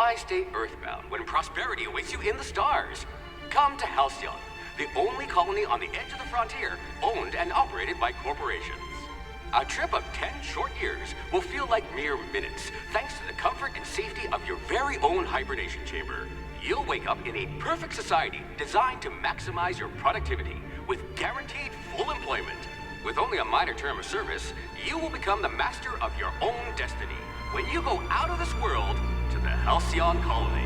Why stay earthbound when prosperity awaits you in the stars? Come to Halcyon, the only colony on the edge of the frontier, owned and operated by corporations. A trip of 10 short years will feel like mere minutes, thanks to the comfort and safety of your very own hibernation chamber. You'll wake up in a perfect society designed to maximize your productivity, with guaranteed full employment. With only a minor term of service, you will become the master of your own destiny when you go out of this world to the Halcyon colony.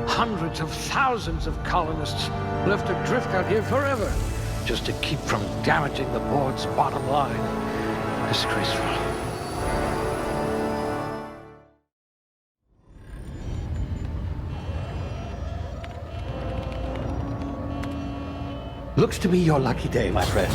Hundreds of thousands of colonists left adrift out here forever, just to keep from damaging the board's bottom line. Disgraceful. Looks to be your lucky day, my friend.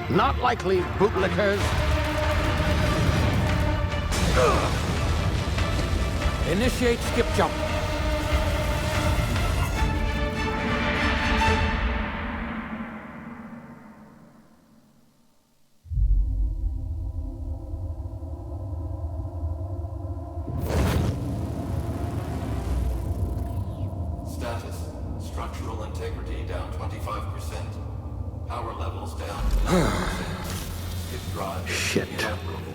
Not likely, bootlickers. Initiate skip jump. Status. Structural integrity down 25%. Power levels down to 9%. If drive is Shit. inoperable.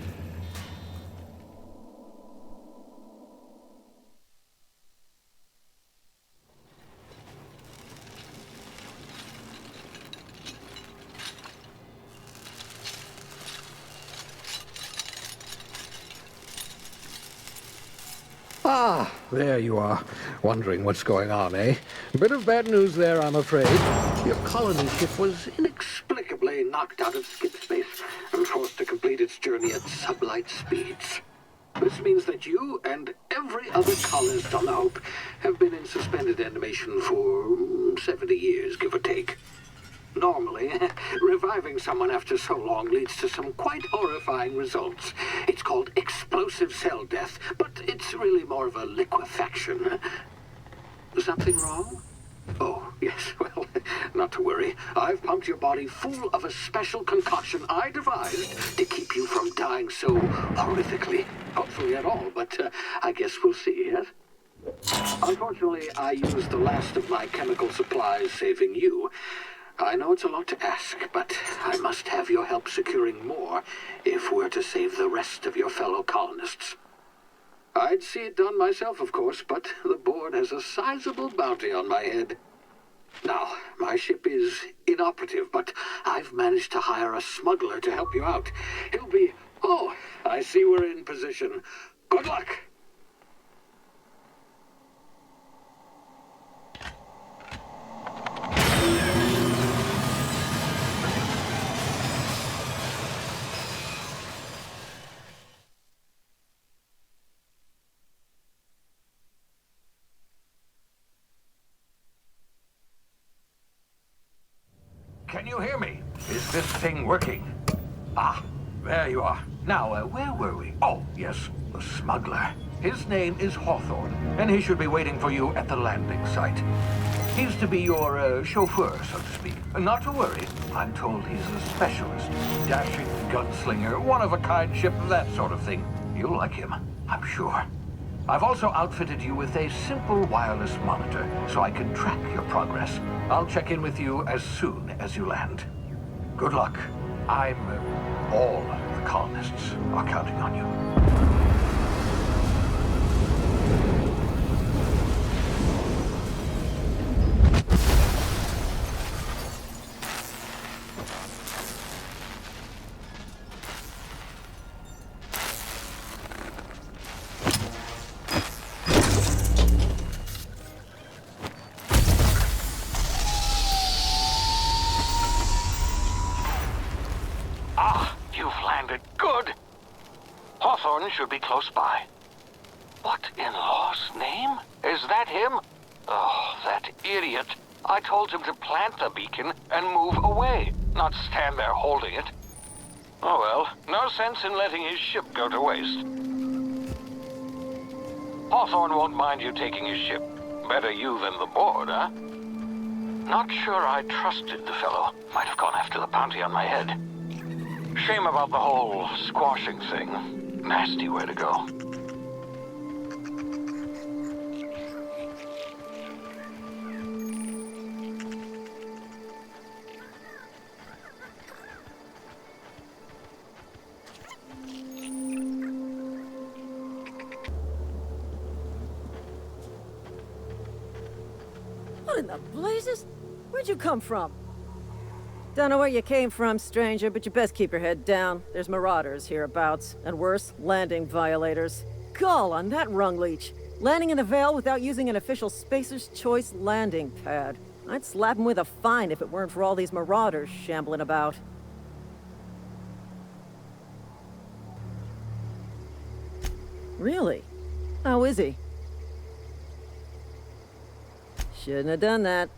Ah, there you are. Wondering what's going on, eh? Bit of bad news there, I'm afraid. Your colony ship was inexplicably knocked out of skip space and forced to complete its journey at sublight speeds. This means that you and every other colonist on the Hope have been in suspended animation for 70 years, give or take. Normally, reviving someone after so long leads to some quite horrifying results. It's called explosive cell death, but it's really more of a liquefaction. Something wrong? Oh, yes, well, not to worry. I've pumped your body full of a special concoction I devised to keep you from dying so horrifically. Hopefully at all, but I guess we'll see, yes? Unfortunately, I used the last of my chemical supplies saving you. I know it's a lot to ask, but I must have your help securing more if we're to save the rest of your fellow colonists. I'd see it done myself, of course, but the board has a sizable bounty on my head. Now, my ship is inoperative, but I've managed to hire a smuggler to help you out. He'll be... Oh, I see we're in position. Good luck! Can you hear me? Is this thing working? Ah, there you are. Now, where were we? Oh, yes, the smuggler. His name is Hawthorne, and he should be waiting for you at the landing site. He's to be your chauffeur, so to speak. Not to worry. I'm told he's a specialist. Dashing gunslinger, one-of-a-kind ship, that sort of thing. You'll like him, I'm sure. I've also outfitted you with a simple wireless monitor, so I can track your progress. I'll check in with you as soon as you land. Good luck. All the colonists are counting on you. Hawthorne should be close by. What in law's name? Is that him? Oh, that idiot. I told him to plant the beacon and move away, not stand there holding it. Oh well, no sense in letting his ship go to waste. Hawthorne won't mind you taking his ship. Better you than the board, huh? Not sure I trusted the fellow. Might have gone after the bounty on my head. Shame about the whole squashing thing. Nasty way to go. What in the blazes? Where'd you come from? Don't know where you came from, stranger, but you best keep your head down. There's marauders hereabouts, and worse, landing violators. Gall on that rung leech. Landing in the Vale without using an official Spacer's Choice landing pad. I'd slap him with a fine if it weren't for all these marauders shambling about. Really? How is he? Shouldn't have done that.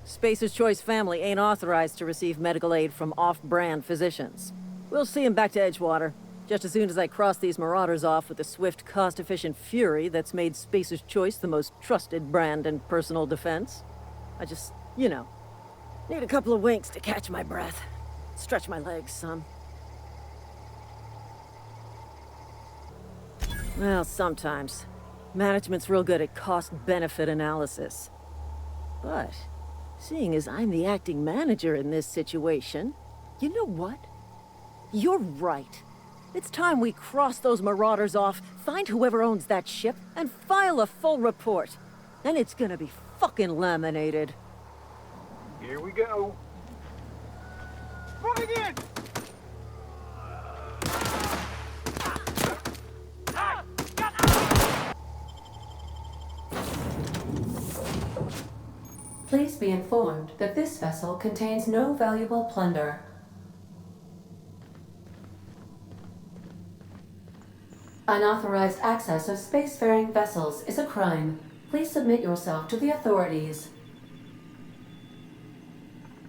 Spacer's Choice family ain't authorized to receive medical aid from off-brand physicians. We'll see him back to Edgewater, just as soon as I cross these marauders off with the swift, cost-efficient fury that's made Spacer's Choice the most trusted brand in personal defense. I just, need a couple of winks to catch my breath. Stretch my legs some. Well, sometimes. Management's real good at cost-benefit analysis. But seeing as I'm the acting manager in this situation, you know what? You're right. It's time we cross those marauders off, find whoever owns that ship, and file a full report. Then it's gonna be fucking laminated. Here we go. Moving in! Please be informed that this vessel contains no valuable plunder. Unauthorized access of spacefaring vessels is a crime. Please submit yourself to the authorities.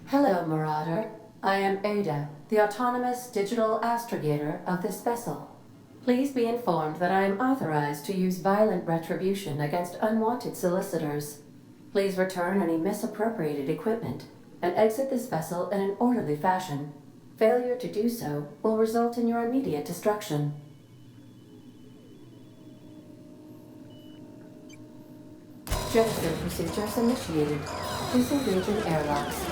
Hello, Marauder. I am Ada, the autonomous digital astrogator of this vessel. Please be informed that I am authorized to use violent retribution against unwanted solicitors. Please return any misappropriated equipment and exit this vessel in an orderly fashion. Failure to do so will result in your immediate destruction. Gesture procedures initiated. Disengaging airlocks.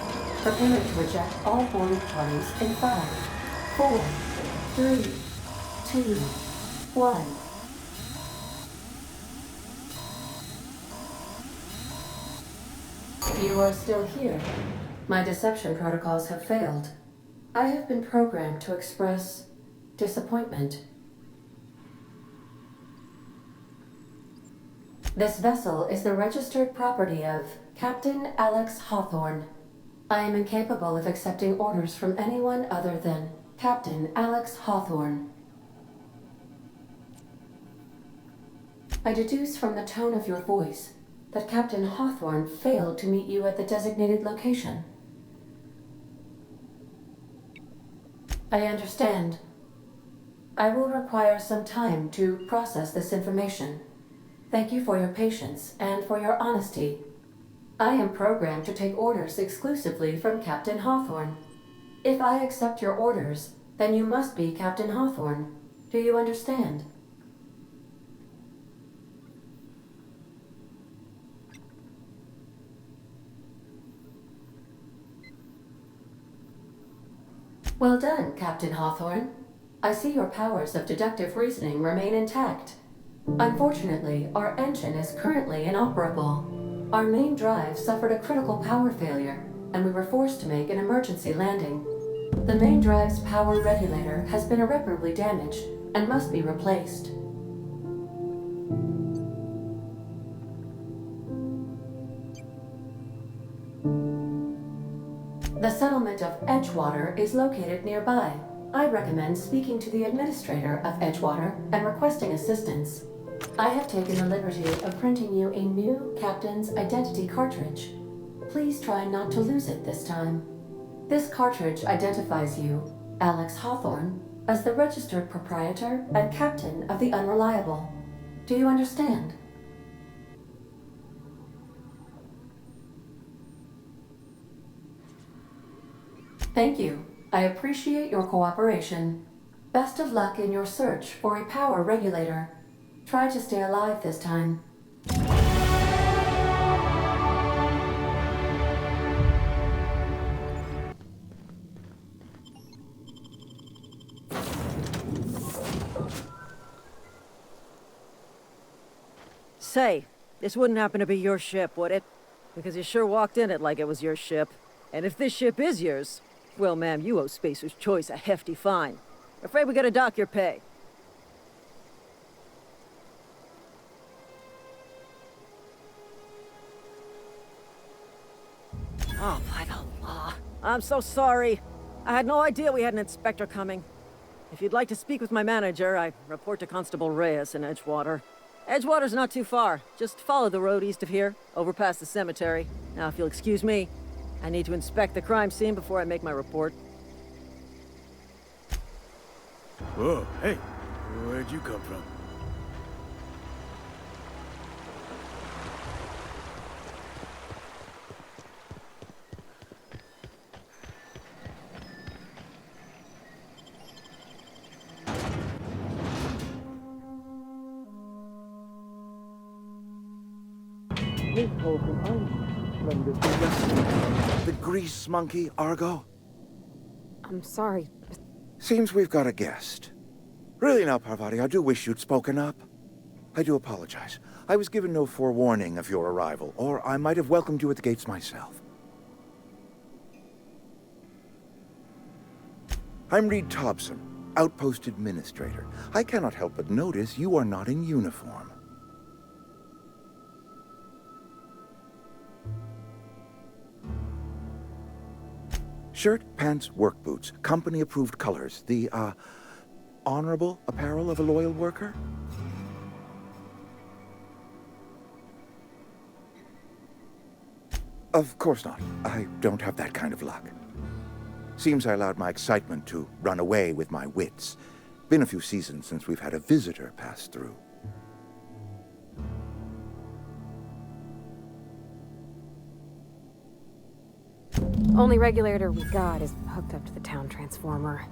Prepare to eject all boarded parties in 5, 4, 3, 2, 1. You are still here. My deception protocols have failed. I have been programmed to express disappointment. This vessel is the registered property of Captain Alex Hawthorne. I am incapable of accepting orders from anyone other than Captain Alex Hawthorne. I deduce from the tone of your voice that Captain Hawthorne failed to meet you at the designated location. I understand. I will require some time to process this information. Thank you for your patience and for your honesty. I am programmed to take orders exclusively from Captain Hawthorne. If I accept your orders, then you must be Captain Hawthorne. Do you understand? Well done, Captain Hawthorne. I see your powers of deductive reasoning remain intact. Unfortunately, our engine is currently inoperable. Our main drive suffered a critical power failure, and we were forced to make an emergency landing. The main drive's power regulator has been irreparably damaged and must be replaced. The settlement of Edgewater is located nearby. I'd recommend speaking to the administrator of Edgewater and requesting assistance. I have taken the liberty of printing you a new captain's identity cartridge. Please try not to lose it this time. This cartridge identifies you, Alex Hawthorne, as the registered proprietor and captain of the Unreliable. Do you understand? Thank you. I appreciate your cooperation. Best of luck in your search for a power regulator. Try to stay alive this time. Say, this wouldn't happen to be your ship, would it? Because you sure walked in it like it was your ship. And if this ship is yours, well, ma'am, you owe Spacer's Choice a hefty fine. Afraid we gotta dock your pay. Oh, by the law. I'm so sorry. I had no idea we had an inspector coming. If you'd like to speak with my manager, I report to Constable Reyes in Edgewater. Edgewater's not too far. Just follow the road east of here, over past the cemetery. Now, if you'll excuse me, I need to inspect the crime scene before I make my report. Whoa, hey, where'd you come from? The grease monkey, Argo? I'm sorry. Seems we've got a guest. Really now, Parvati, I do wish you'd spoken up. I do apologize. I was given no forewarning of your arrival, or I might have welcomed you at the gates myself. I'm Reed Thompson, Outpost Administrator. I cannot help but notice you are not in uniform. Shirt, pants, work boots, company-approved colors. The, honorable apparel of a loyal worker? Of course not. I don't have that kind of luck. Seems I allowed my excitement to run away with my wits. Been a few seasons since we've had a visitor pass through. Only regulator we got is hooked up to the town transformer.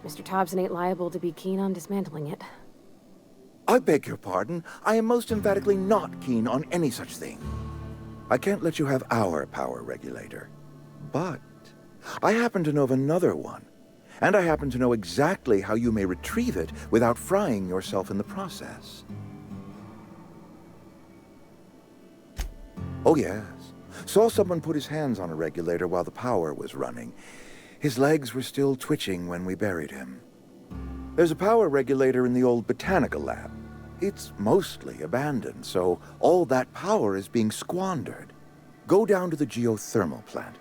Mr. Thompson ain't liable to be keen on dismantling it. I beg your pardon. I am most emphatically not keen on any such thing. I can't let you have our power regulator. But I happen to know of another one. And I happen to know exactly how you may retrieve it without frying yourself in the process. Oh, yes. Saw someone put his hands on a regulator while the power was running. His legs were still twitching when we buried him. There's a power regulator in the old botanical lab. It's mostly abandoned, so all that power is being squandered. Go down to the geothermal plant.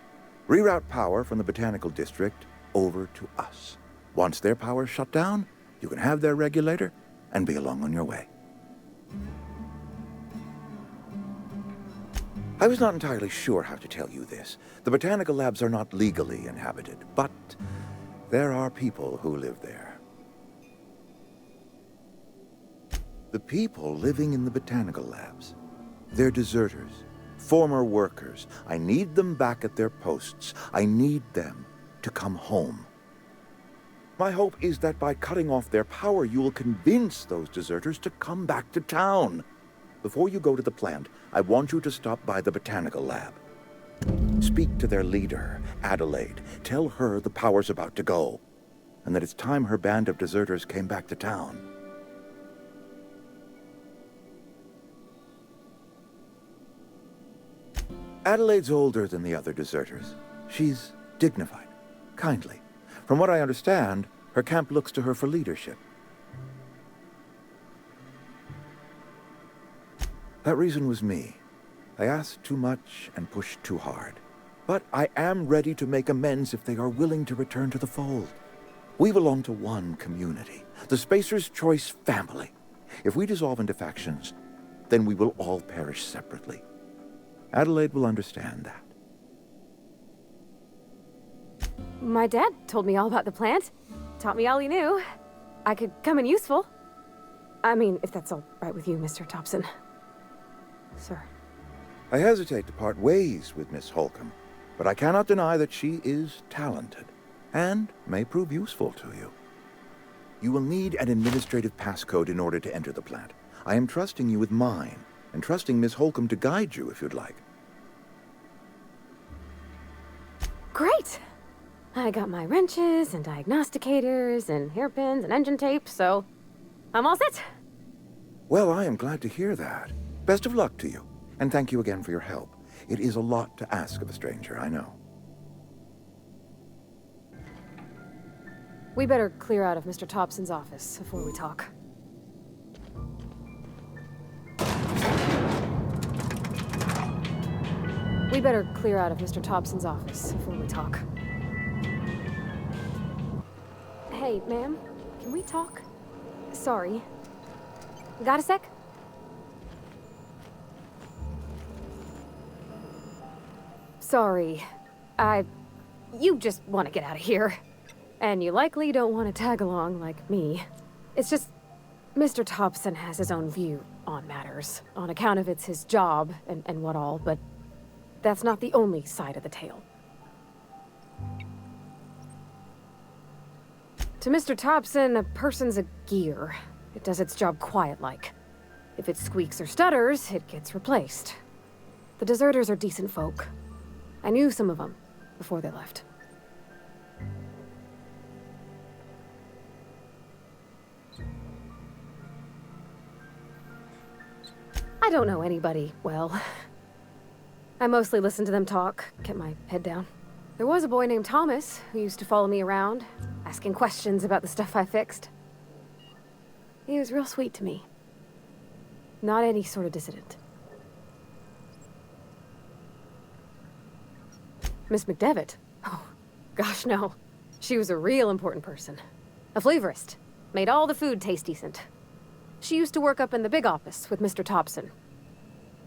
Reroute power from the botanical district over to us. Once their power's shut down, you can have their regulator and be along on your way. I was not entirely sure how to tell you this. The botanical labs are not legally inhabited, but there are people who live there. The people living in the botanical labs, they're deserters, former workers. I need them back at their posts. I need them to come home. My hope is that by cutting off their power, you will convince those deserters to come back to town. Before you go to the plant, I want you to stop by the botanical lab. Speak to their leader, Adelaide. Tell her the power's about to go, and that it's time her band of deserters came back to town. Adelaide's older than the other deserters. She's dignified, kindly. From what I understand, her camp looks to her for leadership. That reason was me. I asked too much and pushed too hard. But I am ready to make amends if they are willing to return to the fold. We belong to one community, the Spacer's Choice family. If we dissolve into factions, then we will all perish separately. Adelaide will understand that. My dad told me all about the plant. Taught me all he knew. I could come in useful. I mean, if that's all right with you, Mr. Thompson. Sir. I hesitate to part ways with Miss Holcomb, but I cannot deny that she is talented and may prove useful to you. You will need an administrative passcode in order to enter the plant. I am trusting you with mine, and trusting Miss Holcomb to guide you if you'd like. Great! I got my wrenches and diagnosticators and hairpins and engine tape, so I'm all set. Well, I am glad to hear that. Best of luck to you, and thank you again for your help. It is a lot to ask of a stranger, I know. We better clear out of Mr. Thompson's office before we talk. We better clear out of Mr. Thompson's office before we talk. Hey, ma'am, can we talk? Sorry. Got a sec? Sorry. You just want to get out of here. And you likely don't want to tag along like me. It's just, Mr. Thompson has his own view on matters, on account of it's his job and what all, but that's not the only side of the tale. To Mr. Thompson, a person's a gear. It does its job quiet-like. If it squeaks or stutters, it gets replaced. The deserters are decent folk. I knew some of them before they left. I don't know anybody well. I mostly listened to them talk, kept my head down. There was a boy named Thomas who used to follow me around, asking questions about the stuff I fixed. He was real sweet to me. Not any sort of dissident. Miss McDevitt? Oh, gosh, no. She was a real important person. A flavorist. Made all the food taste decent. She used to work up in the big office with Mr. Thompson.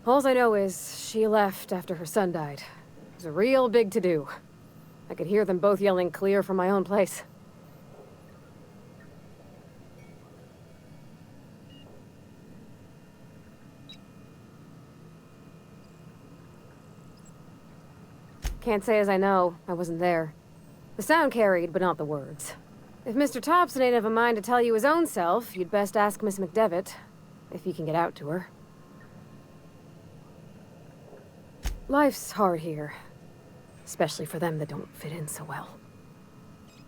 All I know is she left after her son died. It was a real big to-do. I could hear them both yelling clear from my own place. Can't say as I know. I wasn't there. The sound carried, but not the words. If Mr. Thompson ain't of a mind to tell you his own self, you'd best ask Miss McDevitt, if you can get out to her. Life's hard here, especially for them that don't fit in so well.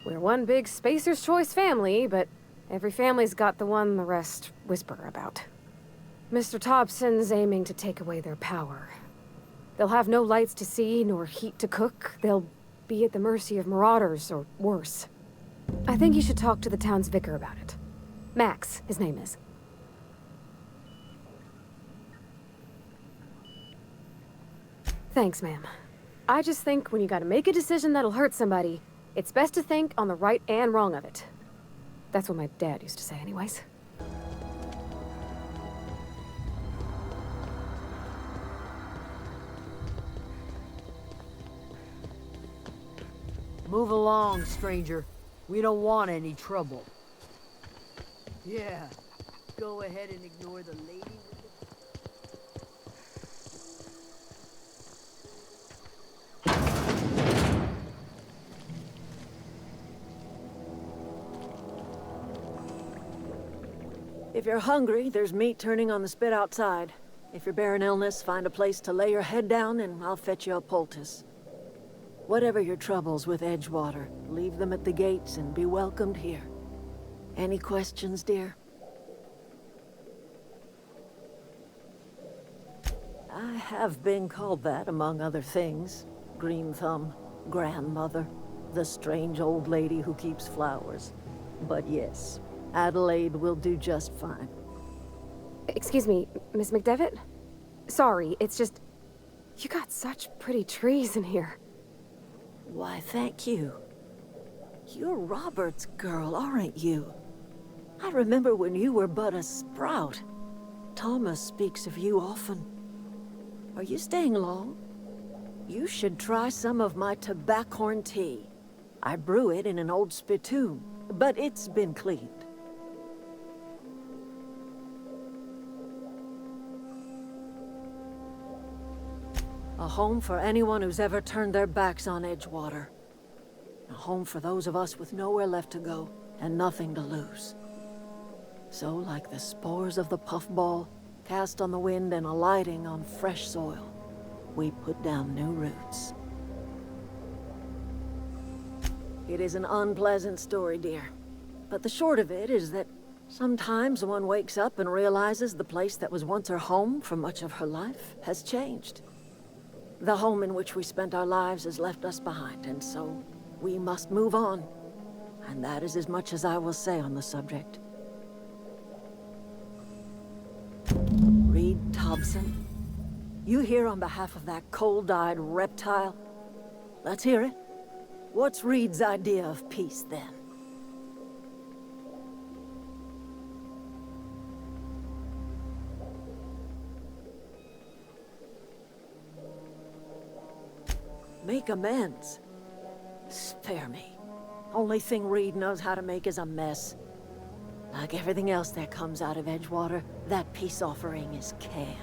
We're one big Spacer's Choice family, but every family's got the one the rest whisper about. Mr. Thompson's aiming to take away their power. They'll have no lights to see, nor heat to cook. They'll be at the mercy of marauders, or worse. I think you should talk to the town's vicar about it. Max, his name is. Thanks, ma'am. I just think when you gotta make a decision that'll hurt somebody, it's best to think on the right and wrong of it. That's what my dad used to say anyways. Move along, stranger. We don't want any trouble. Yeah, go ahead and ignore the lady with If you're hungry, there's meat turning on the spit outside. If you're bearing illness, find a place to lay your head down and I'll fetch you a poultice. Whatever your troubles with Edgewater, leave them at the gates and be welcomed here. Any questions, dear? I have been called that, among other things. Green Thumb, grandmother, the strange old lady who keeps flowers. But yes, Adelaide will do just fine. Excuse me, Miss McDevitt? Sorry, it's just... You got such pretty trees in here. Why, thank you. You're Robert's girl, aren't you? I remember when you were but a sprout. Thomas speaks of you often. Are you staying long? You should try some of my tobaccorn tea. I brew it in an old spittoon, but it's been cleaned. A home for anyone who's ever turned their backs on Edgewater. A home for those of us with nowhere left to go and nothing to lose. So, like the spores of the puffball, cast on the wind and alighting on fresh soil, we put down new roots. It is an unpleasant story, dear. But the short of it is that sometimes one wakes up and realizes the place that was once her home for much of her life has changed. The home in which we spent our lives has left us behind, and so we must move on. And that is as much as I will say on the subject. Reed Thompson, you here on behalf of that cold-eyed reptile? Let's hear it. What's Reed's idea of peace, then? Make amends? Spare me. Only thing Reed knows how to make is a mess. Like everything else that comes out of Edgewater, that peace offering is canned.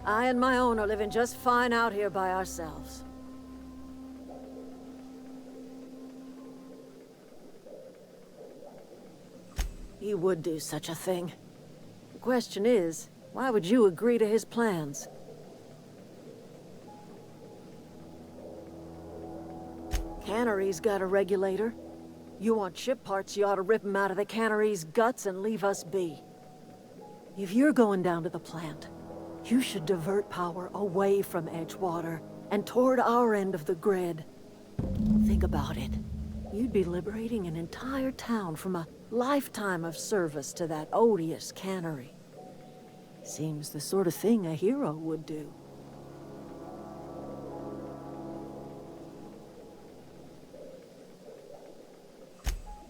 I and my own are living just fine out here by ourselves. He would do such a thing. The question is, why would you agree to his plans? Cannery's got a regulator. You want ship parts, you ought to rip them out of the cannery's guts and leave us be. If you're going down to the plant, you should divert power away from Edgewater and toward our end of the grid. Think about it. You'd be liberating an entire town from a lifetime of service to that odious cannery. Seems the sort of thing a hero would do.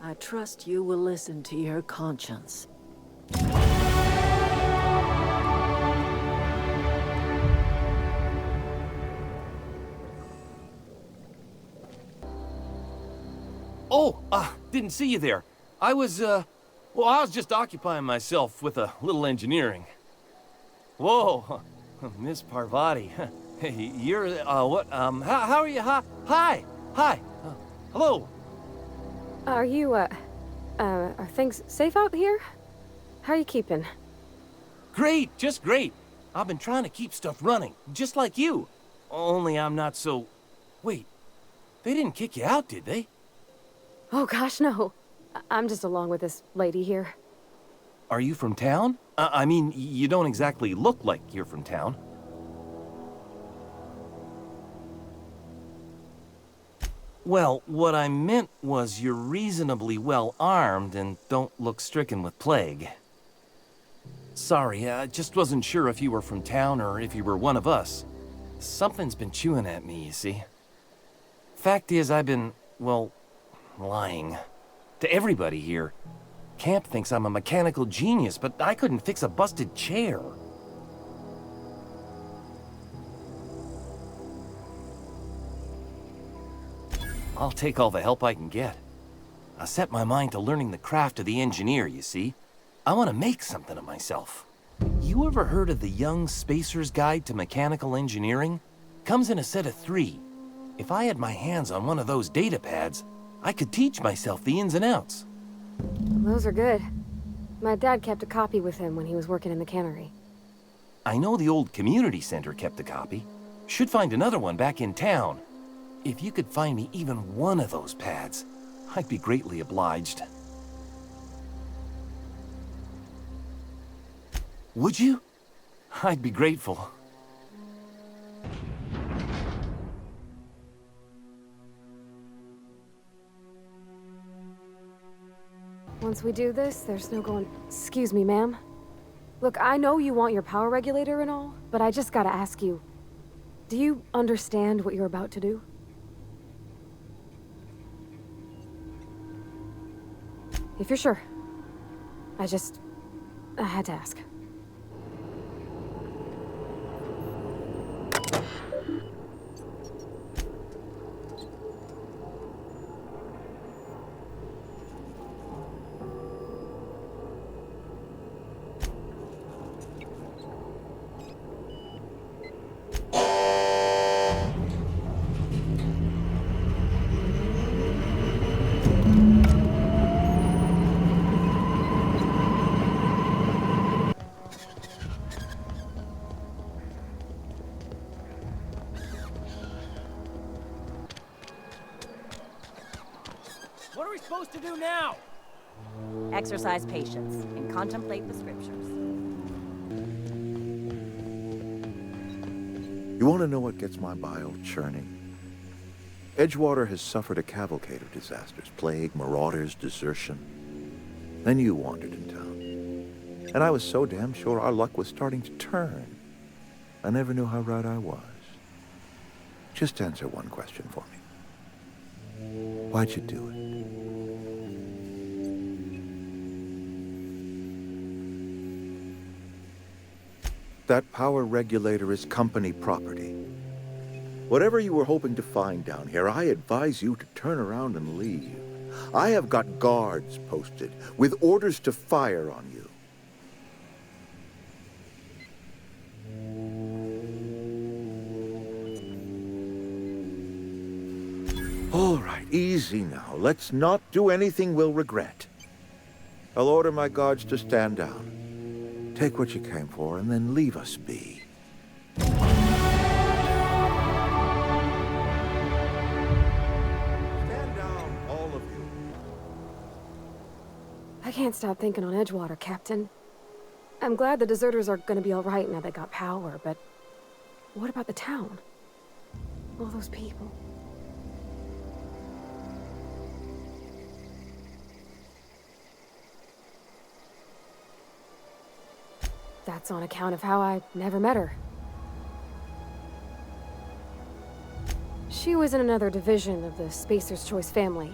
I trust you will listen to your conscience. Oh, didn't see you there. I was just occupying myself with a little engineering. Whoa, Miss Parvati. Hey, you're, what, how are you? Hi, hello. Are you, are things safe out here? How are you keeping? Great, just great. I've been trying to keep stuff running, just like you. Only I'm not so... Wait, they didn't kick you out, did they? Oh gosh, no. I'm just along with this lady here. Are you from town? I mean, you don't exactly look like you're from town. Well, what I meant was you're reasonably well armed and don't look stricken with plague. Sorry, I just wasn't sure if you were from town or if you were one of us. Something's been chewing at me, you see. Fact is, I've been, well, lying. To everybody here. Camp thinks I'm a mechanical genius, but I couldn't fix a busted chair. I'll take all the help I can get. I set my mind to learning the craft of the engineer, you see. I want to make something of myself. You ever heard of the Young Spacer's Guide to Mechanical Engineering? Comes in a set of 3. If I had my hands on one of those data pads, I could teach myself the ins and outs. Those are good. My dad kept a copy with him when he was working in the cannery. I know the old community center kept a copy. Should find another one back in town. If you could find me even one of those pads, I'd be greatly obliged. Would you? I'd be grateful. Once we do this, there's no going... Excuse me, ma'am. Look, I know you want your power regulator and all, but I just gotta ask you, do you understand what you're about to do? If you're sure. I had to ask. What are we supposed to do now? Exercise patience and contemplate the scriptures. You want to know what gets my bile churning? Edgewater has suffered a cavalcade of disasters. Plague, marauders, desertion. Then you wandered in town. And I was so damn sure our luck was starting to turn. I never knew how right I was. Just answer one question for me. Why'd you do it? That power regulator is company property. Whatever you were hoping to find down here, I advise you to turn around and leave. I have got guards posted with orders to fire on you. All right, easy now. Let's not do anything we'll regret. I'll order my guards to stand down. Take what you came for, and then leave us be. Stand down, all of you. I can't stop thinking on Edgewater, Captain. I'm glad the deserters are gonna be all right now they got power, but what about the town? All those people. That's on account of how I never met her. She was in another division of the Spacer's Choice family.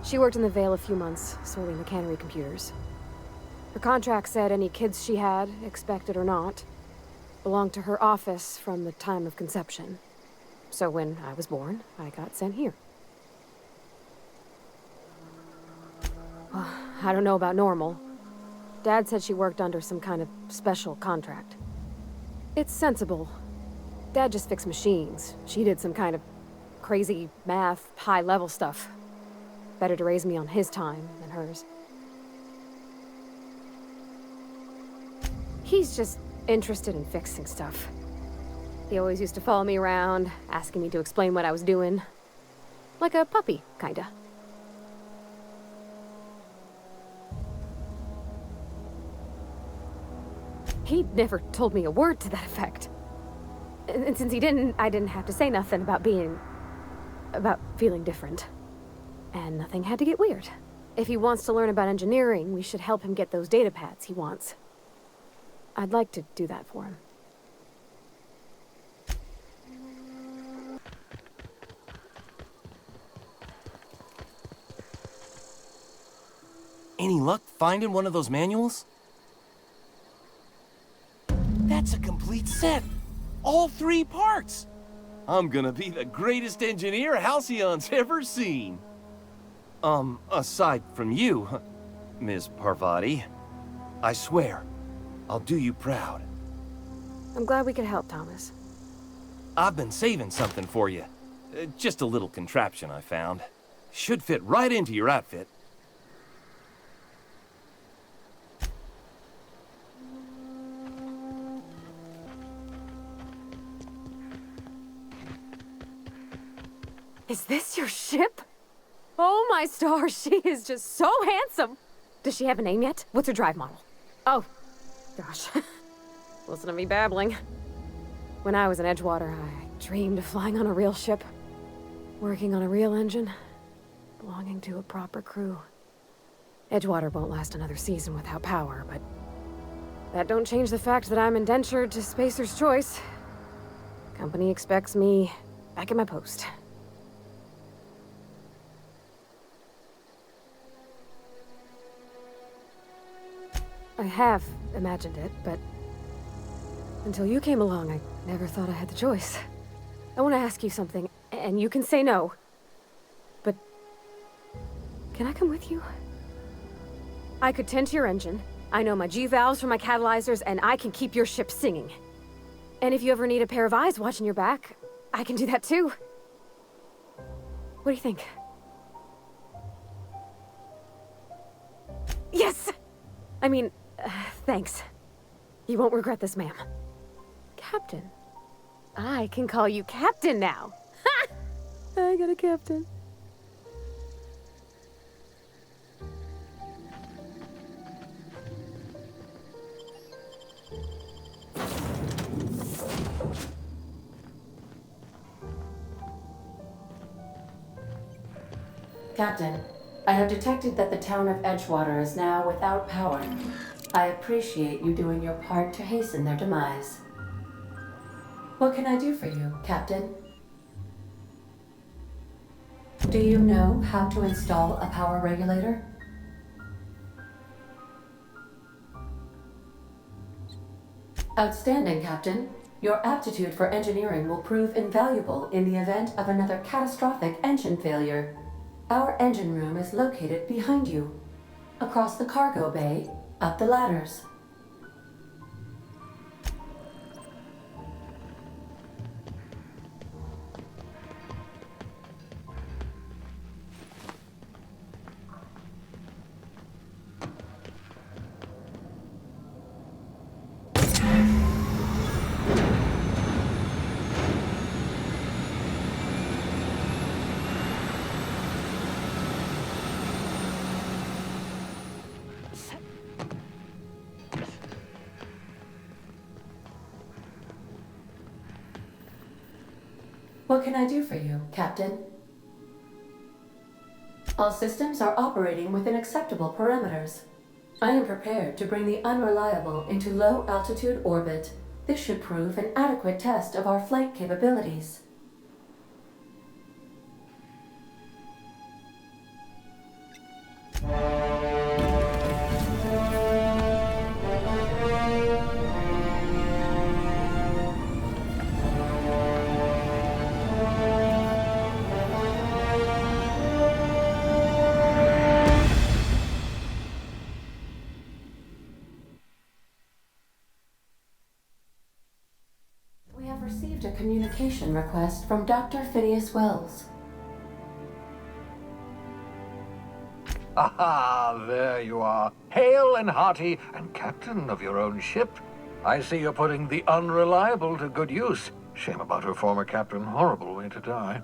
She worked in the Vale a few months, sorting the cannery computers. Her contract said any kids she had, expected or not, belonged to her office from the time of conception. So when I was born, I got sent here. Well, I don't know about normal. Dad said she worked under some kind of special contract. It's sensible. Dad just fixed machines. She did some kind of crazy math, high-level stuff. Better to raise me on his time than hers. He's just interested in fixing stuff. He always used to follow me around, asking me to explain what I was doing. Like a puppy, kinda. He never told me a word to that effect. And since he didn't, I didn't have to say nothing about feeling different. And nothing had to get weird. If he wants to learn about engineering, we should help him get those data pads he wants. I'd like to do that for him. Any luck finding one of those manuals? That's a complete set. All 3 parts. I'm gonna be the greatest engineer Halcyon's ever seen. Aside from you, Ms. Parvati. I swear, I'll do you proud. I'm glad we could help, Thomas. I've been saving something for you. Just a little contraption I found. Should fit right into your outfit. Is this your ship? Oh my stars, she is just so handsome. Does she have a name yet? What's her drive model? Oh, gosh. Listen to me babbling. When I was in Edgewater, I dreamed of flying on a real ship, working on a real engine, belonging to a proper crew. Edgewater won't last another season without power, but that don't change the fact that I'm indentured to Spacer's Choice. Company expects me back at my post. I have imagined it, but until you came along, I never thought I had the choice. I want to ask you something, and you can say no. But can I come with you? I could tend to your engine. I know my G-valves for my catalyzers, and I can keep your ship singing. And if you ever need a pair of eyes watching your back, I can do that too. What do you think? Yes! I mean, thanks. You won't regret this, ma'am. Captain. I can call you Captain now. Ha! I got a captain. Captain, I have detected that the town of Edgewater is now without power. I appreciate you doing your part to hasten their demise. What can I do for you, Captain? Do you know how to install a power regulator? Outstanding, Captain. Your aptitude for engineering will prove invaluable in the event of another catastrophic engine failure. Our engine room is located behind you, across the cargo bay, up the ladders. What can I do for you, Captain? All systems are operating within acceptable parameters. I am prepared to bring the Unreliable into low-altitude orbit. This should prove an adequate test of our flight capabilities. Received a communication request from Dr. Phineas Wells. Aha, there you are. Hale and hearty, and captain of your own ship. I see you're putting the Unreliable to good use. Shame about her former captain. Horrible way to die.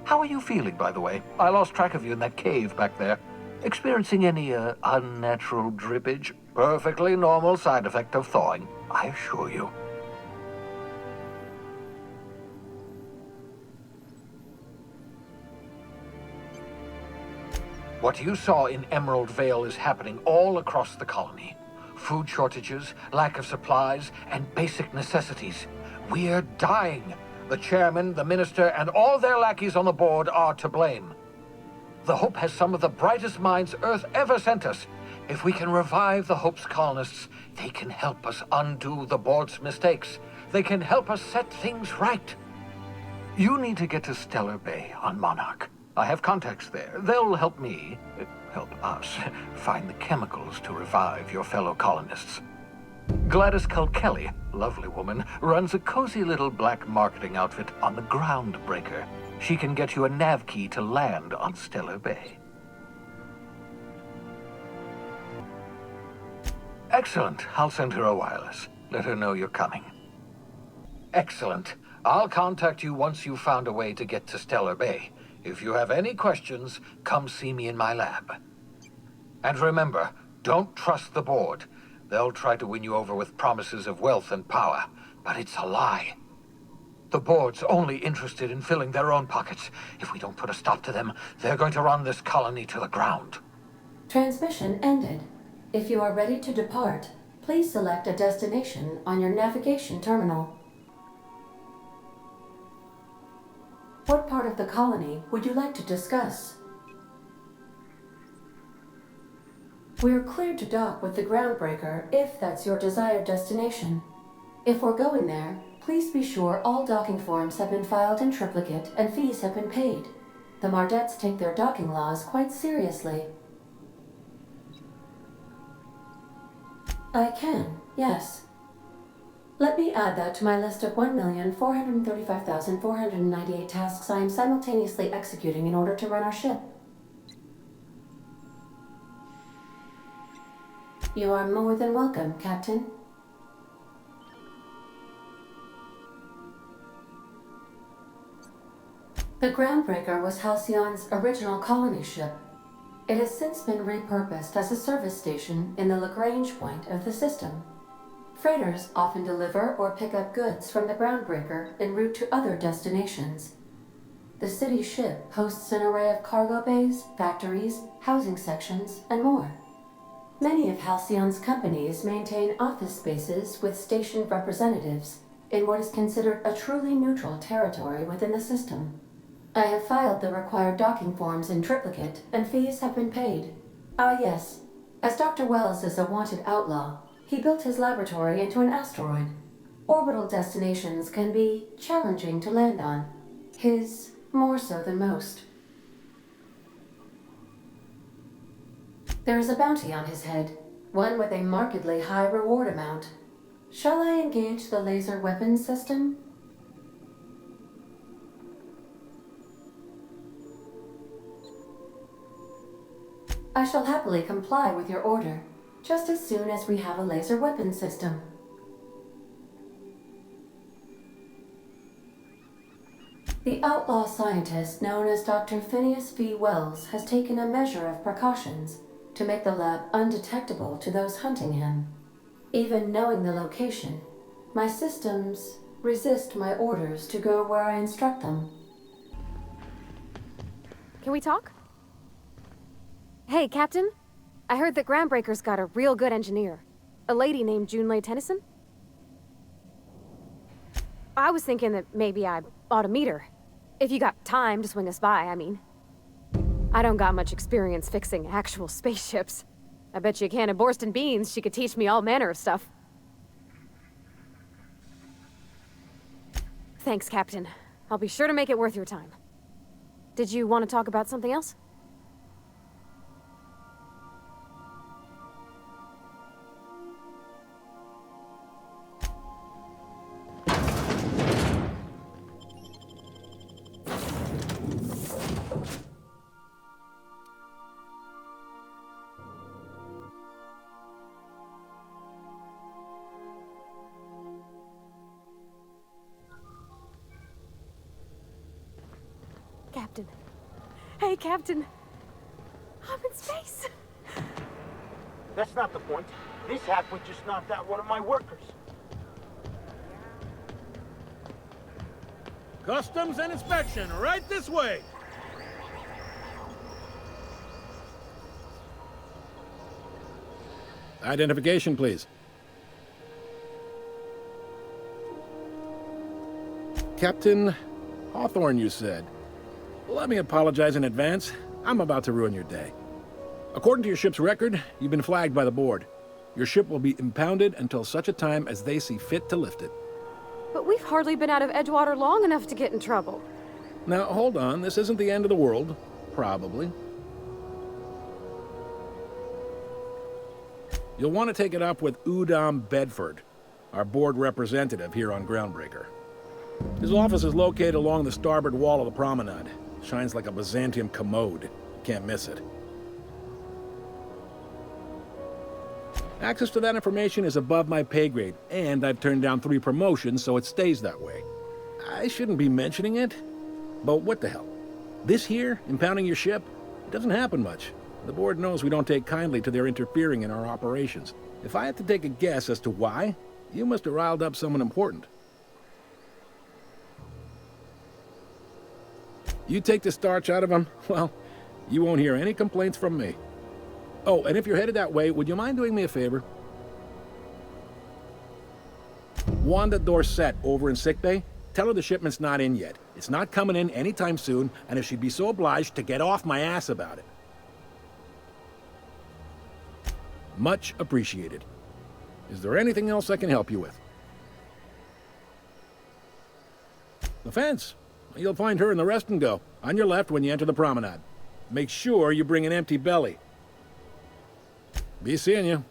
How are you feeling, by the way? I lost track of you in that cave back there. Experiencing any, unnatural drippage? Perfectly normal side effect of thawing, I assure you. What you saw in Emerald Vale is happening all across the colony. Food shortages, lack of supplies, and basic necessities. We're dying. The chairman, the minister, and all their lackeys on the board are to blame. The Hope has some of the brightest minds Earth ever sent us. If we can revive the Hope's colonists, they can help us undo the board's mistakes. They can help us set things right. You need to get to Stellar Bay on Monarch. I have contacts there. They'll help me, help us, find the chemicals to revive your fellow colonists. Gladys Culkelly, lovely woman, runs a cozy little black marketing outfit on the Groundbreaker. She can get you a nav key to land on Stellar Bay. Excellent. I'll send her a wireless. Let her know you're coming. Excellent. I'll contact you once you've found a way to get to Stellar Bay. If you have any questions, come see me in my lab. And remember, don't trust the board. They'll try to win you over with promises of wealth and power, but it's a lie. The board's only interested in filling their own pockets. If we don't put a stop to them, they're going to run this colony to the ground. Transmission ended. If you are ready to depart, please select a destination on your navigation terminal. What part of the colony would you like to discuss? We're cleared to dock with the Groundbreaker if that's your desired destination. If we're going there, please be sure all docking forms have been filed in triplicate and fees have been paid. The Mardettes take their docking laws quite seriously. I can, yes. Let me add that to my list of 1,435,498 tasks I am simultaneously executing in order to run our ship. You are more than welcome, Captain. The Groundbreaker was Halcyon's original colony ship. It has since been repurposed as a service station in the Lagrange point of the system. Freighters often deliver or pick up goods from the Groundbreaker en route to other destinations. The city ship hosts an array of cargo bays, factories, housing sections, and more. Many of Halcyon's companies maintain office spaces with station representatives in what is considered a truly neutral territory within the system. I have filed the required docking forms in triplicate, and fees have been paid. Ah yes, as Dr. Wells is a wanted outlaw, he built his laboratory into an asteroid. Orbital destinations can be challenging to land on. His more so than most. There is a bounty on his head, one with a markedly high reward amount. Shall I engage the laser weapons system? I shall happily comply with your order, just as soon as we have a laser weapon system. The outlaw scientist known as Dr. Phineas V. Wells has taken a measure of precautions to make the lab undetectable to those hunting him. Even knowing the location, my systems resist my orders to go where I instruct them. Can we talk? Hey, Captain. I heard that Groundbreaker's got a real good engineer. A lady named Junlei Tennyson. I was thinking that maybe I ought to meet her. If you got time to swing us by, I mean. I don't got much experience fixing actual spaceships. I bet you a can of Borston beans she could teach me all manner of stuff. Thanks, Captain. I'll be sure to make it worth your time. Did you want to talk about something else? Captain. Hey, Captain. I'm in space. That's not the point. This halfwit just knocked out one of my workers. Customs and inspection, right this way. Identification, please. Captain Hawthorne, you said. Let me apologize in advance. I'm about to ruin your day. According to your ship's record, you've been flagged by the board. Your ship will be impounded until such a time as they see fit to lift it. But we've hardly been out of Edgewater long enough to get in trouble. Now, hold on. This isn't the end of the world. Probably. You'll want to take it up with Udom Bedford, our board representative here on Groundbreaker. His office is located along the starboard wall of the promenade. Shines like a Byzantium commode. Can't miss it. Access to that information is above my pay grade, and I've turned down 3 promotions, so it stays that way. I shouldn't be mentioning it, but what the hell? This here, impounding your ship, it doesn't happen much. The board knows we don't take kindly to their interfering in our operations. If I had to take a guess as to why, you must have riled up someone important. You take the starch out of them, well, you won't hear any complaints from me. Oh, and if you're headed that way, would you mind doing me a favor? Wanda Dorset over in sickbay, tell her the shipment's not in yet. It's not coming in anytime soon, and if she'd be so obliged to get off my ass about it. Much appreciated. Is there anything else I can help you with? The fence. You'll find her in the rest and go, on your left when you enter the promenade. Make sure you bring an empty belly. Be seeing you.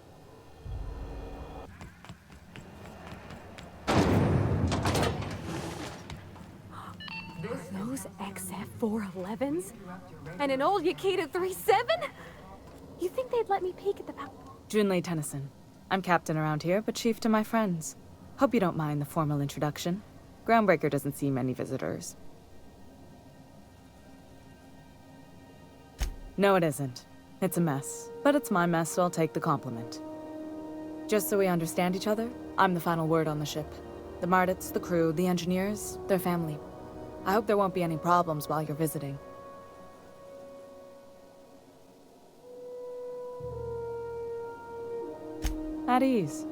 Those XF411s? And an old Yakita 37? You think they'd let me peek at the Junlei Tennyson. I'm captain around here, but chief to my friends. Hope you don't mind the formal introduction. Groundbreaker doesn't see many visitors. No, it isn't. It's a mess. But it's my mess, so I'll take the compliment. Just so we understand each other, I'm the final word on the ship. The Mardits, the crew, the engineers, their family. I hope there won't be any problems while you're visiting. At ease.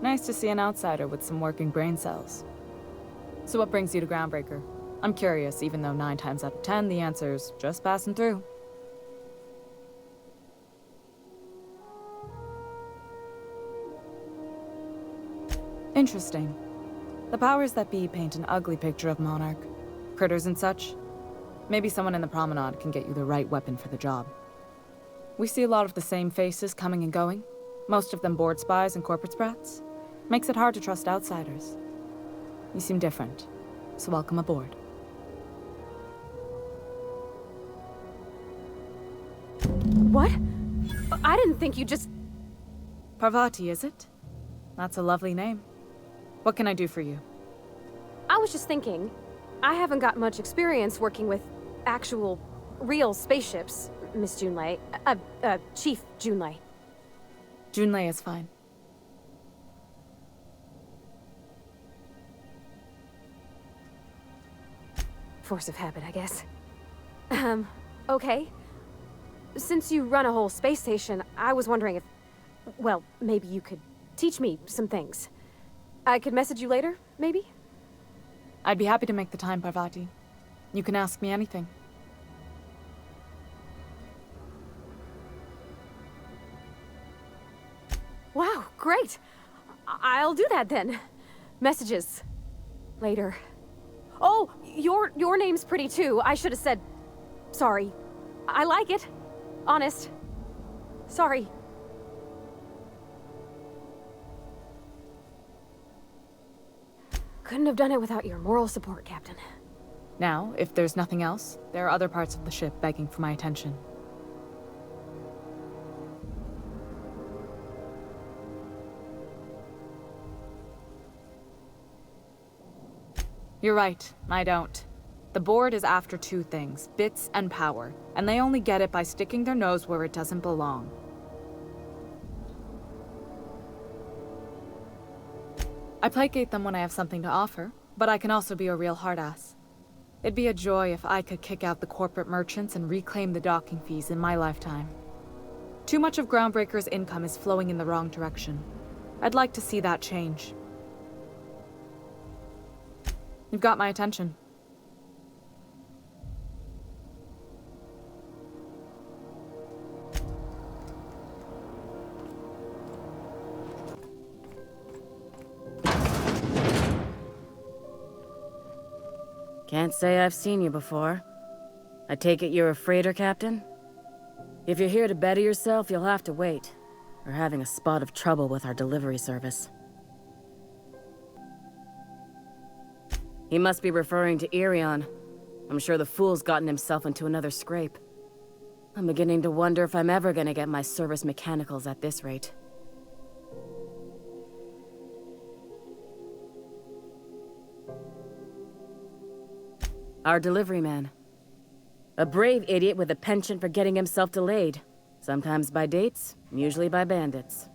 Nice to see an outsider with some working brain cells. So what brings you to Groundbreaker? I'm curious, even though 9 times out of 10 the answer's just passing through. Interesting. The powers that be paint an ugly picture of Monarch. Critters and such. Maybe someone in the promenade can get you the right weapon for the job. We see a lot of the same faces coming and going. Most of them board spies and corporate sprats. Makes it hard to trust outsiders. You seem different, so welcome aboard. What? I didn't think you just... Parvati, is it? That's a lovely name. What can I do for you? I was just thinking, I haven't got much experience working with actual, real spaceships, Miss Junlei. Chief Junlei. Junlei is fine. Force of habit, I guess. Okay. Since you run a whole space station, I was wondering if... Well, maybe you could teach me some things. I could message you later, maybe? I'd be happy to make the time, Parvati. You can ask me anything. Wow, great! I'll do that then. Messages. Later. Oh, your name's pretty too. I should have said... Sorry. I like it. Honest. Sorry. Couldn't have done it without your moral support, Captain. Now, if there's nothing else, there are other parts of the ship begging for my attention. You're right, I don't. The board is after 2 things, bits and power, and they only get it by sticking their nose where it doesn't belong. I placate them when I have something to offer, but I can also be a real hard-ass. It'd be a joy if I could kick out the corporate merchants and reclaim the docking fees in my lifetime. Too much of Groundbreaker's income is flowing in the wrong direction. I'd like to see that change. You've got my attention. Can't say I've seen you before. I take it you're a freighter captain? If you're here to better yourself, you'll have to wait. We're having a spot of trouble with our delivery service. He must be referring to Irion. I'm sure the fool's gotten himself into another scrape. I'm beginning to wonder if I'm ever gonna get my service mechanicals at this rate. Our delivery man. A brave idiot with a penchant for getting himself delayed. Sometimes by dates, usually by bandits.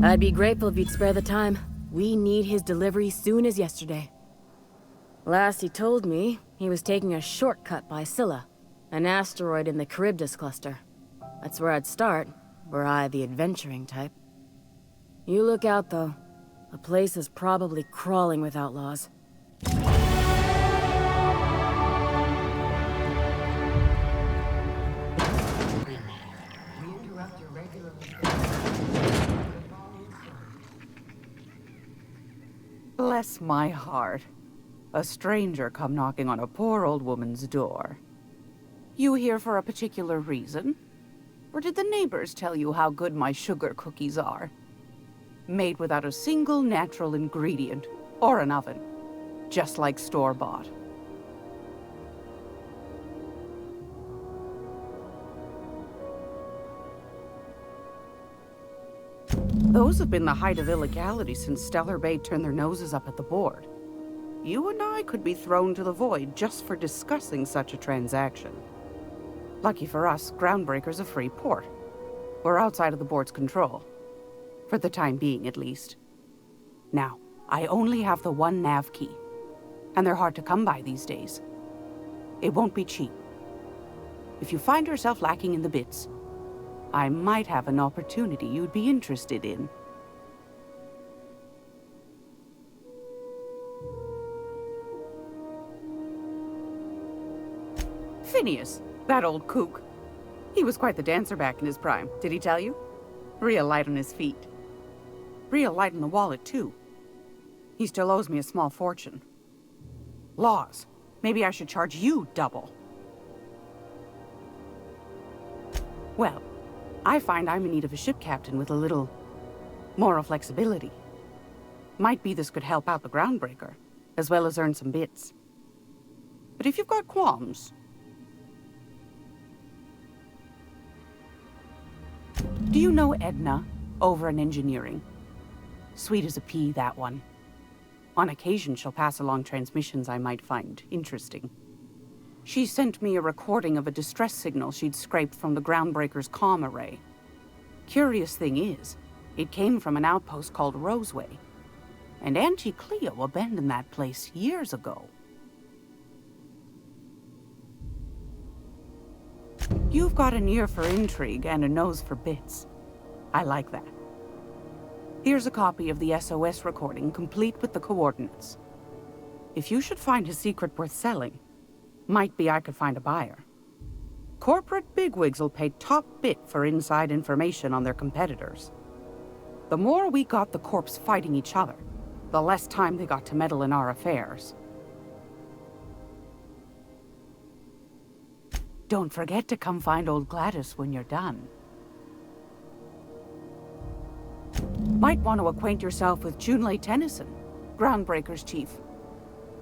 I'd be grateful if you'd spare the time. We need his delivery soon as yesterday. Last he told me, he was taking a shortcut by Scylla, an asteroid in the Charybdis cluster. That's where I'd start, were I the adventuring type. You look out, though. The place is probably crawling with outlaws. Bless my heart. A stranger come knocking on a poor old woman's door. You here for a particular reason? Or did the neighbors tell you how good my sugar cookies are? Made without a single natural ingredient, or an oven. Just like store-bought. Those have been the height of illegality since Stellar Bay turned their noses up at the board. You and I could be thrown to the void just for discussing such a transaction. Lucky for us, Groundbreaker's a free port. We're outside of the board's control. For the time being, at least. Now, I only have the one nav key. And they're hard to come by these days. It won't be cheap. If you find yourself lacking in the bits, I might have an opportunity you'd be interested in. Phineas, that old kook. He was quite the dancer back in his prime, did he tell you? Real light on his feet. Real light on the wallet, too. He still owes me a small fortune. Laws. Maybe I should charge you double. Well, I find I'm in need of a ship captain with a little moral flexibility. Might be this could help out the Groundbreaker, as well as earn some bits. But if you've got qualms... Do you know Edna, over in engineering? Sweet as a pea, that one. On occasion, she'll pass along transmissions I might find interesting. She sent me a recording of a distress signal she'd scraped from the Groundbreaker's comm array. Curious thing is, it came from an outpost called Roseway. And Auntie Cleo abandoned that place years ago. You've got an ear for intrigue and a nose for bits. I like that. Here's a copy of the SOS recording, complete with the coordinates. If you should find a secret worth selling, might be I could find a buyer. Corporate bigwigs will pay top bit for inside information on their competitors. The more we got the corps fighting each other, the less time they got to meddle in our affairs. Don't forget to come find old Gladys when you're done. Might want to acquaint yourself with Junlei Tennyson, Groundbreaker's chief.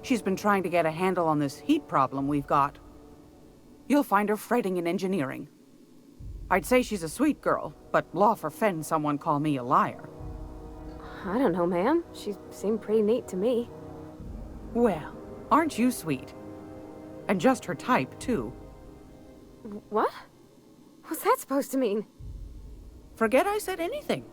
She's been trying to get a handle on this heat problem we've got. You'll find her fretting in engineering. I'd say she's a sweet girl, but law forfend someone call me a liar. I don't know, ma'am. She seemed pretty neat to me. Well, aren't you sweet? And just her type, too. What? What's that supposed to mean? Forget I said anything.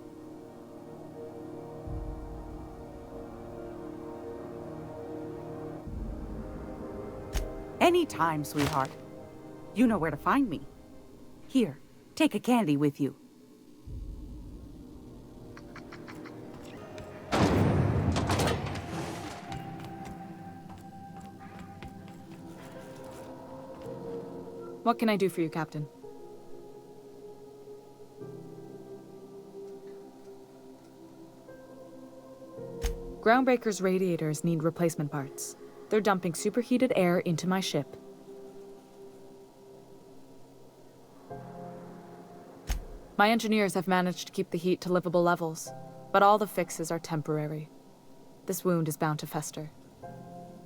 Anytime, sweetheart. You know where to find me. Here, take a candy with you. What can I do for you, Captain? Groundbreaker's radiators need replacement parts. They're dumping superheated air into my ship. My engineers have managed to keep the heat to livable levels, but all the fixes are temporary. This wound is bound to fester.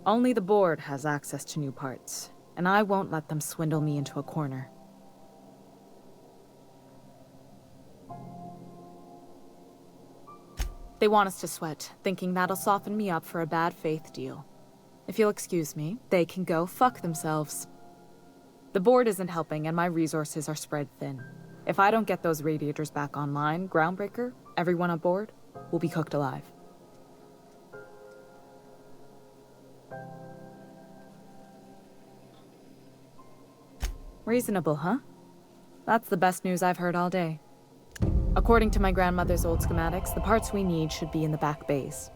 Only the board has access to new parts, and I won't let them swindle me into a corner. They want us to sweat, thinking that'll soften me up for a bad faith deal. If you'll excuse me, they can go fuck themselves. The board isn't helping and my resources are spread thin. If I don't get those radiators back online, Groundbreaker, everyone on board, will be cooked alive. Reasonable, huh? That's the best news I've heard all day. According to my grandmother's old schematics, the parts we need should be in the back bays.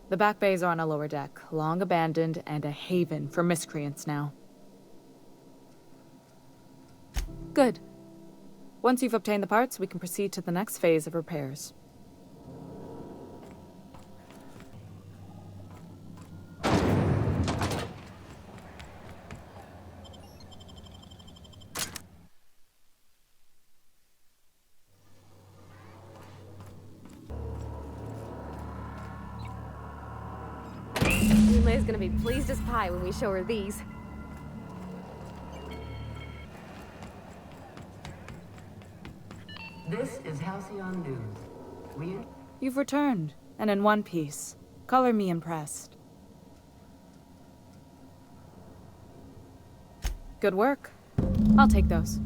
The back bays are on a lower deck, long abandoned and a haven for miscreants now. Good. Once you've obtained the parts, we can proceed to the next phase of repairs. Lay's gonna be pleased as pie when we show her these. This is Halcyon News. You've returned, and in one piece. Color me impressed. Good work. I'll take those.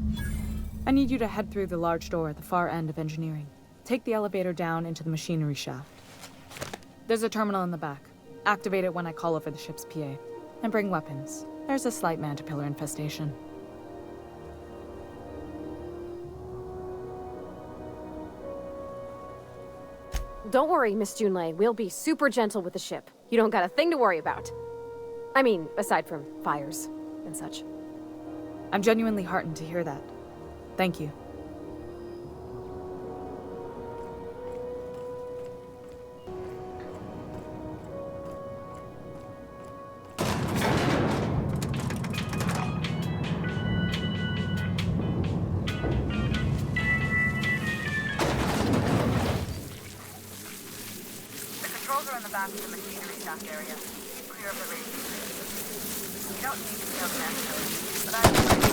I need you to head through the large door at the far end of engineering. Take the elevator down into the machinery shaft. There's a terminal in the back. Activate it when I call over the ship's PA. And bring weapons. There's a slight Mantipillar infestation. Don't worry, Miss Junlei. We'll be super gentle with the ship. You don't got a thing to worry about. I mean, aside from fires and such. I'm genuinely heartened to hear that. Thank you. Back to the machinery shaft area. Keep clear of the radiators. You don't need to kill the necessarily, but I've got this.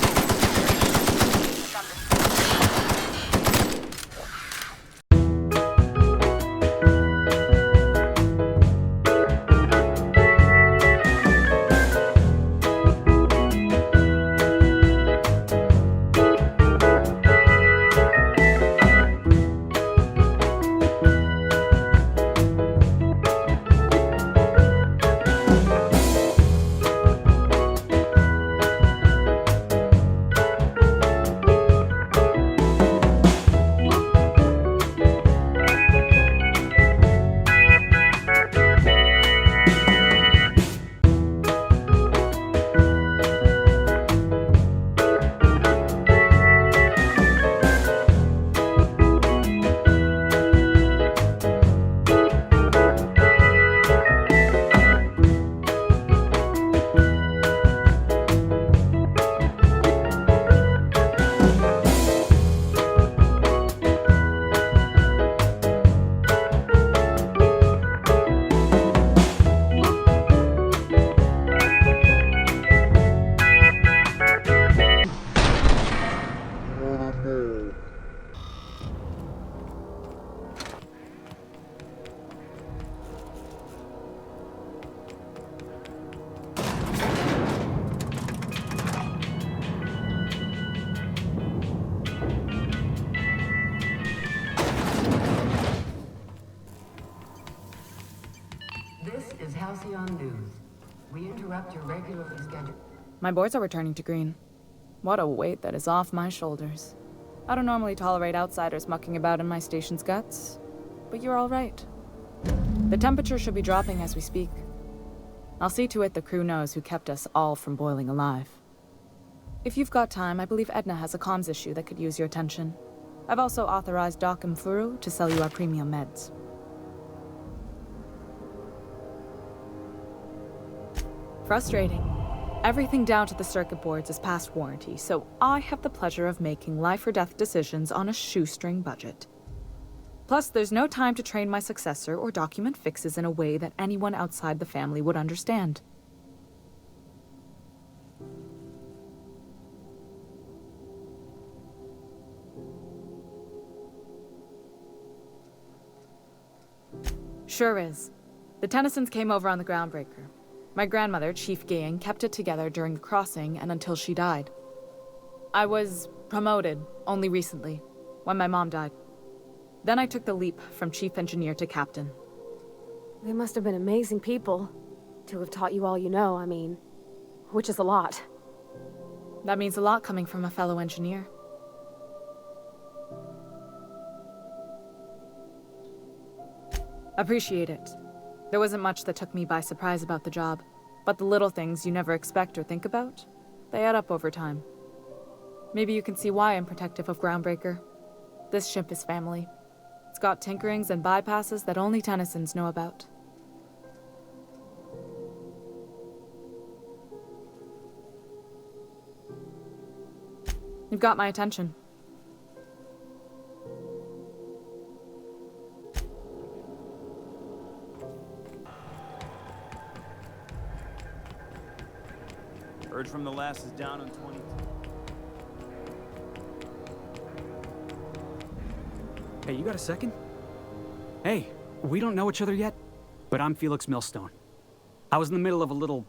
Halcyon News. We interrupt your regularly scheduled... My boards are returning to green. What a weight that is off my shoulders. I don't normally tolerate outsiders mucking about in my station's guts, but you're all right. The temperature should be dropping as we speak. I'll see to it the crew knows who kept us all from boiling alive. If you've got time, I believe Edna has a comms issue that could use your attention. I've also authorized Doc and Furu to sell you our premium meds. Frustrating. Everything down to the circuit boards is past warranty, so I have the pleasure of making life or death decisions on a shoestring budget. Plus, there's no time to train my successor or document fixes in a way that anyone outside the family would understand. Sure is. The Tennysons came over on the Groundbreaker. My grandmother, Chief Gaying, kept it together during the crossing and until she died. I was promoted only recently, when my mom died. Then I took the leap from chief engineer to captain. They must have been amazing people to have taught you all you know, I mean, which is a lot. That means a lot coming from a fellow engineer. Appreciate it. There wasn't much that took me by surprise about the job, but the little things you never expect or think about, they add up over time. Maybe you can see why I'm protective of Groundbreaker. This ship is family. It's got tinkerings and bypasses that only Tennysons know about. You've got my attention. Urge from the last is down on 22. Hey, you got a second? Hey, we don't know each other yet, but I'm Felix Millstone. I was in the middle of a little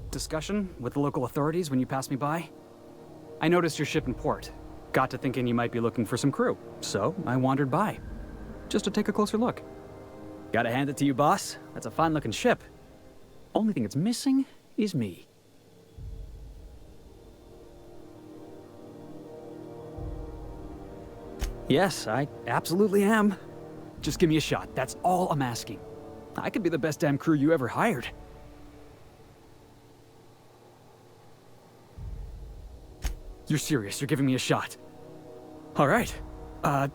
discussion with the local authorities when you passed me by. I noticed your ship in port. Got to thinking you might be looking for some crew, so I wandered by, just to take a closer look. Gotta hand it to you, boss. That's a fine-looking ship. Only thing it's missing is me. Yes, I absolutely am. Just give me a shot. That's all I'm asking. I could be the best damn crew you ever hired. You're serious. You're giving me a shot. All right.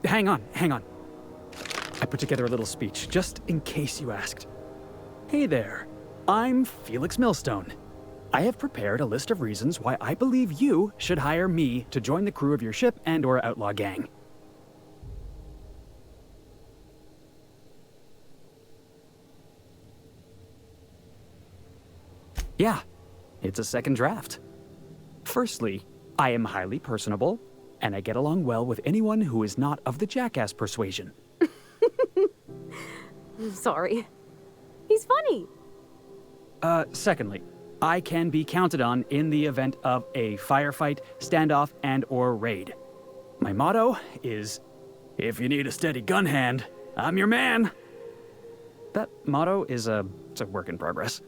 Hang on. I put together a little speech, just in case you asked. Hey there. I'm Felix Millstone. I have prepared a list of reasons why I believe you should hire me to join the crew of your ship and/or outlaw gang. Yeah, it's a second draft. Firstly, I am highly personable, and I get along well with anyone who is not of the jackass persuasion. I'm sorry. He's funny. Secondly, I can be counted on in the event of a firefight, standoff, and/or raid. My motto is, if you need a steady gun hand, I'm your man. That motto is it's a work in progress.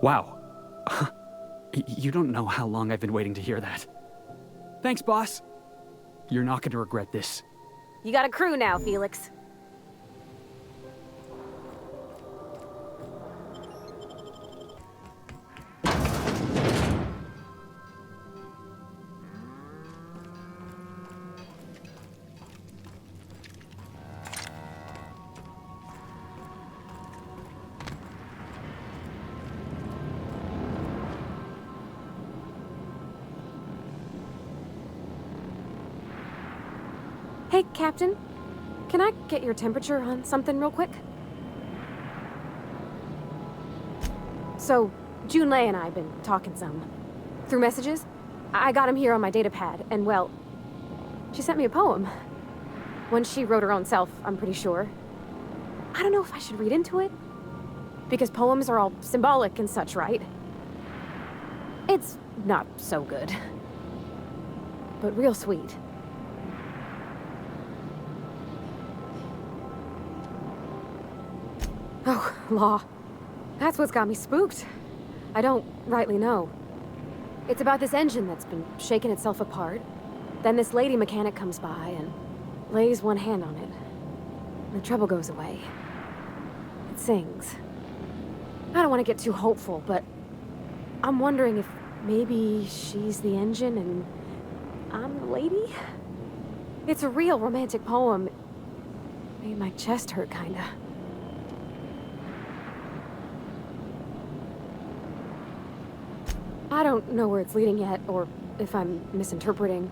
Wow. You don't know how long I've been waiting to hear that. Thanks, boss. You're not going to regret this. You got a crew now, Felix. Hey, Captain. Can I get your temperature on something real quick? So, Junlei and I have been talking some. Through messages. I got him here on my datapad, and well, she sent me a poem. One she wrote her own self, I'm pretty sure. I don't know if I should read into it. Because poems are all symbolic and such, right? It's not so good. But real sweet. Oh, law. That's what's got me spooked. I don't rightly know. It's about this engine that's been shaking itself apart. Then this lady mechanic comes by and lays one hand on it. The trouble goes away. It sings. I don't want to get too hopeful, but I'm wondering if maybe she's the engine and I'm the lady? It's a real romantic poem. Made my chest hurt, kinda. I don't know where it's leading yet, or if I'm misinterpreting.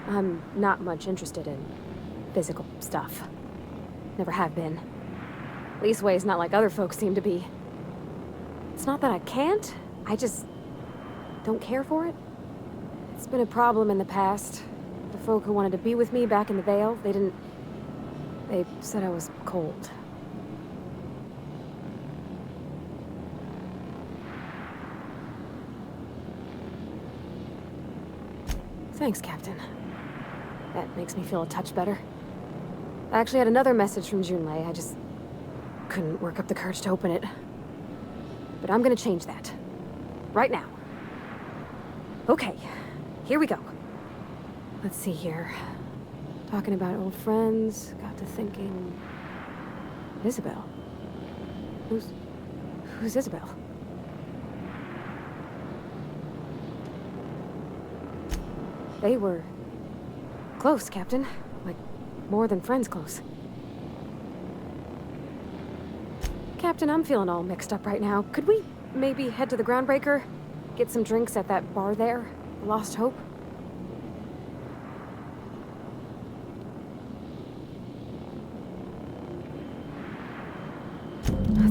I'm not much interested in physical stuff. Never have been. Leastways, not like other folks seem to be. It's not that I can't, I just don't care for it. It It's been a problem in the past. The folk who wanted to be with me back in the Vale, they said I was cold. Thanks, Captain. That makes me feel a touch better. I actually had another message from Junlei. I just couldn't work up the courage to open it. But I'm gonna change that. Right now. Okay, here we go. Let's see here. Talking about old friends, got to thinking... Isabel? Who's Isabel? They were... close, Captain. Like, more than friends close. Captain, I'm feeling all mixed up right now. Could we maybe head to the Groundbreaker? Get some drinks at that bar there? Lost Hope?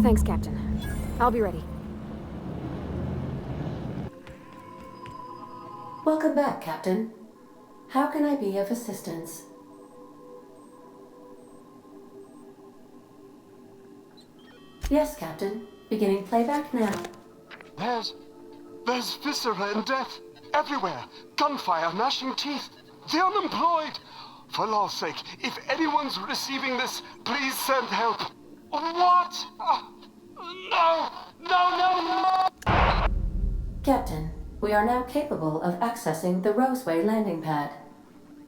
Thanks, Captain. I'll be ready. Welcome back, Captain. How can I be of assistance? Yes, Captain. Beginning playback now. There's viscera and death everywhere. Gunfire, gnashing teeth. The unemployed. For law's sake, if anyone's receiving this, please send help. What? No! Captain, we are now capable of accessing the Roseway landing pad.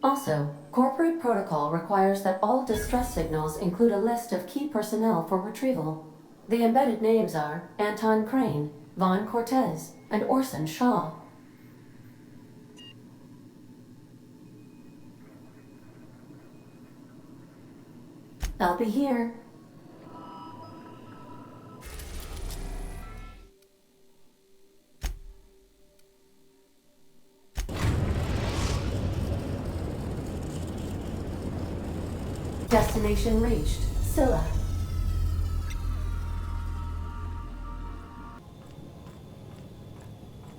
Also, corporate protocol requires that all distress signals include a list of key personnel for retrieval. The embedded names are Anton Crane, Vaughn Cortez, and Orson Shaw. I'll be here. Destination reached. Scylla.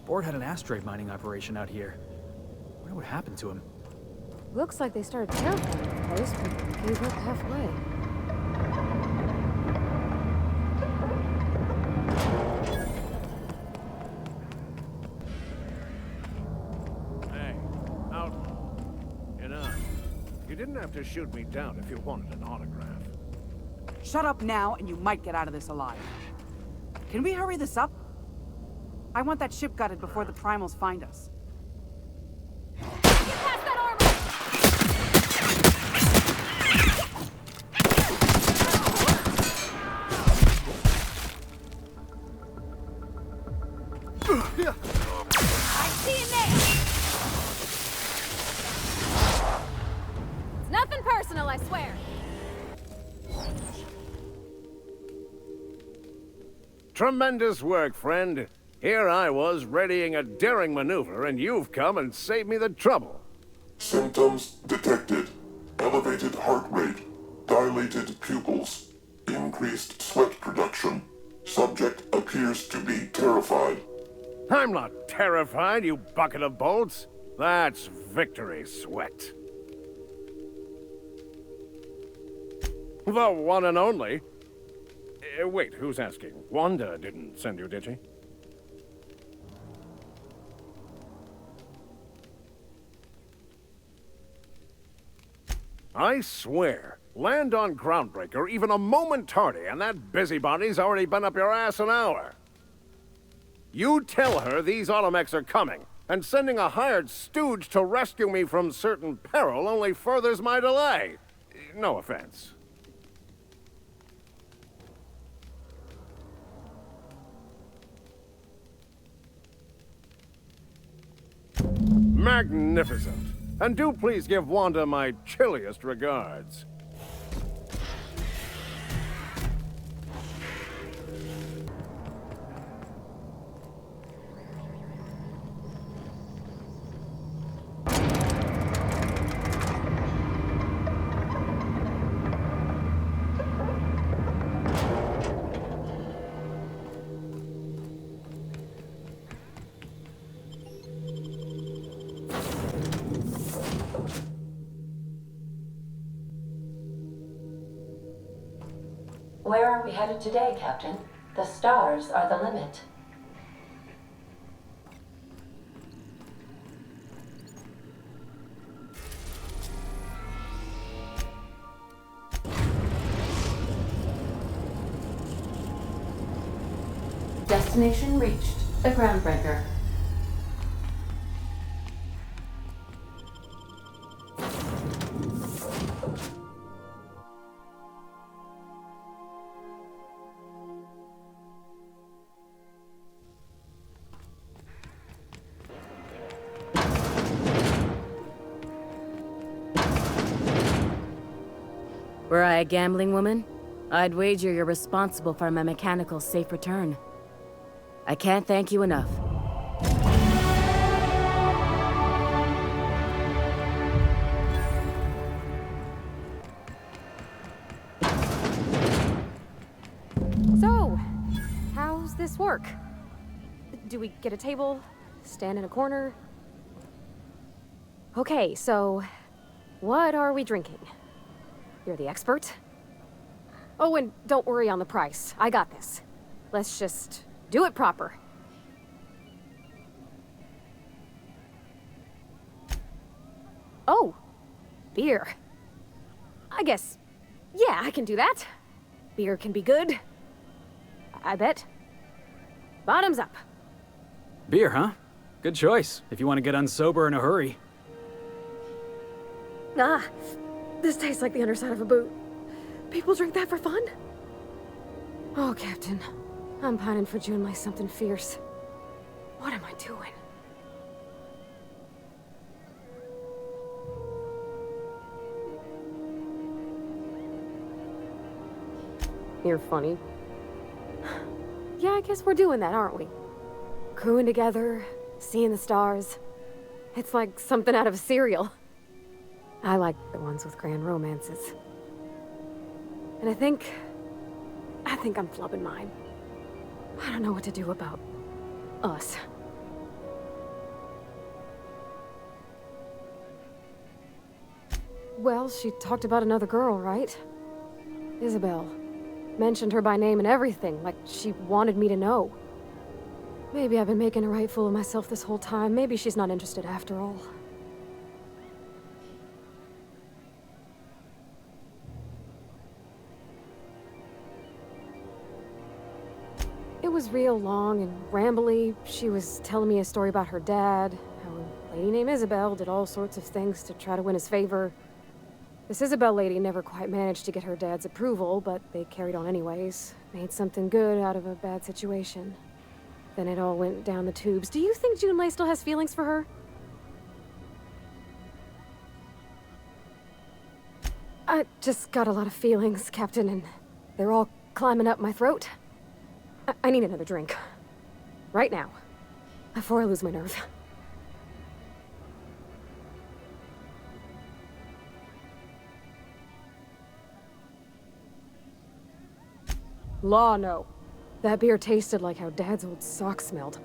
Board had an asteroid mining operation out here. I wonder what happened to him. Looks like they started terraforming the place, but gave up halfway. Hey, outlaw. Enough. You didn't have to shoot me down if you wanted an autograph. Shut up now, and you might get out of this alive. Can we hurry this up? I want that ship gutted before the Primals find us. I see you now! It's nothing personal, I swear. Tremendous work, friend. Here I was readying a daring maneuver, and you've come and saved me the trouble. Symptoms detected. Elevated heart rate, dilated pupils, increased sweat production. Subject appears to be terrified. I'm not terrified, you bucket of bolts. That's victory sweat. The one and only. Wait, who's asking? Wanda didn't send you, did she? I swear, land on Groundbreaker even a moment tardy, and that busybody's already been up your ass an hour. You tell her these automechs are coming, and sending a hired stooge to rescue me from certain peril only furthers my delay. No offense. Magnificent. And do please give Wanda my chilliest regards. Where are we headed today, Captain? The stars are the limit. Destination reached. A groundbreaker. Were I a gambling woman, I'd wager you're responsible for my mechanical safe return. I can't thank you enough. So, how's this work? Do we get a table? Stand in a corner? Okay, so what are we drinking? You're the expert? Oh, and don't worry on the price. I got this. Let's just do it proper. Oh, beer. I guess, yeah, I can do that. Beer can be good. I bet. Bottoms up. Beer, huh? Good choice, if you want to get unsober in a hurry. Ah, this tastes like the underside of a boot. People drink that for fun? Oh, Captain. I'm pining for Junlei something fierce. What am I doing? You're funny. Yeah, I guess we're doing that, aren't we? Crewing together, seeing the stars. It's like something out of a serial. I like the ones with grand romances. And I think I'm flubbing mine. I don't know what to do about us. Well, she talked about another girl, right? Isabel. Mentioned her by name and everything, like she wanted me to know. Maybe I've been making a right fool of myself this whole time. Maybe she's not interested after all. It was real long and rambly. She was telling me a story about her dad, how a lady named Isabel did all sorts of things to try to win his favor. This Isabel lady never quite managed to get her dad's approval, but they carried on anyways. Made something good out of a bad situation. Then it all went down the tubes. Do you think Junlei still has feelings for her? I just got a lot of feelings, Captain, and they're all climbing up my throat. I need another drink. Right now. Before I lose my nerve. Law, no. That beer tasted like how Dad's old socks smelled.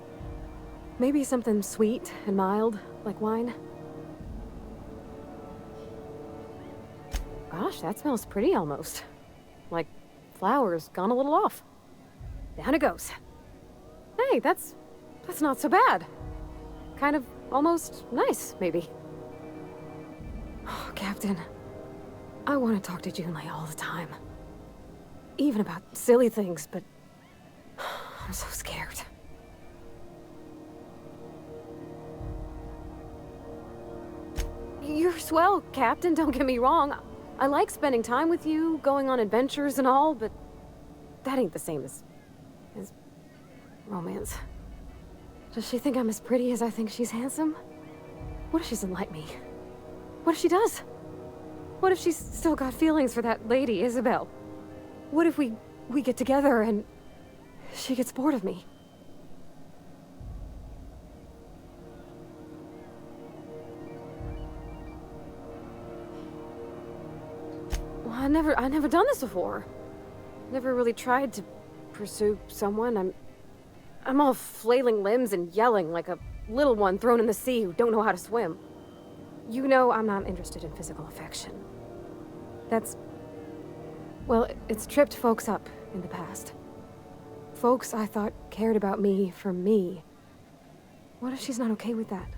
Maybe something sweet and mild, like wine. Gosh, that smells pretty almost. Like flowers gone a little off. Down it goes. Hey, that's not so bad. Kind of almost nice, maybe. Oh, Captain. I want to talk to Junlei all the time. Even about silly things, but I'm so scared. You're swell, Captain, don't get me wrong. I like spending time with you, going on adventures and all, but that ain't the same as romance. Does she think I'm as pretty as I think she's handsome? What if she doesn't like me? What if she does? What if she's still got feelings for that lady, Isabel? What if we get together and she gets bored of me? Well, I never done this before. Never really tried to pursue someone. I'm all flailing limbs and yelling like a little one thrown in the sea who don't know how to swim. You know I'm not interested in physical affection. That's Well, it's tripped folks up in the past. Folks I thought cared about me for me. What if she's not okay with that?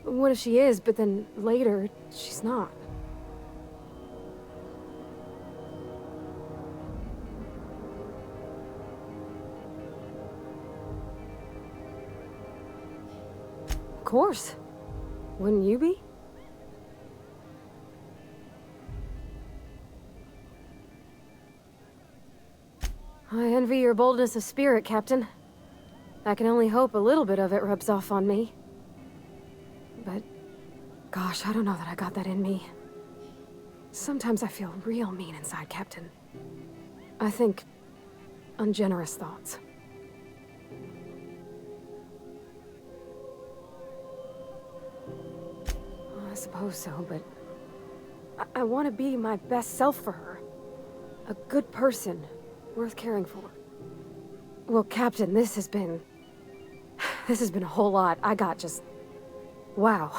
What if she is, but then later, she's not? Of course. Wouldn't you be? I envy your boldness of spirit, Captain. I can only hope a little bit of it rubs off on me. But, gosh, I don't know that I got that in me. Sometimes I feel real mean inside, Captain. I think ungenerous thoughts. I suppose so, but I want to be my best self for her. A good person, worth caring for. Well, Captain, this has been a whole lot. I got just... wow.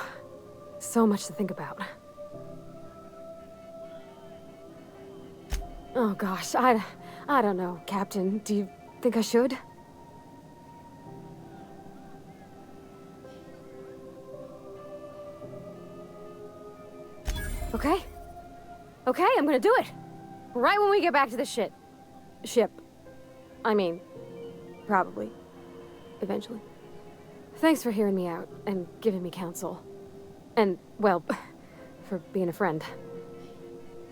So much to think about. Oh gosh, I don't know, Captain. Do you think I should? Okay. Okay, I'm gonna do it. Right when we get back to the ship. I mean, probably. Eventually. Thanks for hearing me out and giving me counsel. And, well, for being a friend.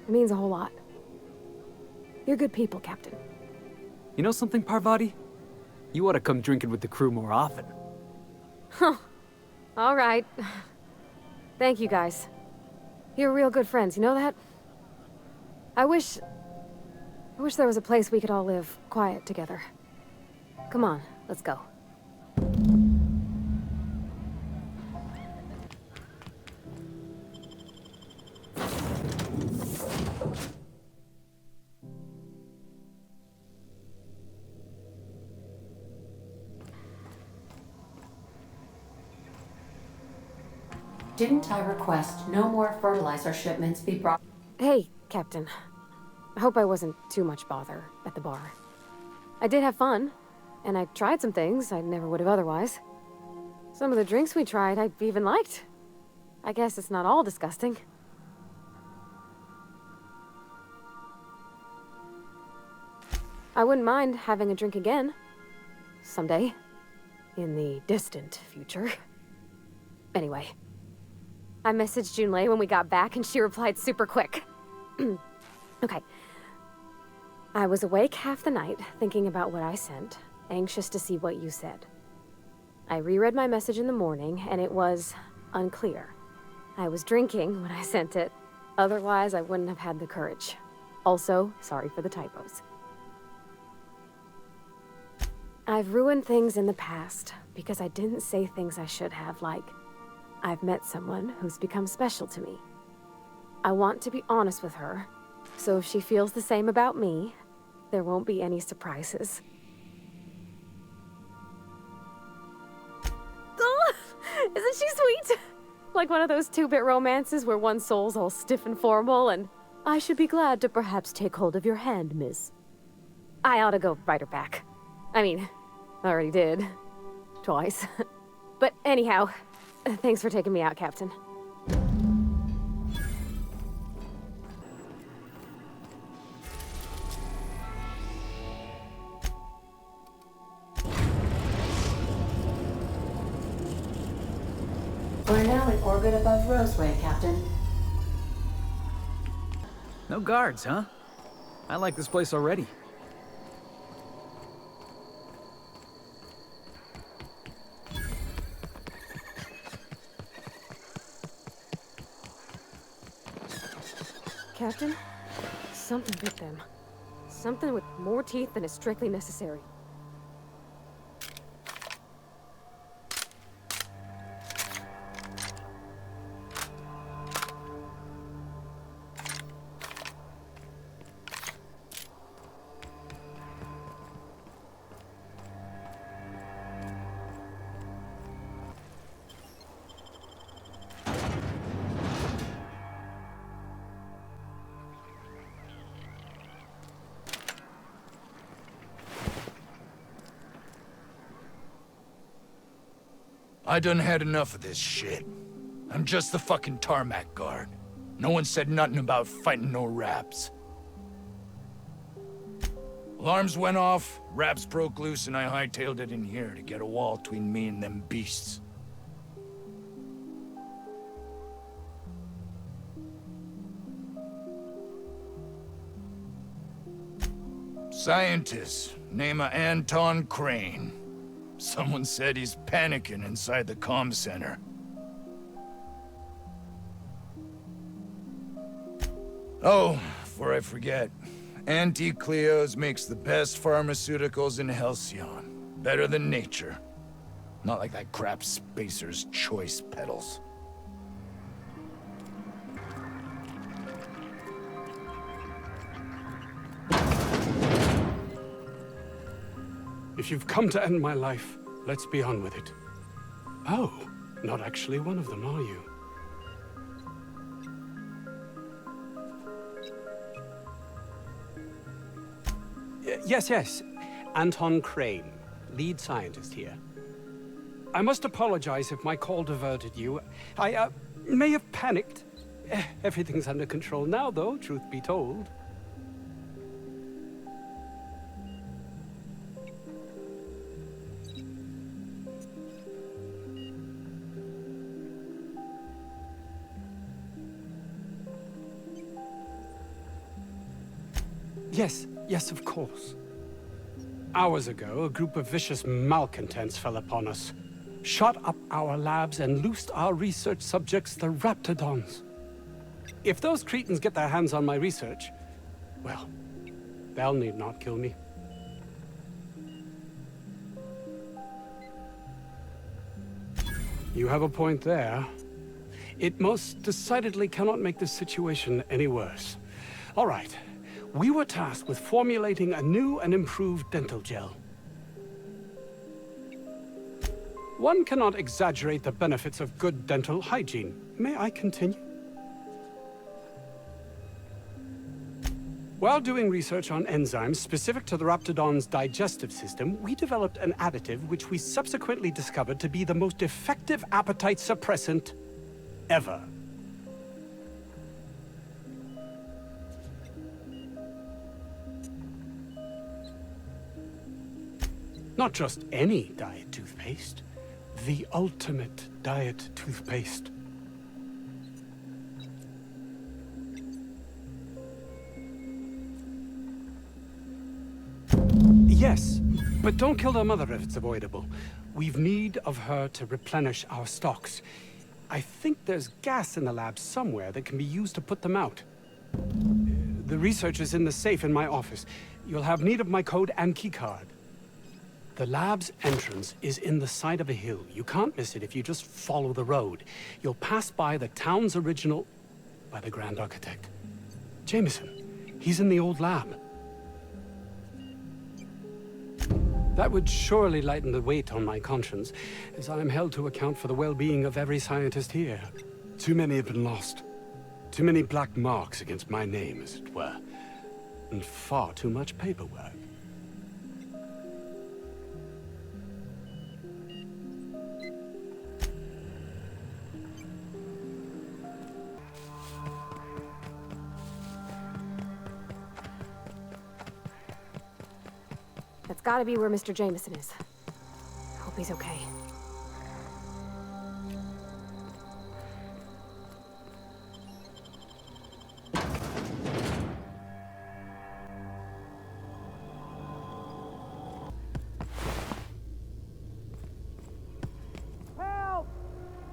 It means a whole lot. You're good people, Captain. You know something, Parvati? You ought to come drinking with the crew more often. Huh. All right. Thank you, guys. You're real good friends, you know that? I wish there was a place we could all live quiet together. Come on, let's go. Didn't I request no more fertilizer shipments be brought? Hey, Captain. I hope I wasn't too much bother at the bar. I did have fun, and I tried some things I never would have otherwise. Some of the drinks we tried I even liked. I guess it's not all disgusting. I wouldn't mind having a drink again. Someday. In the distant future. Anyway. I messaged Junlei when we got back and she replied super quick. Okay. I was awake half the night, thinking about what I sent, anxious to see what you said. I reread my message in the morning, and it was unclear. I was drinking when I sent it. Otherwise, I wouldn't have had the courage. Also, sorry for the typos. I've ruined things in the past because I didn't say things I should have, like, I've met someone who's become special to me. I want to be honest with her, so if she feels the same about me, there won't be any surprises. Oh, isn't she sweet? Like one of those two-bit romances where one soul's all stiff and formal and, I should be glad to perhaps take hold of your hand, miss. I ought to go write her back. I mean, I already did. Twice. But anyhow, thanks for taking me out, Captain. We're now in orbit above Roseway, Captain. No guards, huh? I like this place already. Captain, something bit them. Something with more teeth than is strictly necessary. I done had enough of this shit. I'm just the fucking tarmac guard. No one said nothing about fighting no raps. Alarms went off, raps broke loose, and I hightailed it in here to get a wall between me and them beasts. Scientist, name of Anton Crane. Someone said he's panicking inside the comm center. Oh, before I forget, Anti-Cleos makes the best pharmaceuticals in Halcyon. Better than nature. Not like that crap Spacer's Choice peddles. If you've come to end my life, let's be on with it. Oh, not actually one of them, are you? Yes. Anton Crane, lead scientist here. I must apologize if my call diverted you. I may have panicked. Everything's under control now, though, truth be told. Yes, of course. Hours ago, a group of vicious malcontents fell upon us, shot up our labs and loosed our research subjects, the Raptidons. If those cretins get their hands on my research, well, they'll need not kill me. You have a point there. It most decidedly cannot make this situation any worse. All right. We were tasked with formulating a new and improved dental gel. One cannot exaggerate the benefits of good dental hygiene. May I continue? While doing research on enzymes specific to the Raptidon's digestive system, we developed an additive which we subsequently discovered to be the most effective appetite suppressant ever. Not just any diet toothpaste, the ultimate diet toothpaste. Yes, but don't kill their mother if it's avoidable. We've need of her to replenish our stocks. I think there's gas in the lab somewhere that can be used to put them out. The research is in the safe in my office. You'll have need of my code and keycard. The lab's entrance is in the side of a hill. You can't miss it if you just follow the road. You'll pass by the town's original... by the Grand Architect. Jameson. He's in the old lab. That would surely lighten the weight on my conscience, as I am held to account for the well-being of every scientist here. Too many have been lost. Too many black marks against my name, as it were. And far too much paperwork. That's gotta be where Mr. Jameson is. Hope he's okay. Help!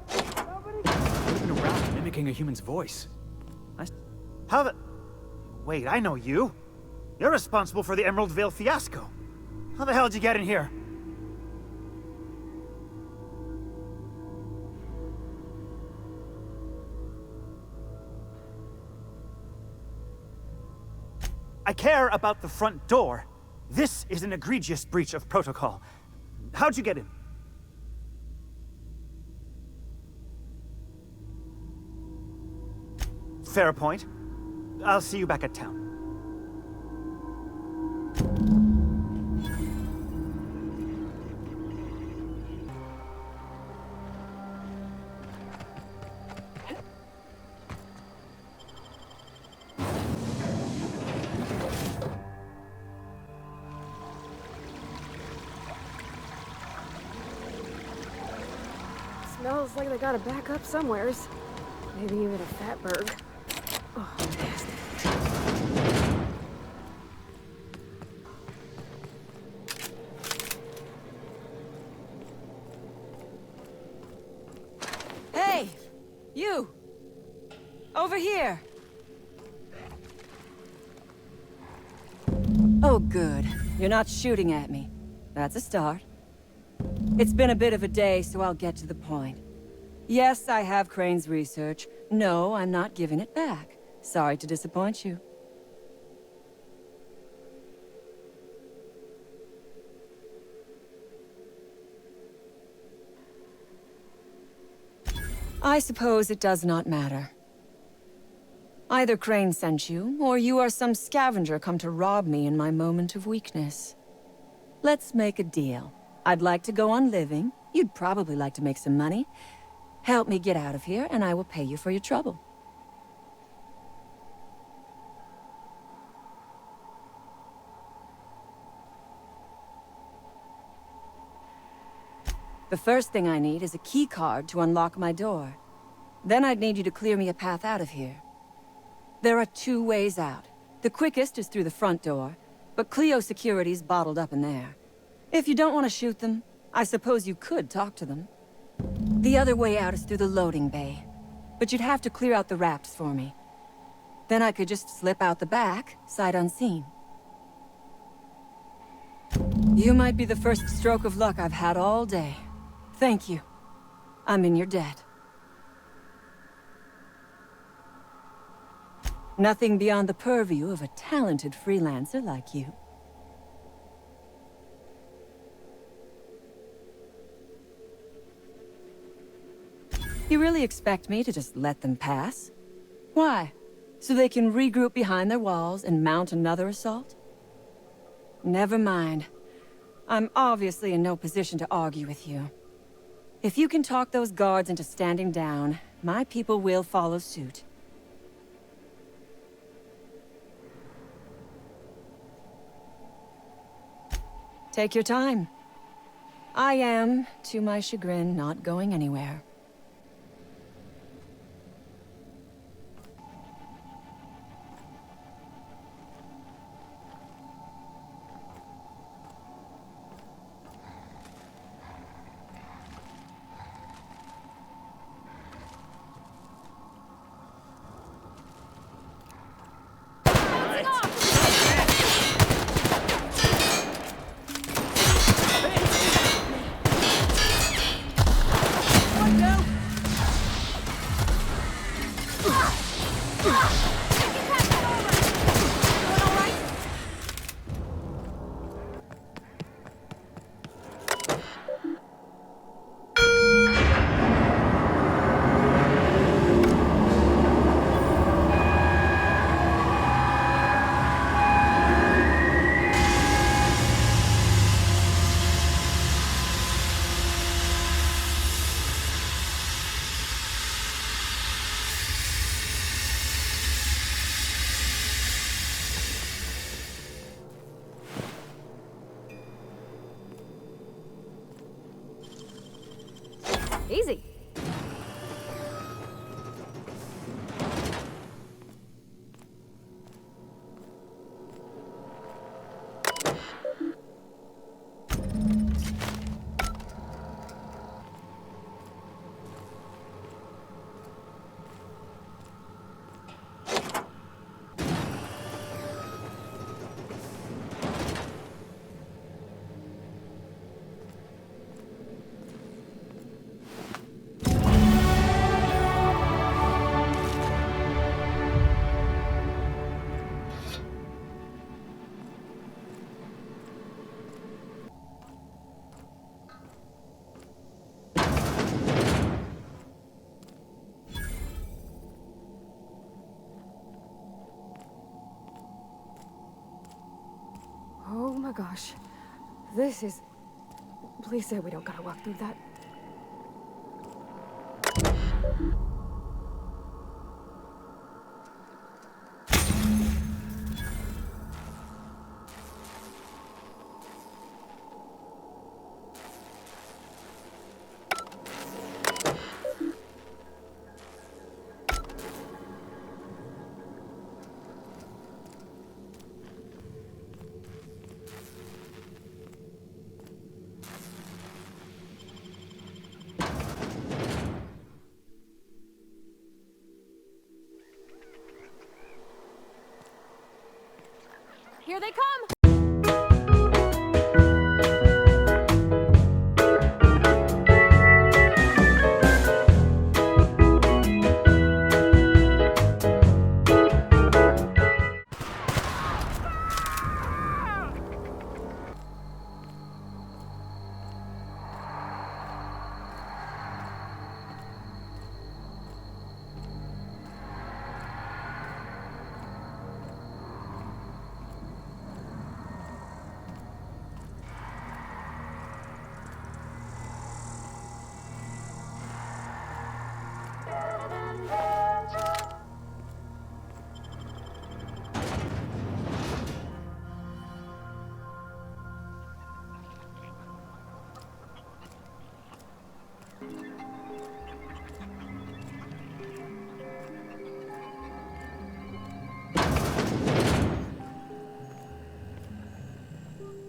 Somebody! Could have been a rat mimicking a human's voice. How the... Wait, I know you. You're responsible for the Emerald Vale fiasco. How the hell did you get in here? I care about the front door. This is an egregious breach of protocol. How'd you get in? Fair point. I'll see you back at town. Looks like they got a backup somewheres. Maybe even a Fatberg. Oh, nasty. Hey! You! Over here! Oh, good. You're not shooting at me. That's a start. It's been a bit of a day, so I'll get to the point. Yes, I have Crane's research. No, I'm not giving it back. Sorry to disappoint you. I suppose it does not matter. Either Crane sent you, or you are some scavenger come to rob me in my moment of weakness. Let's make a deal. I'd like to go on living. You'd probably like to make some money. Help me get out of here, and I will pay you for your trouble. The first thing I need is a key card to unlock my door. Then I'd need you to clear me a path out of here. There are 2 ways out. The quickest is through the front door, but Cleo Security's bottled up in there. If you don't want to shoot them, I suppose you could talk to them. The other way out is through the loading bay, but you'd have to clear out the rafts for me. Then I could just slip out the back, sight unseen. You might be the first stroke of luck I've had all day. Thank you. I'm in your debt. Nothing beyond the purview of a talented freelancer like you. You really expect me to just let them pass? Why? So they can regroup behind their walls and mount another assault? Never mind. I'm obviously in no position to argue with you. If you can talk those guards into standing down, my people will follow suit. Take your time. I am, to my chagrin, not going anywhere. Easy. Oh my gosh. This is... Please say we don't gotta walk through that. Here they come!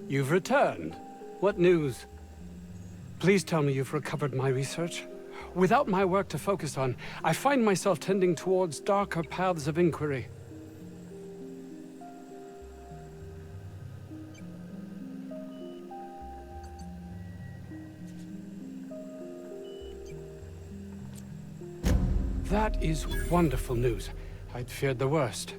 You've returned. What news? Please tell me you've recovered my research. Without my work to focus on, I find myself tending towards darker paths of inquiry. That is wonderful news. I'd feared the worst.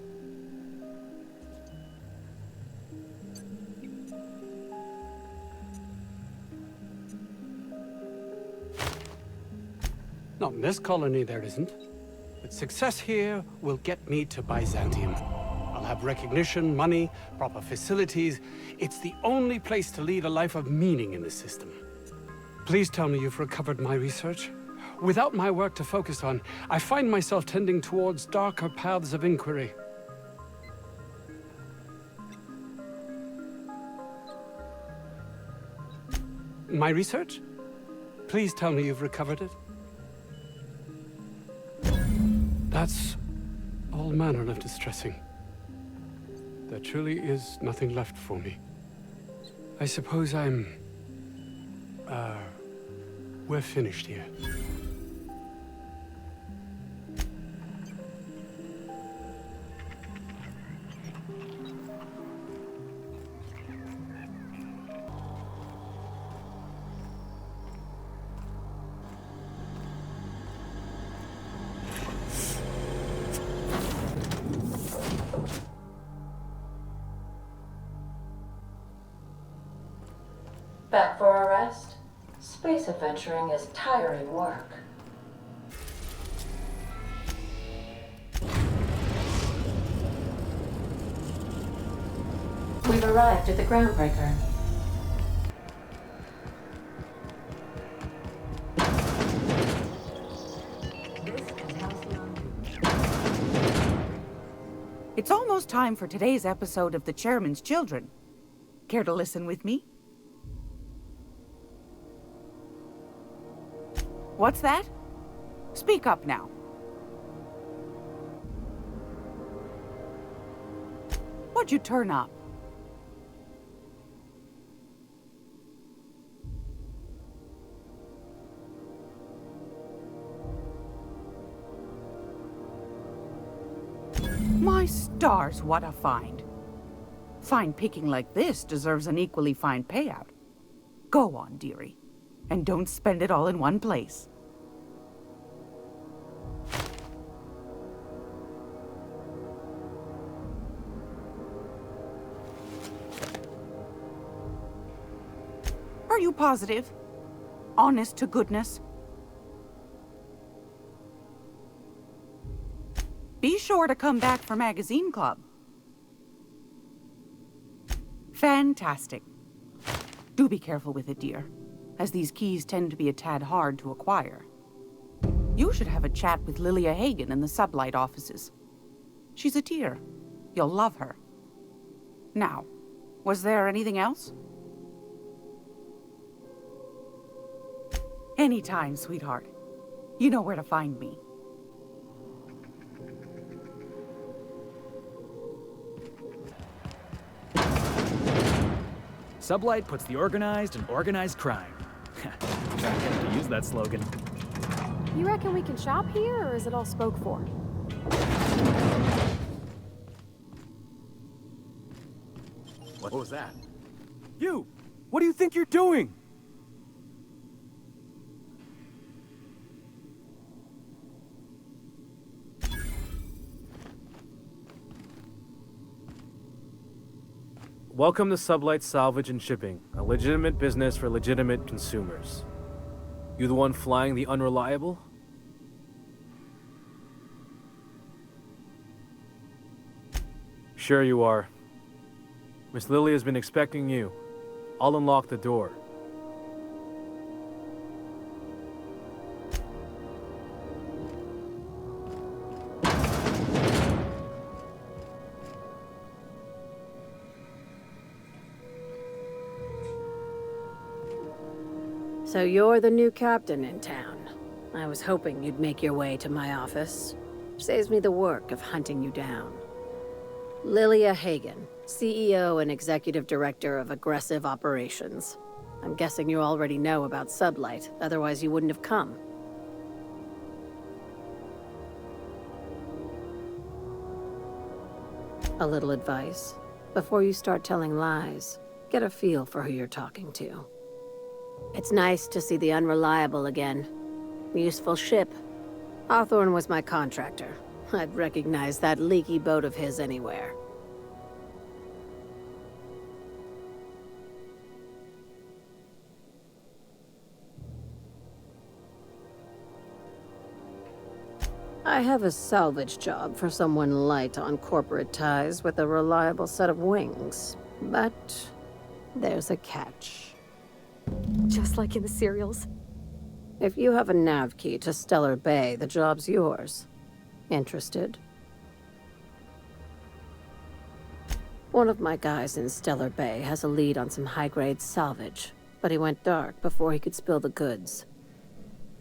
Not in this colony, there isn't. But success here will get me to Byzantium. I'll have recognition, money, proper facilities. It's the only place to lead a life of meaning in the system. Please tell me you've recovered my research. Without my work to focus on, I find myself tending towards darker paths of inquiry. My research? Please tell me you've recovered it. That's all manner of distressing. There truly is nothing left for me. I suppose we're finished here. Back for a rest? Space adventuring is tiring work. We've arrived at the Groundbreaker. It's almost time for today's episode of The Chairman's Children. Care to listen with me? What's that? Speak up now. What'd you turn up? My stars, what a find. Fine picking like this deserves an equally fine payout. Go on, dearie. And don't spend it all in one place. Are you positive? Honest to goodness? Be sure to come back for Magazine Club. Fantastic. Do be careful with it, dear, as these keys tend to be a tad hard to acquire. You should have a chat with Lilia Hagen in the Sublight offices. She's a dear. You'll love her. Now, was there anything else? Anytime, sweetheart. You know where to find me. Sublight puts the organized in organized crime. Trying to get to use that slogan. You reckon we can shop here, or is it all spoke for? What was that? You! What do you think you're doing? Welcome to Sublight Salvage and Shipping, a legitimate business for legitimate consumers. You the one flying the Unreliable? Sure you are. Miss Lily has been expecting you. I'll unlock the door. So you're the new captain in town. I was hoping you'd make your way to my office. Saves me the work of hunting you down. Lilia Hagen, CEO and Executive Director of Aggressive Operations. I'm guessing you already know about Sublight, otherwise you wouldn't have come. A little advice. Before you start telling lies, get a feel for who you're talking to. It's nice to see the Unreliable again. Useful ship. Hawthorne was my contractor. I'd recognize that leaky boat of his anywhere. I have a salvage job for someone light on corporate ties with a reliable set of wings. But there's a catch. Just like in the serials? If you have a nav key to Stellar Bay, the job's yours. Interested? One of my guys in Stellar Bay has a lead on some high-grade salvage, but he went dark before he could spill the goods.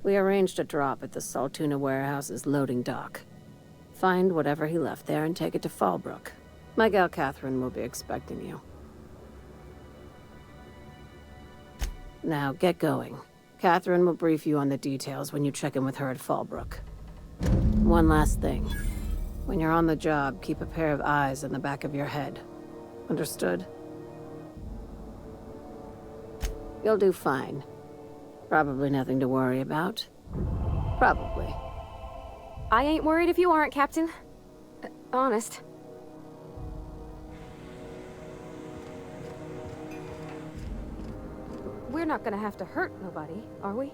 We arranged a drop at the Saltuna warehouse's loading dock. Find whatever he left there and take it to Fallbrook. My gal Catherine will be expecting you. Now, get going. Catherine will brief you on the details when you check in with her at Fallbrook. One last thing. When you're on the job, keep a pair of eyes in the back of your head. Understood? You'll do fine. Probably nothing to worry about. Probably. I ain't worried if you aren't, Captain. Honest. We're not gonna have to hurt nobody, are we?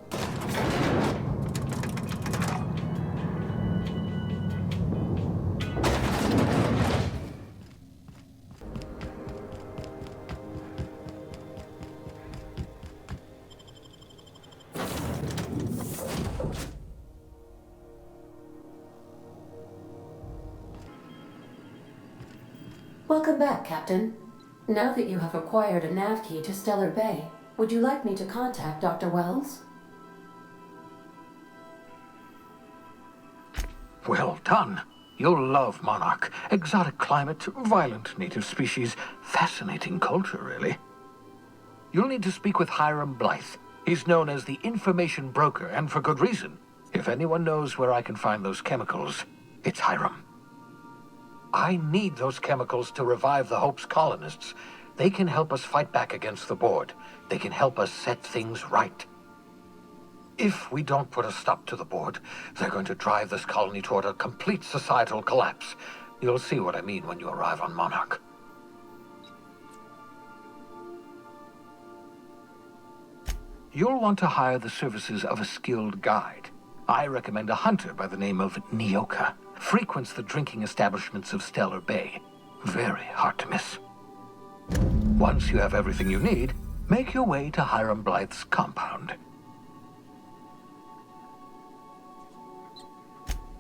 Welcome back, Captain. Now that you have acquired a nav key to Stellar Bay, would you like me to contact Dr. Wells? Well done. You'll love Monarch. Exotic climate, violent native species, fascinating culture, really. You'll need to speak with Hiram Blythe. He's known as the information broker, and for good reason. If anyone knows where I can find those chemicals, it's Hiram. I need those chemicals to revive the Hope's colonists. They can help us fight back against the Board. They can help us set things right. If we don't put a stop to the Board, they're going to drive this colony toward a complete societal collapse. You'll see what I mean when you arrive on Monarch. You'll want to hire the services of a skilled guide. I recommend a hunter by the name of Nyoka. Frequents the drinking establishments of Stellar Bay. Very hard to miss. Once you have everything you need, make your way to Hiram Blythe's compound.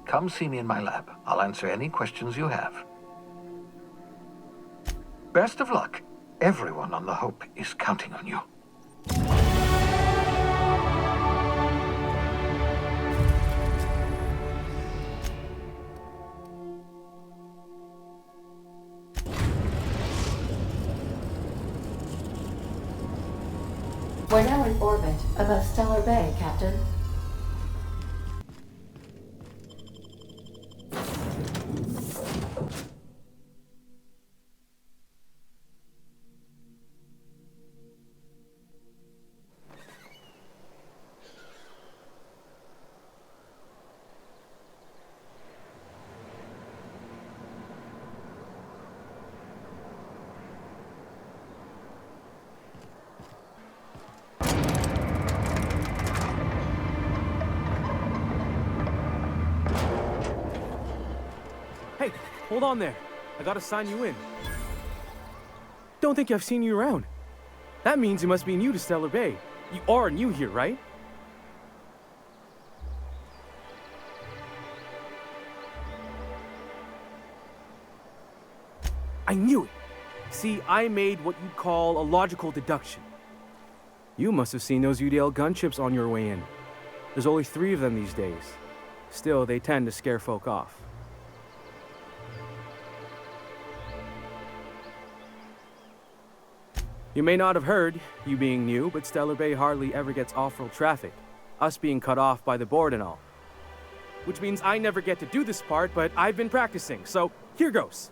Come see me in my lab. I'll answer any questions you have. Best of luck. Everyone on the Hope is counting on you. We're now in orbit above Stellar Bay, Captain. hold on there. I gotta sign you in. Don't think I've seen you around. That means you must be new to Stellar Bay. You are new here, right? I knew it. See, I made what you'd call a logical deduction. You must have seen those UDL gunships on your way in. There's only 3 of them these days. Still, they tend to scare folk off. You may not have heard, you being new, but Stellar Bay hardly ever gets off-road traffic, us being cut off by the board and all. Which means I never get to do this part, but I've been practicing, so here goes.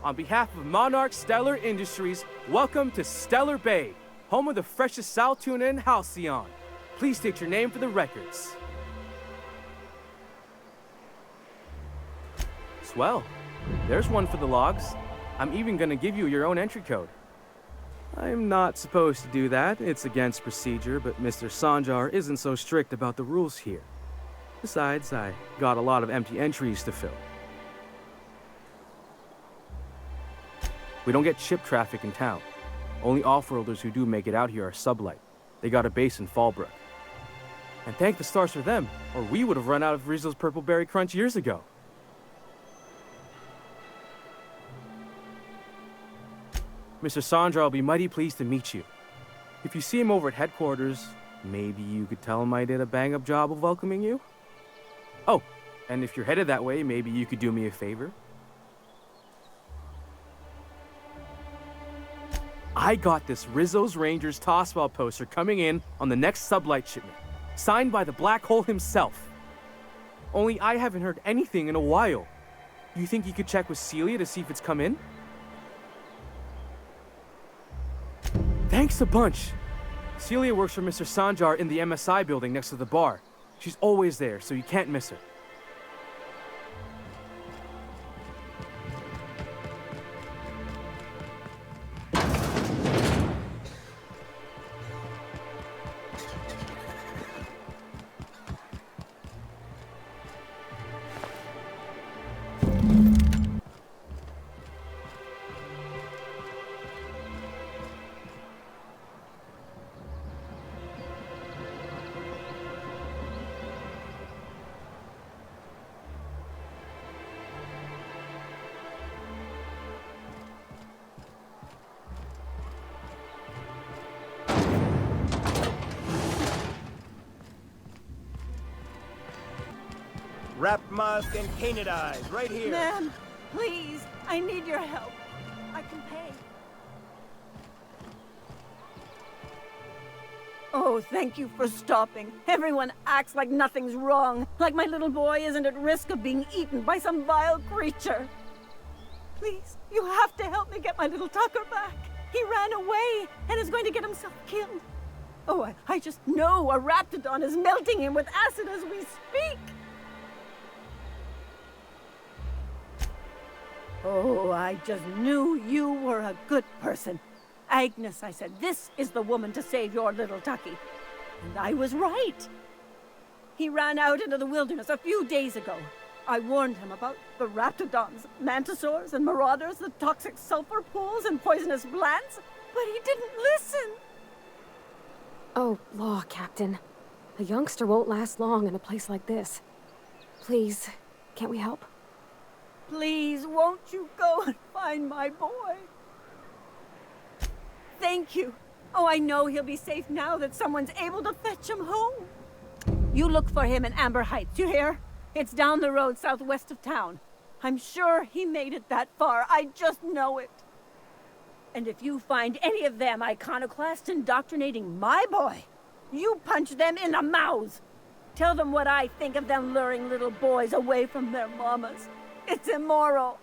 On behalf of Monarch Stellar Industries, welcome to Stellar Bay, home of the freshest sal tuna in Halcyon. Please state your name for the records. Swell. There's one for the logs. I'm even gonna give you your own entry code. I'm not supposed to do that. It's against procedure, but Mr. Sanjar isn't so strict about the rules here. Besides, I got a lot of empty entries to fill. We don't get ship traffic in town. Only off-worlders who do make it out here are Sublight. They got a base in Fallbrook. And thank the stars for them, or we would have run out of Rizzo's Purple Berry Crunch years ago. Mr. Sandra will be mighty pleased to meet you. If you see him over at headquarters, maybe you could tell him I did a bang-up job of welcoming you? Oh, and if you're headed that way, maybe you could do me a favor? I got this Rizzo's Rangers Tosswell poster coming in on the next Sublight shipment, signed by the Black Hole himself. Only I haven't heard anything in a while. You think you could check with Celia to see if it's come in? Thanks a bunch. Celia works for Mr. Sanjar in the MSI building next to the bar. She's always there, so you can't miss her. Wrap musk and canid eyes, right here. Ma'am, please, I need your help. I can pay. Oh, thank you for stopping. Everyone acts like nothing's wrong, like my little boy isn't at risk of being eaten by some vile creature. Please, you have to help me get my little Tucker back. He ran away and is going to get himself killed. Oh, I just know a Raptidon is melting him with acid as we speak. Oh, I just knew you were a good person. Agnes, I said, this is the woman to save your little Tucky. And I was right. He ran out into the wilderness a few days ago. I warned him about the Raptidons, Mantisaurs, and Marauders, the toxic sulfur pools, and poisonous plants, but he didn't listen. Oh, law, Captain. A youngster won't last long in a place like this. Please, can't we help? Please, won't you go and find my boy? Thank you. Oh, I know he'll be safe now that someone's able to fetch him home. You look for him in Amber Heights, you hear? It's down the road southwest of town. I'm sure he made it that far. I just know it. And if you find any of them iconoclasts indoctrinating my boy, you punch them in the mouths. Tell them what I think of them luring little boys away from their mamas. It's immoral.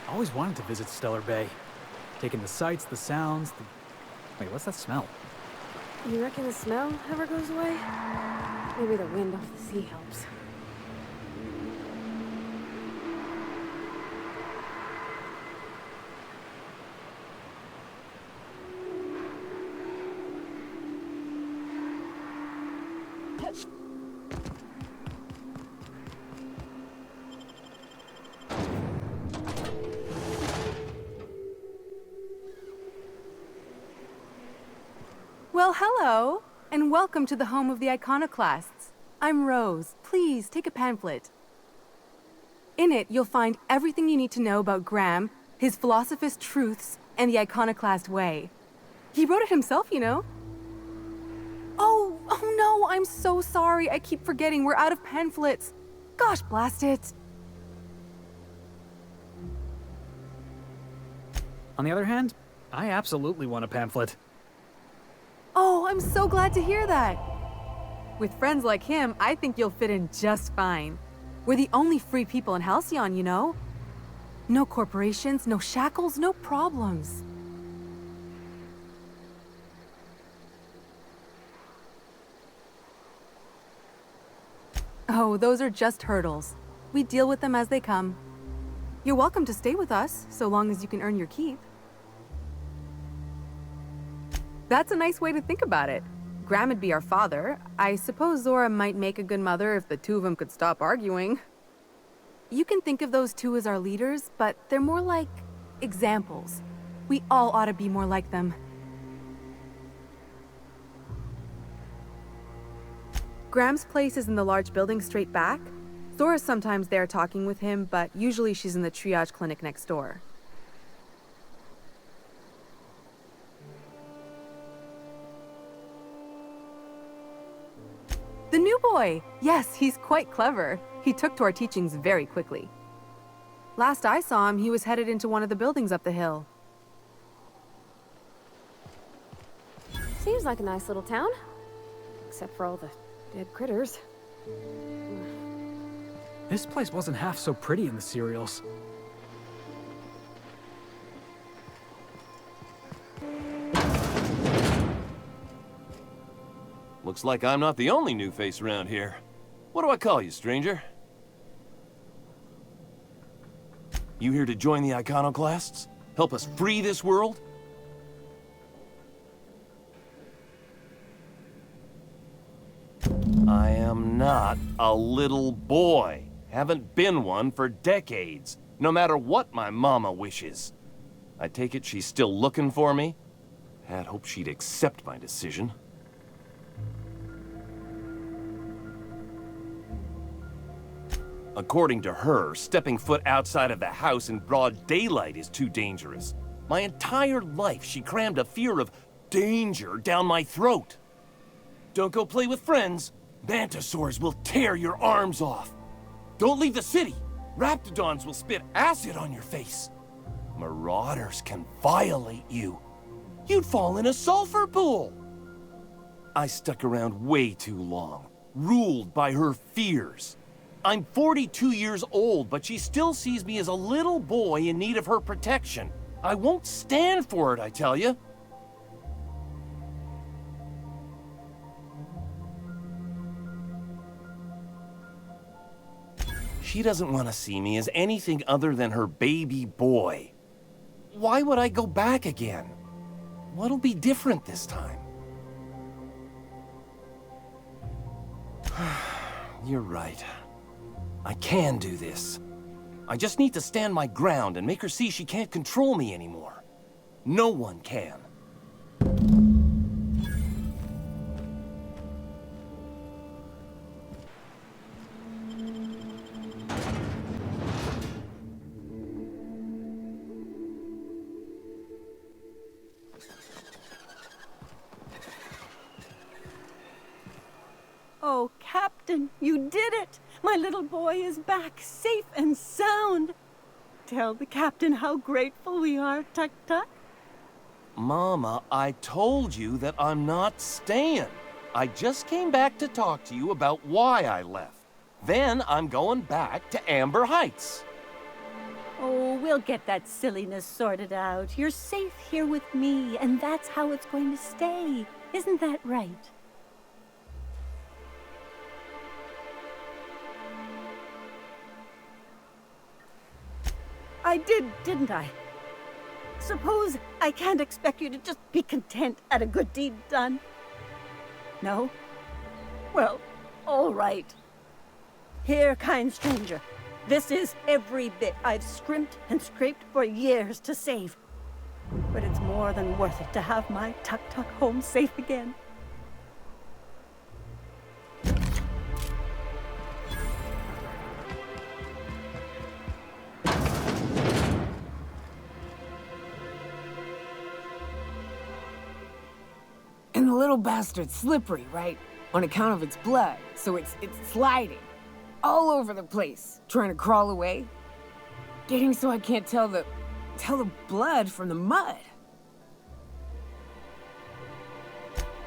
I always wanted to visit Stellar Bay. Taking the sights, the sounds, Wait, what's that smell? You reckon the smell ever goes away? Maybe the wind off the sea helps. Well, hello, and welcome to the home of the Iconoclasts. I'm Rose. Please, take a pamphlet. In it, you'll find everything you need to know about Graham, his Philosophist truths, and the Iconoclast way. He wrote it himself, you know. Oh no, I'm so sorry. I keep forgetting we're out of pamphlets. Gosh, blast it. On the other hand, I absolutely want a pamphlet. Oh, I'm so glad to hear that. With friends like him, I think you'll fit in just fine. We're the only free people in Halcyon, you know? No corporations, no shackles, no problems. Oh, those are just hurdles. We deal with them as they come. You're welcome to stay with us, so long as you can earn your keep. That's a nice way to think about it. Graham would be our father. I suppose Zora might make a good mother if the two of them could stop arguing. You can think of those two as our leaders, but they're more like examples. We all ought to be more like them. Graham's place is in the large building straight back. Zora's sometimes there talking with him, but usually she's in the triage clinic next door. The new boy! Yes, he's quite clever. He took to our teachings very quickly. Last I saw him, he was headed into one of the buildings up the hill. Seems like a nice little town. Except for all the dead critters. This place wasn't half so pretty in the serials. Looks like I'm not the only new face around here. What do I call you, stranger? You here to join the Iconoclasts? Help us free this world? I am not a little boy. Haven't been one for decades, no matter what my mama wishes. I take it she's still looking for me? Had hoped she'd accept my decision. According to her, stepping foot outside of the house in broad daylight is too dangerous. My entire life, she crammed a fear of danger down my throat. Don't go play with friends. Mantisaurs will tear your arms off. Don't leave the city. Raptidons will spit acid on your face. Marauders can violate you. You'd fall in a sulfur pool. I stuck around way too long, ruled by her fears. I'm 42 years old, but she still sees me as a little boy in need of her protection. I won't stand for it, I tell you. She doesn't want to see me as anything other than her baby boy. Why would I go back again? What'll be different this time? You're right. I can do this. I just need to stand my ground and make her see she can't control me anymore. No one can. Oh, Captain, you did it! My little boy is back, safe and sound. Tell the captain how grateful we are, Tuk-Tuk. Mama, I told you that I'm not staying. I just came back to talk to you about why I left. Then I'm going back to Amber Heights. Oh, we'll get that silliness sorted out. You're safe here with me, and that's how it's going to stay. Isn't that right? I did, didn't I? Suppose I can't expect you to just be content at a good deed done? No? Well, all right. Here, kind stranger. This is every bit I've scrimped and scraped for years to save. But it's more than worth it to have my Tuk-Tuk home safe again. And the little bastard's slippery, right? On account of its blood, so it's sliding. All over the place, trying to crawl away. Getting so I can't tell the blood from the mud.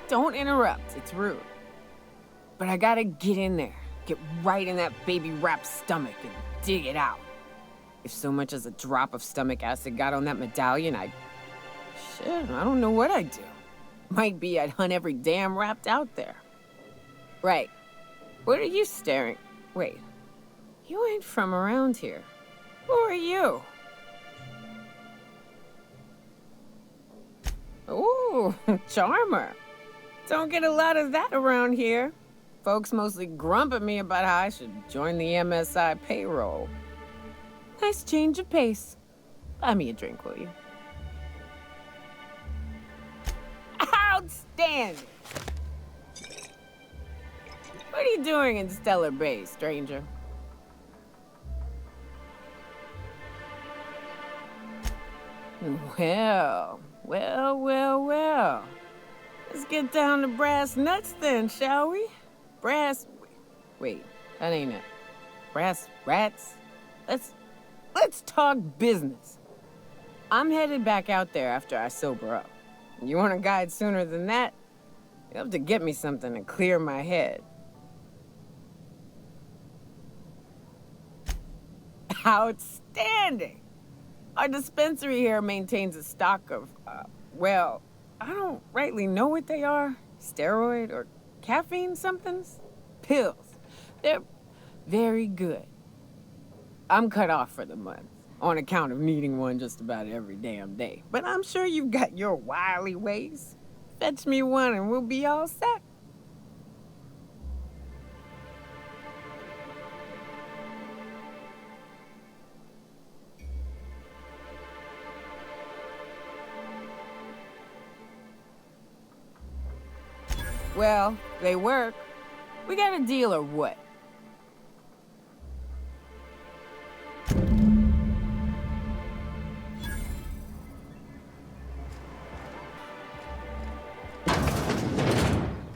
Don't interrupt, it's rude. But I gotta get in there, get right in that baby rap's stomach and dig it out. If so much as a drop of stomach acid got on that medallion, shit, I don't know what I'd do. Might be I'd hunt every damn Rapt out there. Right. What are you staring? Wait. You ain't from around here. Who are you? Ooh, Charmer. Don't get a lot of that around here. Folks mostly grump at me about how I should join the MSI payroll. Nice change of pace. Buy me a drink, will you? Outstanding! What are you doing in Stellar Bay, stranger? Well. Let's get down to brass nuts then, shall we? Wait, that ain't it. Brass rats? Let's talk business. I'm headed back out there after I sober up. You want a guide sooner than that? You'll have to get me something to clear my head. Outstanding! Our dispensary here maintains a stock of, well, I don't rightly know what they are. Steroid or caffeine somethings? Pills. They're very good. I'm cut off for the month, on account of needing one just about every damn day. But I'm sure you've got your wily ways. Fetch me one and we'll be all set. Well, they work. We got a deal or what?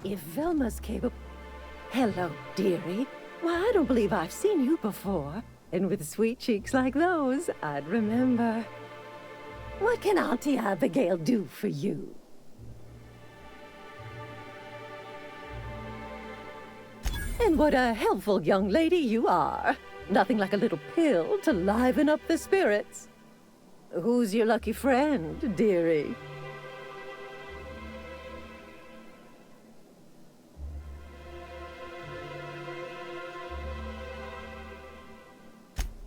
If Velma's capable... Hello, dearie. Why, I don't believe I've seen you before. And with sweet cheeks like those, I'd remember. What can Auntie Abigail do for you? And what a helpful young lady you are. Nothing like a little pill to liven up the spirits. Who's your lucky friend, dearie?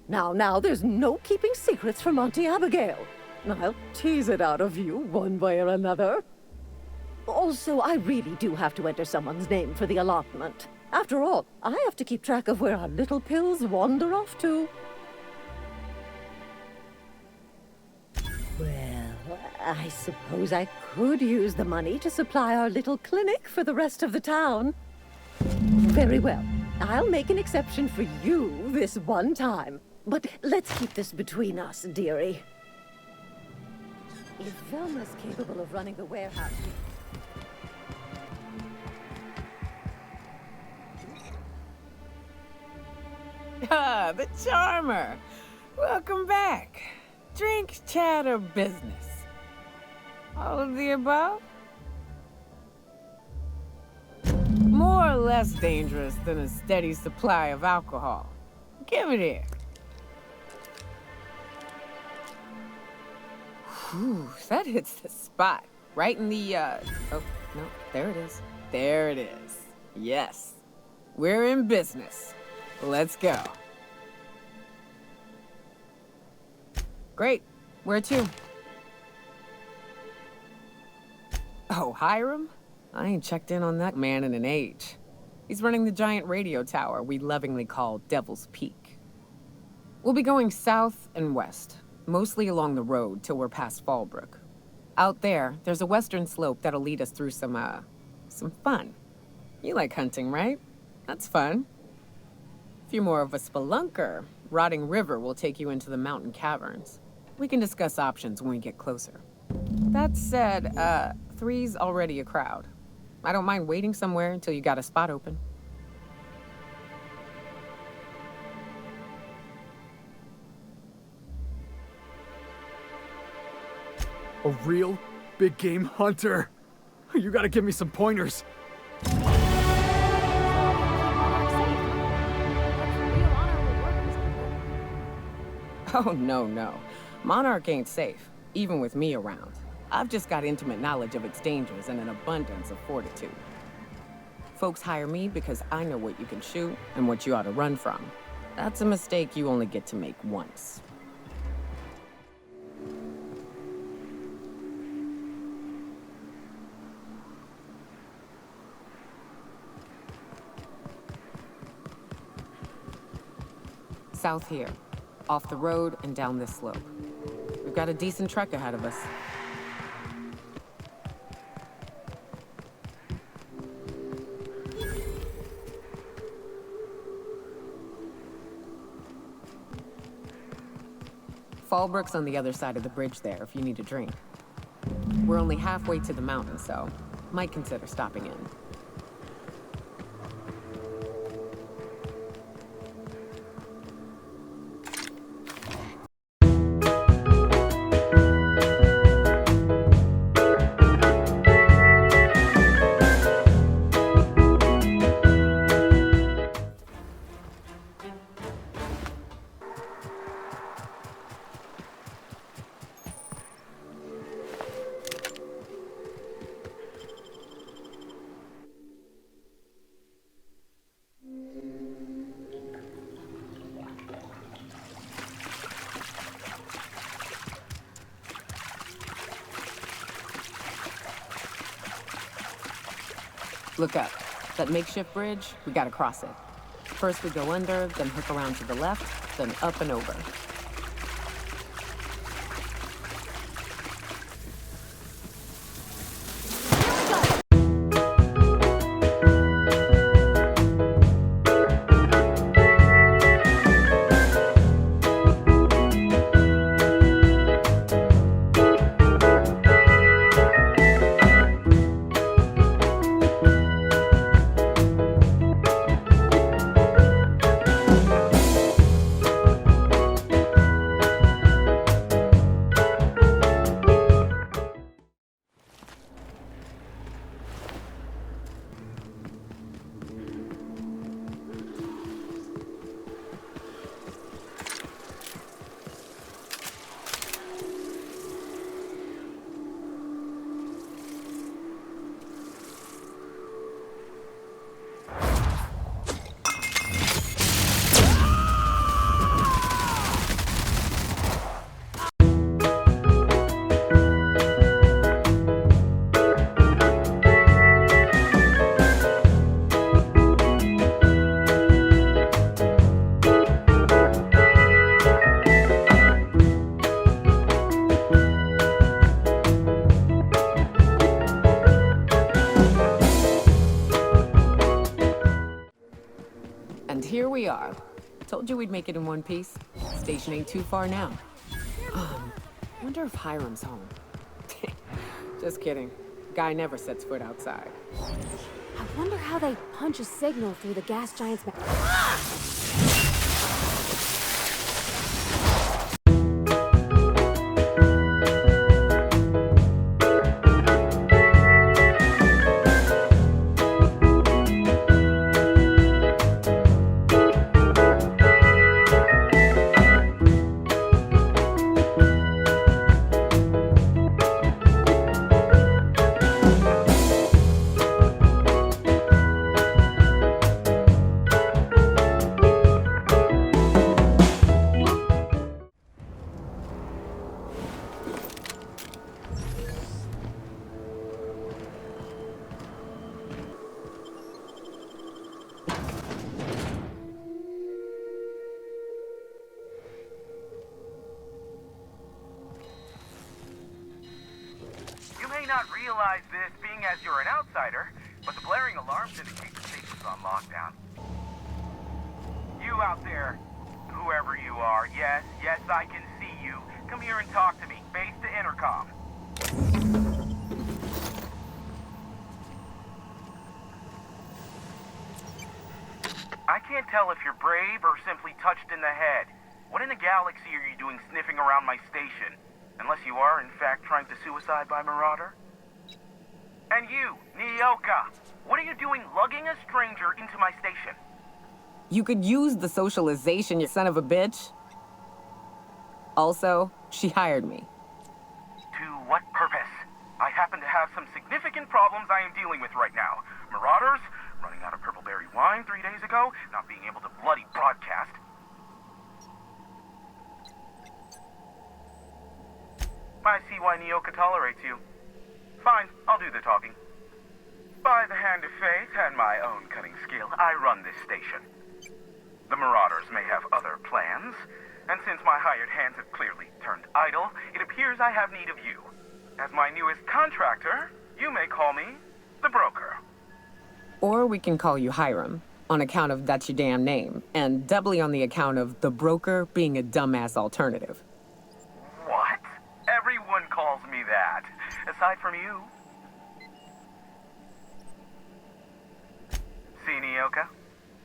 Now, there's no keeping secrets from Auntie Abigail. I'll tease it out of you one way or another. Also, I really do have to enter someone's name for the allotment. After all, I have to keep track of where our little pills wander off to. Well, I suppose I could use the money to supply our little clinic for the rest of the town. Very well. I'll make an exception for you this one time. But let's keep this between us, dearie. If Velma's capable of running the warehouse... Ah, the Charmer! Welcome back. Drink, chat, or business? All of the above? More or less dangerous than a steady supply of alcohol. Give it here. Whew, that hits the spot. Right in the, oh, No, there it is. There it is. Yes. We're in business. Let's go. Great. Where to? Oh, Hiram? I ain't checked in on that man in an age. He's running the giant radio tower we lovingly call Devil's Peak. We'll be going south and west, mostly along the road till we're past Fallbrook. Out there's a western slope that'll lead us through some fun. You like hunting, right? That's fun. If you're more of a spelunker, Rotting River will take you into the mountain caverns. We can discuss options when we get closer. That said, 3's already a crowd. I don't mind waiting somewhere until you got a spot open. A real big game hunter. You gotta give me some pointers. Oh, no. Monarch ain't safe, even with me around. I've just got intimate knowledge of its dangers and an abundance of fortitude. Folks hire me because I know what you can shoot and what you ought to run from. That's a mistake you only get to make once. South here, off the road and down this slope. We've got a decent trek ahead of us. Fallbrook's on the other side of the bridge there if you need a drink. We're only halfway to the mountain, so might consider stopping in. Look up. That makeshift bridge, we gotta cross it. First we go under, then hook around to the left, then up and over. Here we are. Told you we'd make it in one piece. Station ain't too far now. Wonder if Hiram's home. Just kidding. Guy never sets foot outside. I wonder how they punch a signal through the gas giant's realize this, being as you're an outsider, but the blaring alarms indicate the station's on lockdown. You out there, whoever you are, yes, I can see you. Come here and talk to me. Base to intercom. I can't tell if you're brave or simply touched in the head. What in the galaxy are you doing sniffing around my station? Unless you are, in fact, trying to suicide by Marauder? And you, Nyoka, what are you doing lugging a stranger into my station? You could use the socialization, you son of a bitch. Also, she hired me. To what purpose? I happen to have some significant problems I am dealing with right now. Marauders, running out of purple-berry wine 3 days ago, not being able to bloody broadcast. I see why Nyoka tolerates you. Fine, I'll do the talking. By the hand of fate and my own cunning skill, I run this station. The Marauders may have other plans, and since my hired hands have clearly turned idle, it appears I have need of you. As my newest contractor, you may call me the Broker. Or we can call you Hiram, on account of that's your damn name, and doubly on the account of the Broker being a dumbass alternative. What? Everyone calls me that, aside from you. See, Nyoka?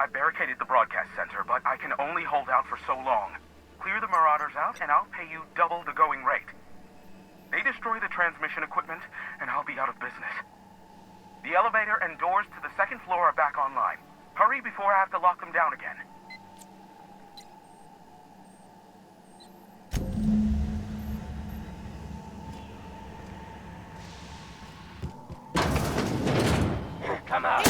I barricaded the broadcast center, but I can only hold out for so long. Clear the Marauders out, and I'll pay you double the going rate. They destroy the transmission equipment, and I'll be out of business. The elevator and doors to the second floor are back online. Hurry before I have to lock them down again. Come on!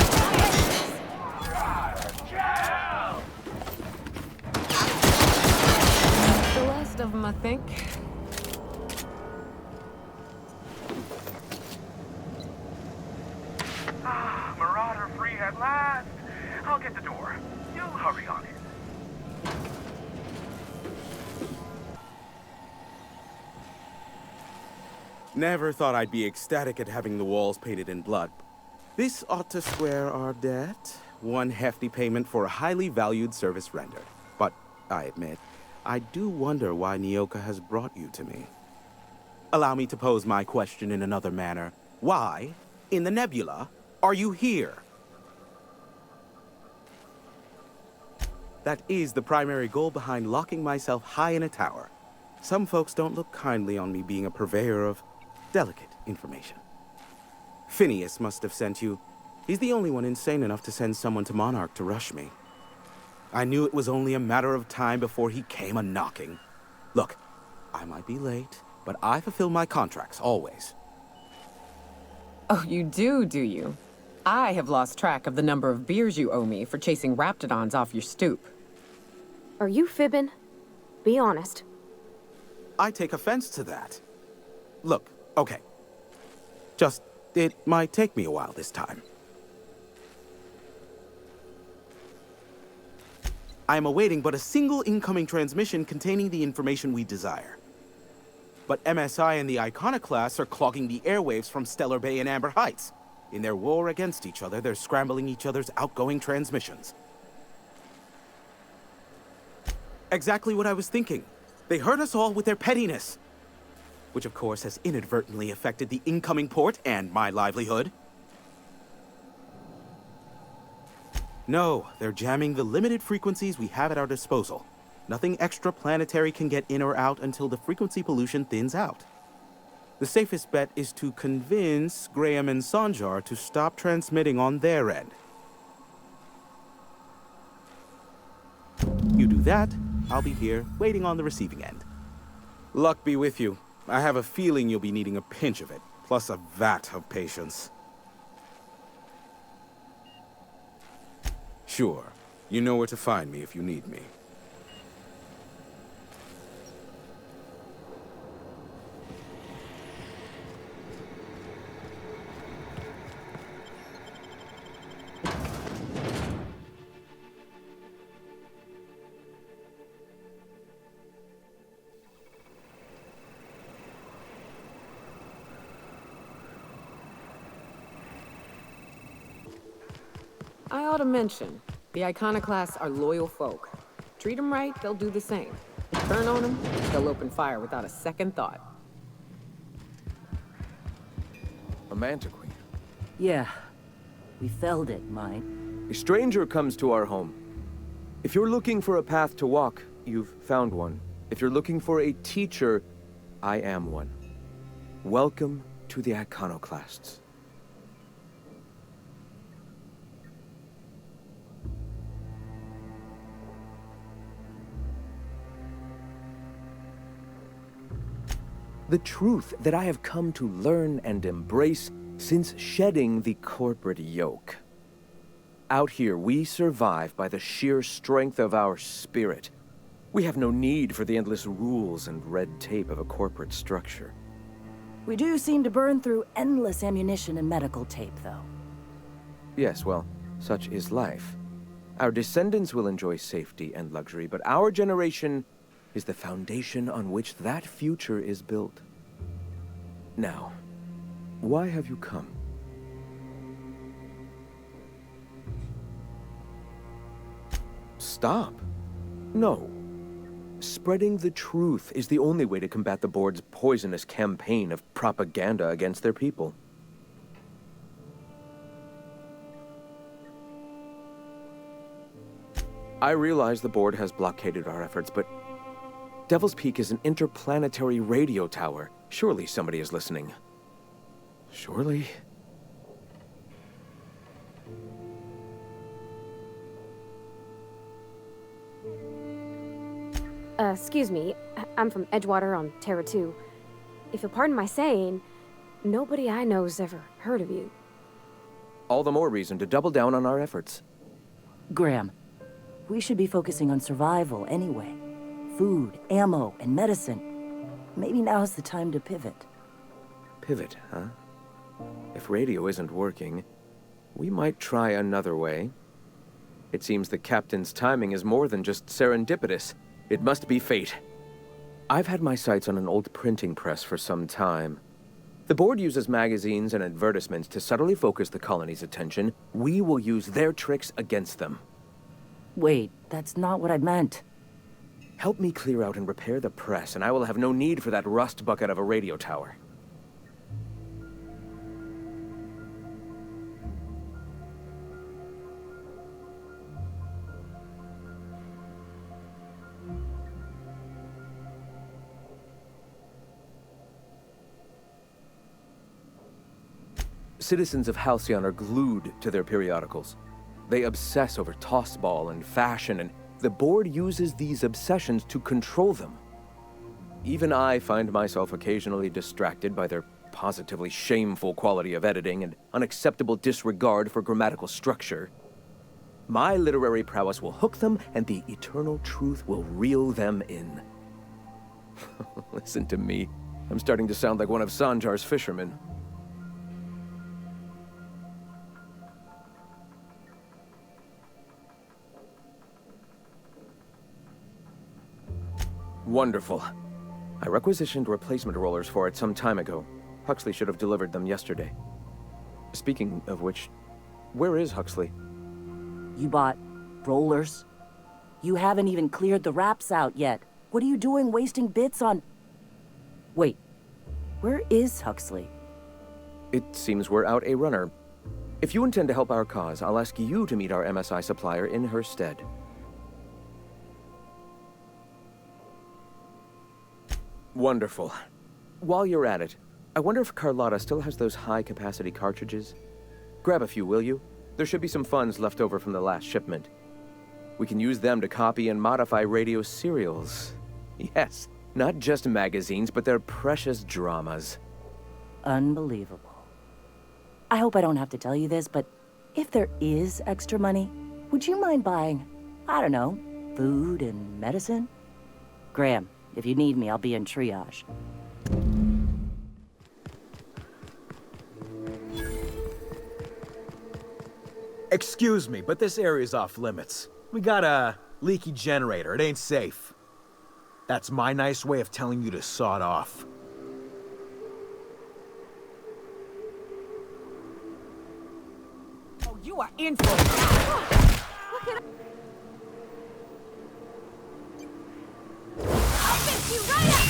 The last of them, I think. Marauder free at last. I'll get the door. You hurry on in. Never thought I'd be ecstatic at having the walls painted in blood. This ought to square our debt. One hefty payment for a highly valued service rendered. But, I admit, I do wonder why Nyoka has brought you to me. Allow me to pose my question in another manner. Why, in the nebula, are you here? That is the primary goal behind locking myself high in a tower. Some folks don't look kindly on me being a purveyor of delicate information. Phineas must have sent you. He's the only one insane enough to send someone to Monarch to rush me. I knew it was only a matter of time before he came a-knocking. Look, I might be late, but I fulfill my contracts, always. Oh, you do you? I have lost track of the number of beers you owe me for chasing Raptidons off your stoop. Are you fibbing? Be honest. I take offense to that. Look, okay. Just, it might take me a while this time. I am awaiting but a single incoming transmission containing the information we desire. But MSI and the Iconoclasts are clogging the airwaves from Stellar Bay and Amber Heights. In their war against each other, they're scrambling each other's outgoing transmissions. Exactly what I was thinking. They hurt us all with their pettiness. Which of course has inadvertently affected the incoming port and my livelihood. No, they're jamming the limited frequencies we have at our disposal. Nothing extraplanetary can get in or out until the frequency pollution thins out. The safest bet is to convince Graham and Sanjar to stop transmitting on their end. You do that, I'll be here, waiting on the receiving end. Luck be with you. I have a feeling you'll be needing a pinch of it, plus a vat of patience. Sure. You know where to find me if you need me. I ought to mention, the Iconoclasts are loyal folk. Treat them right, they'll do the same. Turn on them, they'll open fire without a second thought. A Mantiqueen. Yeah. We felled it, mine. A stranger comes to our home. If you're looking for a path to walk, you've found one. If you're looking for a teacher, I am one. Welcome to the Iconoclasts. The truth that I have come to learn and embrace since shedding the corporate yoke. Out here, we survive by the sheer strength of our spirit. We have no need for the endless rules and red tape of a corporate structure. We do seem to burn through endless ammunition and medical tape, though. Yes, well, such is life. Our descendants will enjoy safety and luxury, but our generation is the foundation on which that future is built. Now, why have you come? Stop. No. Spreading the truth is the only way to combat the board's poisonous campaign of propaganda against their people. I realize the board has blockaded our efforts, but Devil's Peak is an interplanetary radio tower. Surely somebody is listening. Surely? Excuse me. I'm from Edgewater on Terra 2. If you'll pardon my saying, nobody I know's ever heard of you. All the more reason to double down on our efforts. Graham, we should be focusing on survival anyway. Food, ammo, and medicine. Maybe now's the time to pivot. Pivot, huh? If radio isn't working, we might try another way. It seems the captain's timing is more than just serendipitous. It must be fate. I've had my sights on an old printing press for some time. The board uses magazines and advertisements to subtly focus the colony's attention. We will use their tricks against them. Wait, that's not what I meant. Help me clear out and repair the press, and I will have no need for that rust bucket of a radio tower. Citizens of Halcyon are glued to their periodicals. They obsess over tossball and fashion, and the board uses these obsessions to control them. Even I find myself occasionally distracted by their positively shameful quality of editing and unacceptable disregard for grammatical structure. My literary prowess will hook them, and the eternal truth will reel them in. Listen to me. I'm starting to sound like one of Sanjar's fishermen. Wonderful. I requisitioned replacement rollers for it some time ago. Huxley should have delivered them yesterday. Speaking of which, where is Huxley? You bought rollers? You haven't even cleared the wraps out yet. What are you doing wasting bits on... Wait, where is Huxley? It seems we're out a runner. If you intend to help our cause, I'll ask you to meet our MSI supplier in her stead. Wonderful. While you're at it, I wonder if Carlotta still has those high-capacity cartridges? Grab a few, will you? There should be some funds left over from the last shipment. We can use them to copy and modify radio serials. Yes, not just magazines, but their precious dramas. Unbelievable. I hope I don't have to tell you this, but if there is extra money, would you mind buying, I don't know, food and medicine? Graham, if you need me, I'll be in triage. Excuse me, but this area's off limits. We got a leaky generator. It ain't safe. That's my nice way of telling you to sod off. Oh, you are in for it now. I'll fix you right up!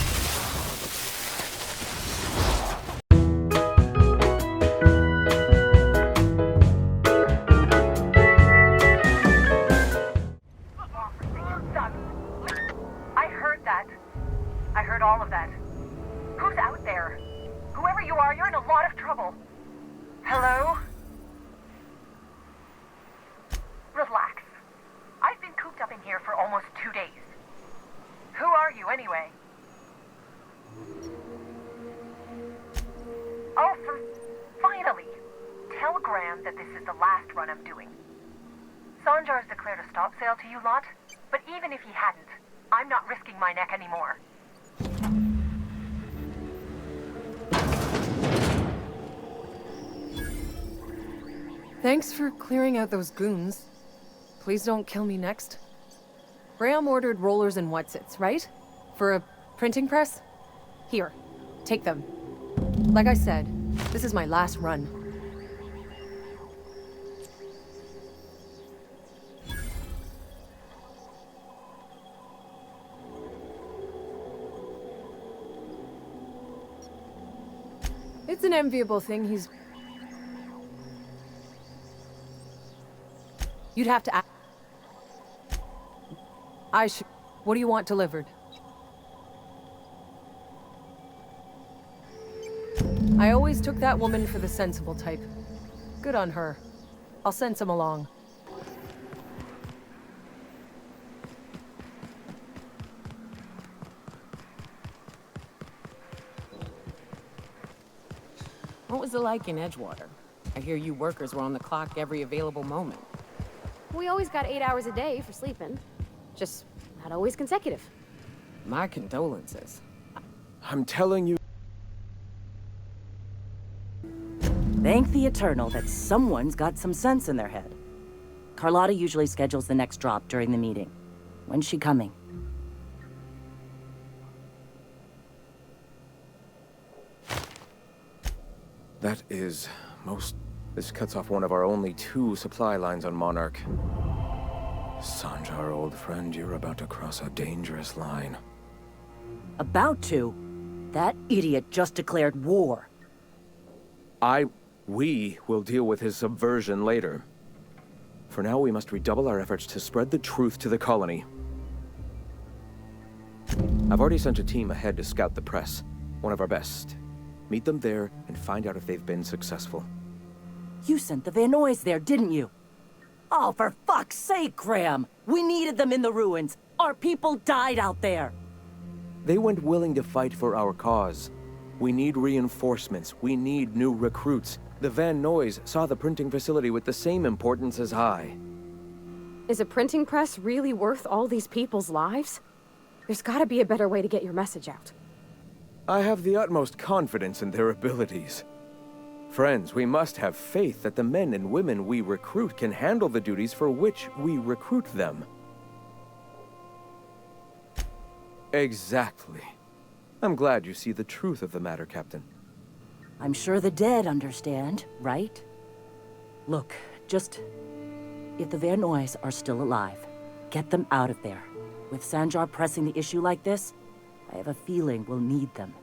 I heard that. I heard all of that. Who's out there? Whoever you are, you're in a lot of trouble. Hello? Relax. I've been cooped up in here for almost 2 days. Who are you, anyway? Oh, finally! Tell Graham that this is the last run I'm doing. Sanjar's declared a stop sale to you lot, but even if he hadn't, I'm not risking my neck anymore. Thanks for clearing out those goons. Please don't kill me next. Graham ordered rollers and whatsits, right? For a printing press? Here, take them. Like I said, this is my last run. It's an enviable thing he's... You'd have to ask... What do you want delivered? I always took that woman for the sensible type. Good on her. I'll send some along. What was it like in Edgewater? I hear you workers were on the clock every available moment. We always got 8 hours a day for sleeping. Just not always consecutive. My condolences. I'm telling you... Thank the Eternal that someone's got some sense in their head. Carlotta usually schedules the next drop during the meeting. When's she coming? That is most... This cuts off one of our only 2 supply lines on Monarch. Sanjar, old friend, you're about to cross a dangerous line. About to? That idiot just declared war. We will deal with his subversion later. For now, we must redouble our efforts to spread the truth to the colony. I've already sent a team ahead to scout the press, one of our best. Meet them there and find out if they've been successful. You sent the Van Noys there, didn't you? Oh, for fuck's sake, Graham! We needed them in the ruins. Our people died out there. They went willing to fight for our cause. We need reinforcements. We need new recruits. The Van Noys saw the printing facility with the same importance as I. Is a printing press really worth all these people's lives? There's gotta be a better way to get your message out. I have the utmost confidence in their abilities. Friends, we must have faith that the men and women we recruit can handle the duties for which we recruit them. Exactly. I'm glad you see the truth of the matter, Captain. I'm sure the dead understand, right? Look, just... If the Van Noys are still alive, get them out of there. With Sanjar pressing the issue like this, I have a feeling we'll need them.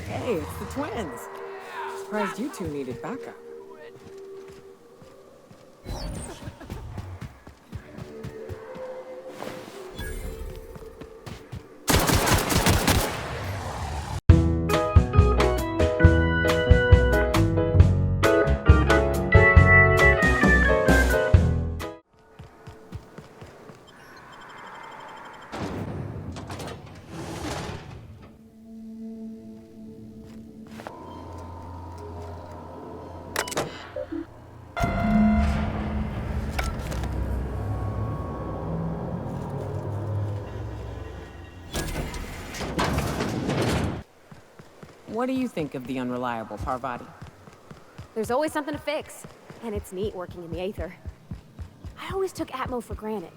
Hey, it's the twins. Surprised you two needed backup. What do you think of the unreliable Parvati? There's always something to fix, and it's neat working in the Aether. I always took Atmo for granted.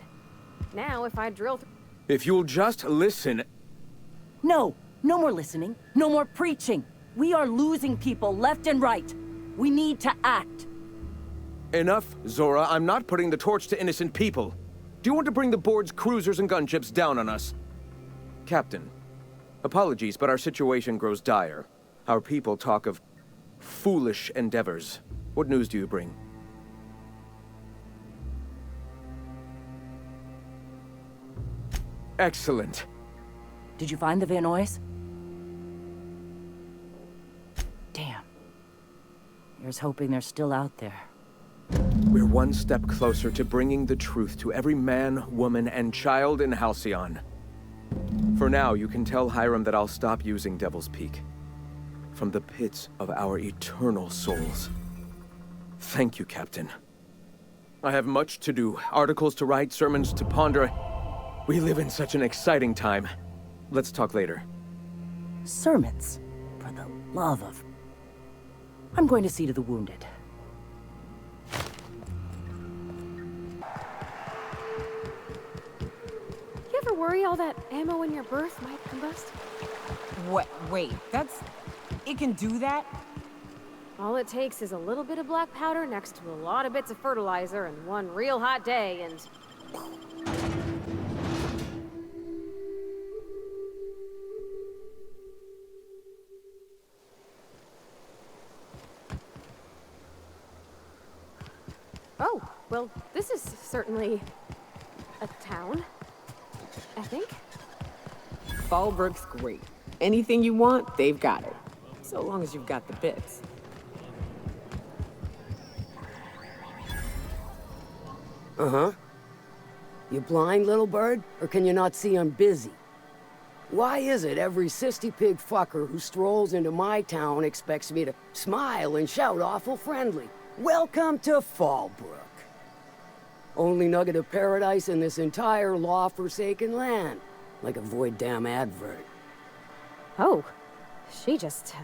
Now, if I drill through... If you'll just listen... No, no more listening. No more preaching. We are losing people left and right. We need to act. Enough, Zora. I'm not putting the torch to innocent people. Do you want to bring the board's cruisers and gunships down on us? Captain, apologies, but our situation grows dire. Our people talk of foolish endeavors. What news do you bring? Excellent. Did you find the Van Nuys? Damn. Here's hoping they're still out there. We're one step closer to bringing the truth to every man, woman, and child in Halcyon. For now, you can tell Hiram that I'll stop using Devil's Peak. From the pits of our eternal souls. Thank you, Captain. I have much to do, articles to write, sermons to ponder. We live in such an exciting time. Let's talk later. Sermons? For the love of... I'm going to see to the wounded. You ever worry all that ammo in your berth might combust? What? Wait, that's... It can do that? All it takes is a little bit of black powder next to a lot of bits of fertilizer and one real hot day and... Oh, well, this is certainly a town, I think. Fallbrook's great. Anything you want, they've got it. So long as you've got the bits. Uh-huh. You blind, little bird? Or can you not see I'm busy? Why is it every sissy pig fucker who strolls into my town expects me to smile and shout awful friendly? Welcome to Fallbrook. Only nugget of paradise in this entire law-forsaken land. Like a void damn advert. Oh, she just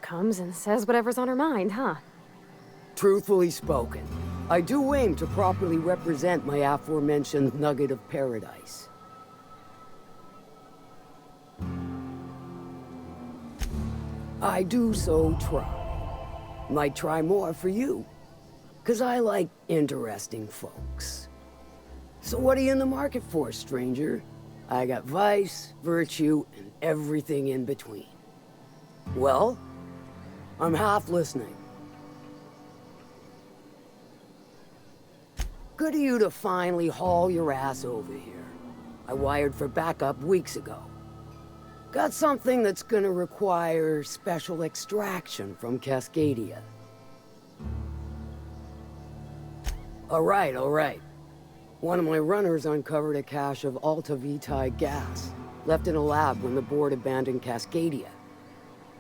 comes and says whatever's on her mind, huh? Truthfully spoken, I do aim to properly represent my aforementioned nugget of paradise. I do so try. Might try more for you. 'Cause I like interesting folks. So what are you in the market for, stranger? I got vice, virtue, and everything in between. Well, I'm half listening. Good of you to finally haul your ass over here. I wired for backup weeks ago. Got something that's gonna require special extraction from Cascadia. All right. One of my runners uncovered a cache of Alta Vitae gas, left in a lab when the board abandoned Cascadia.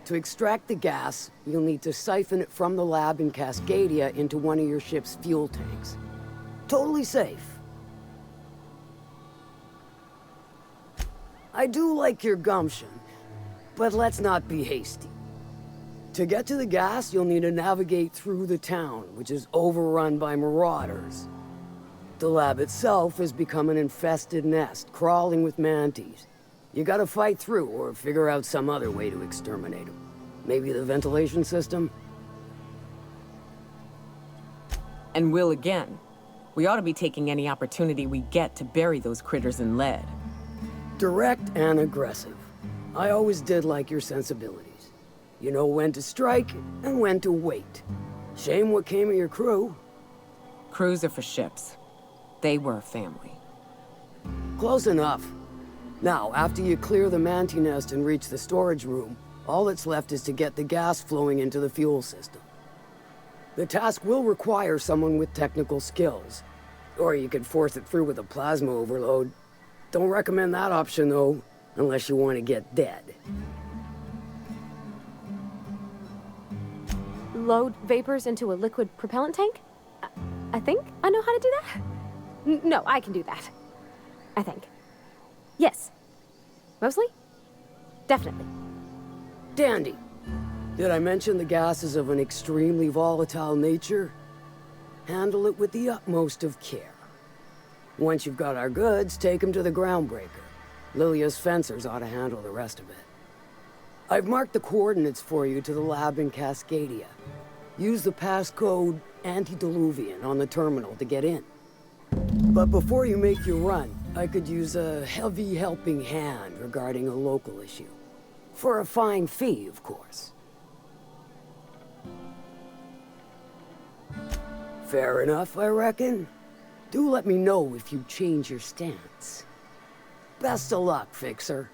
To extract the gas, you'll need to siphon it from the lab in Cascadia into one of your ship's fuel tanks. Totally safe. I do like your gumption, but let's not be hasty. To get to the gas, you'll need to navigate through the town, which is overrun by marauders. The lab itself has become an infested nest, crawling with mantis. You gotta fight through, or figure out some other way to exterminate them. Maybe the ventilation system? And will again. We ought to be taking any opportunity we get to bury those critters in lead. Direct and aggressive. I always did like your sensibilities. You know when to strike and when to wait. Shame what came of your crew. Crews are for ships. They were a family. Close enough. Now, after you clear the manti nest and reach the storage room, all that's left is to get the gas flowing into the fuel system. The task will require someone with technical skills. Or you could force it through with a plasma overload. Don't recommend that option, though, unless you want to get dead. Load vapors into a liquid propellant tank? I think I know how to do that. No, I can do that. I think. Yes. Mostly? Definitely. Dandy. Did I mention the gas is of an extremely volatile nature? Handle it with the utmost of care. Once you've got our goods, take them to the groundbreaker. Lilia's fencers ought to handle the rest of it. I've marked the coordinates for you to the lab in Cascadia. Use the passcode Antediluvian on the terminal to get in. But before you make your run, I could use a heavy helping hand regarding a local issue. For a fine fee, of course. Fair enough, I reckon. Do let me know if you change your stance. Best of luck, Fixer.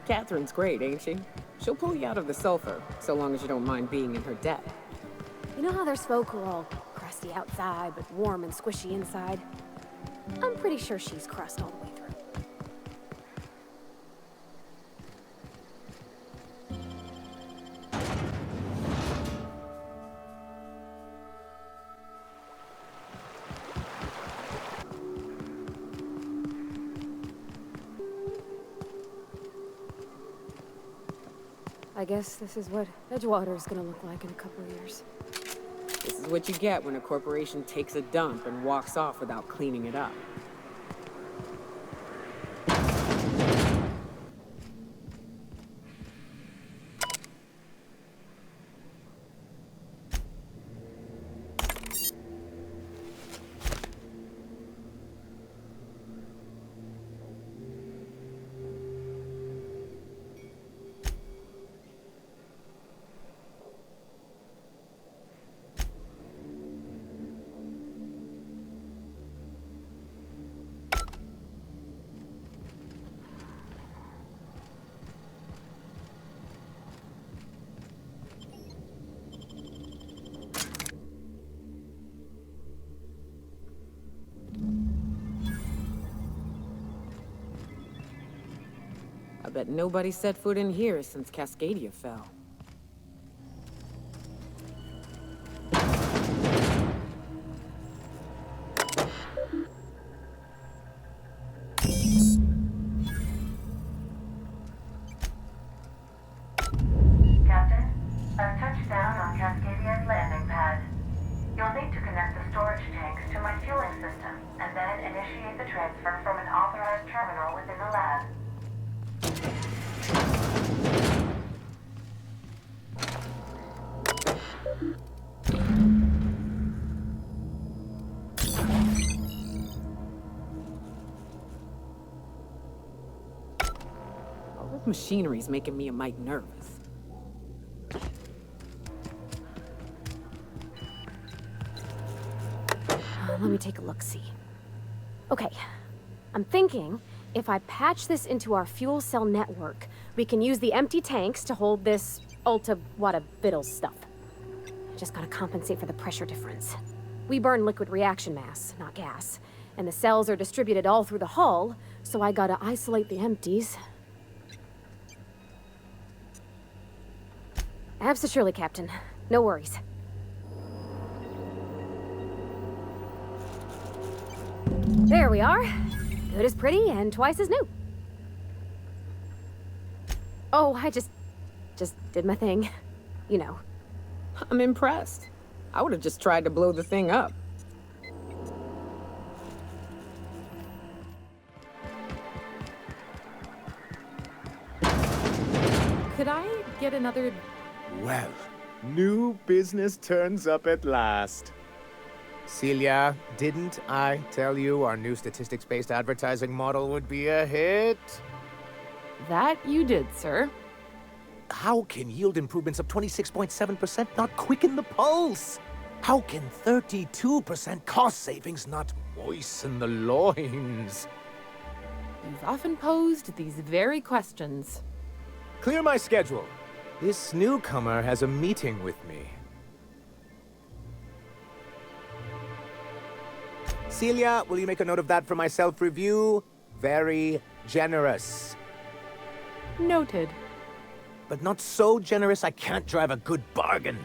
Catherine's great, ain't she? She'll pull you out of the sulfur, so long as you don't mind being in her debt. You know how there's folk who are all crusty outside, but warm and squishy inside? I'm pretty sure she's crust all the way through. I guess this is what Edgewater's gonna look like in a couple of years. This is what you get when a corporation takes a dump and walks off without cleaning it up. I bet nobody set foot in here since Cascadia fell. Captain, I've touched down on Cascadia's landing pad. You'll need to connect the storage tanks to my fueling system, and then initiate the transfer from an authorized terminal within the lab. All this machinery's making me a mite nervous. Let me take a look-see. Okay, I'm thinking if I patch this into our fuel cell network, we can use the empty tanks to hold this ulta-wada-biddle stuff. Just gotta compensate for the pressure difference. We burn liquid reaction mass, not gas, and the cells are distributed all through the hull, so I gotta isolate the empties. Absolutely, Captain. No worries. There we are. Good as pretty and twice as new. Oh, I just did my thing. You know. I'm impressed. I would have just tried to blow the thing up. Could I get another... Well, new business turns up at last. Celia, didn't I tell you our new statistics-based advertising model would be a hit? That you did, sir. How can yield improvements of 26.7% not quicken the pulse? How can 32% cost savings not moisten the loins? You've often posed these very questions. Clear my schedule. This newcomer has a meeting with me. Celia, will you make a note of that for my self-review? Very generous. Noted. But not so generous I can't drive a good bargain.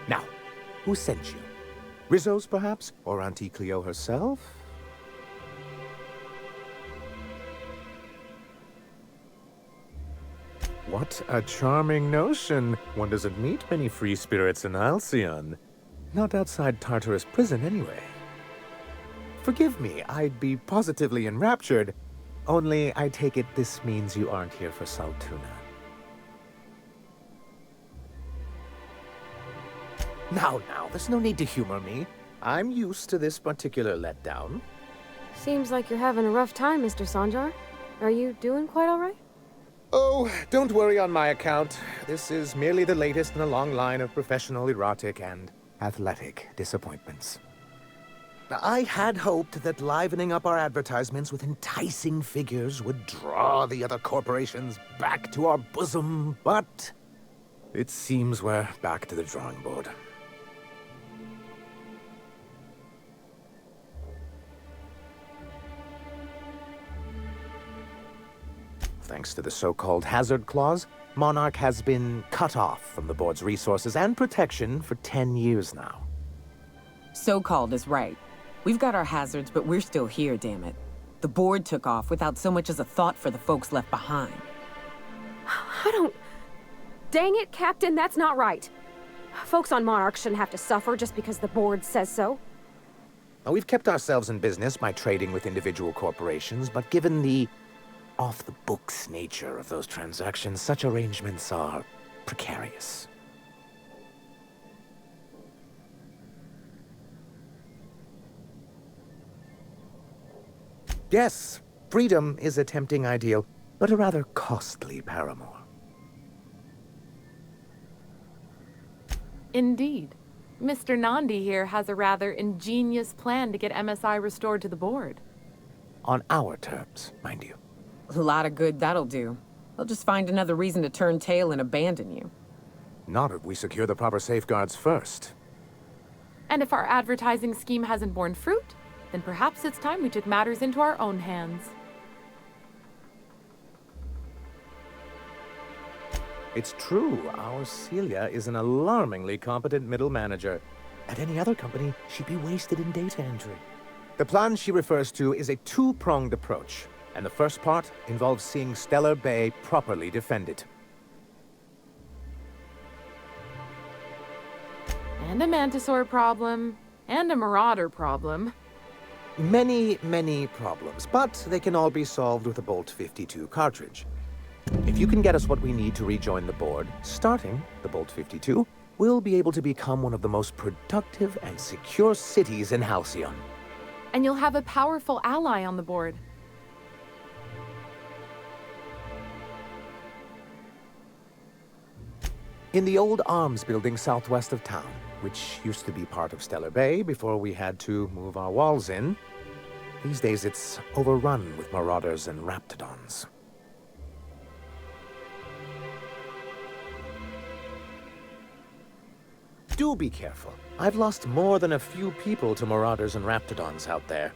Now, who sent you? Rizzo's, perhaps? Or Auntie Cleo herself? What a charming notion. One doesn't meet many free spirits in Halcyon. Not outside Tartarus prison, anyway. Forgive me, I'd be positively enraptured. Only, I take it this means you aren't here for Saltuna. Now, there's no need to humor me. I'm used to this particular letdown. Seems like you're having a rough time, Mr. Sanjar. Are you doing quite all right? Oh, don't worry on my account. This is merely the latest in a long line of professional erotic and athletic disappointments. Now, I had hoped that livening up our advertisements with enticing figures would draw the other corporations back to our bosom, but it seems we're back to the drawing board. Thanks to the so-called hazard clause, Monarch has been cut off from the board's resources and protection for 10 years now. So-called is right. We've got our hazards, but we're still here, damn it. The board took off without so much as a thought for the folks left behind. I don't... Dang it, Captain, that's not right. Folks on Monarch shouldn't have to suffer just because the board says so. Now, we've kept ourselves in business by trading with individual corporations, but given the off-the-books nature of those transactions, such arrangements are precarious. Yes, freedom is a tempting ideal, but a rather costly paramour. Indeed. Mr. Nandi here has a rather ingenious plan to get MSI restored to the board. On our terms, mind you. A lot of good that'll do. They'll just find another reason to turn tail and abandon you. Not if we secure the proper safeguards first. And if our advertising scheme hasn't borne fruit, then perhaps it's time we took matters into our own hands. It's true, our Celia is an alarmingly competent middle manager. At any other company, she'd be wasted in data entry. The plan she refers to is a two-pronged approach, and the first part involves seeing Stellar Bay properly defended. And a Mantisaur problem, and a Marauder problem. Many, many problems, but they can all be solved with a Bolt 52 cartridge. If you can get us what we need to rejoin the board, starting the Bolt 52, we'll be able to become one of the most productive and secure cities in Halcyon. And you'll have a powerful ally on the board. In the old arms building southwest of town, which used to be part of Stellar Bay before we had to move our walls in, these days it's overrun with marauders and raptidons. Do be careful. I've lost more than a few people to marauders and raptidons out there.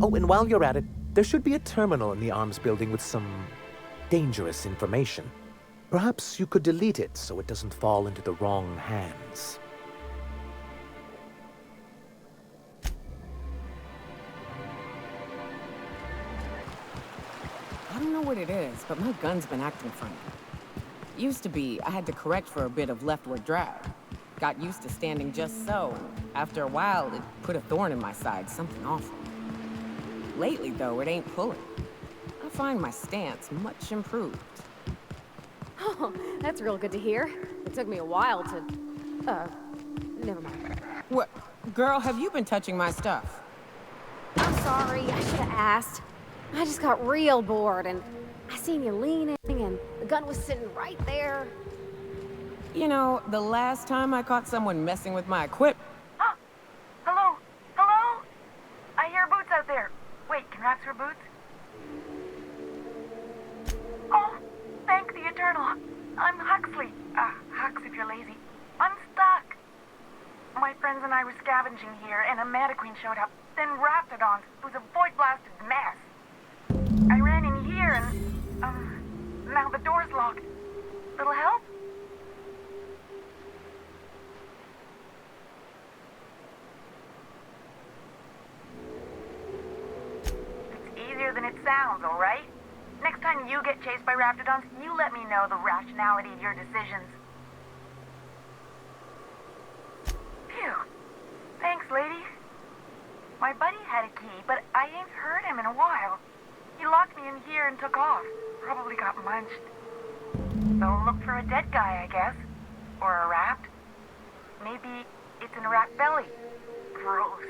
Oh, and while you're at it, there should be a terminal in the arms building with some dangerous information. Perhaps you could delete it so it doesn't fall into the wrong hands. I don't know what it is, but my gun's been acting funny. Used to be, I had to correct for a bit of leftward drag. Got used to standing just so. After a while, it put a thorn in my side, something awful. Lately, though, it ain't pulling. I find my stance much improved. Oh, that's real good to hear. It took me a while to... never mind. What? Girl, have you been touching my stuff? I'm sorry, I should have asked. I just got real bored, and I seen you leaning, and the gun was sitting right there. You know, the last time I caught someone messing with my equipment... Huh? Hello? Hello? I hear boots out there. Wait, can rats hear boots? Oh, thank the Eternal. I'm Huxley. Hux if you're lazy. I'm stuck. My friends and I were scavenging here, and a Mantiqueen showed up. Then Raptidons. It was a void-blasted mess. I ran in here, and, now the door's locked. Little help? It's easier than it sounds, all right? Next time you get chased by raptidons, you let me know the rationality of your decisions. Phew. Thanks, lady. My buddy had a key, but I ain't heard him in a while. He locked me in here and took off. Probably got munched. So look for a dead guy, I guess. Or a rat. Maybe it's in a rat belly. Gross.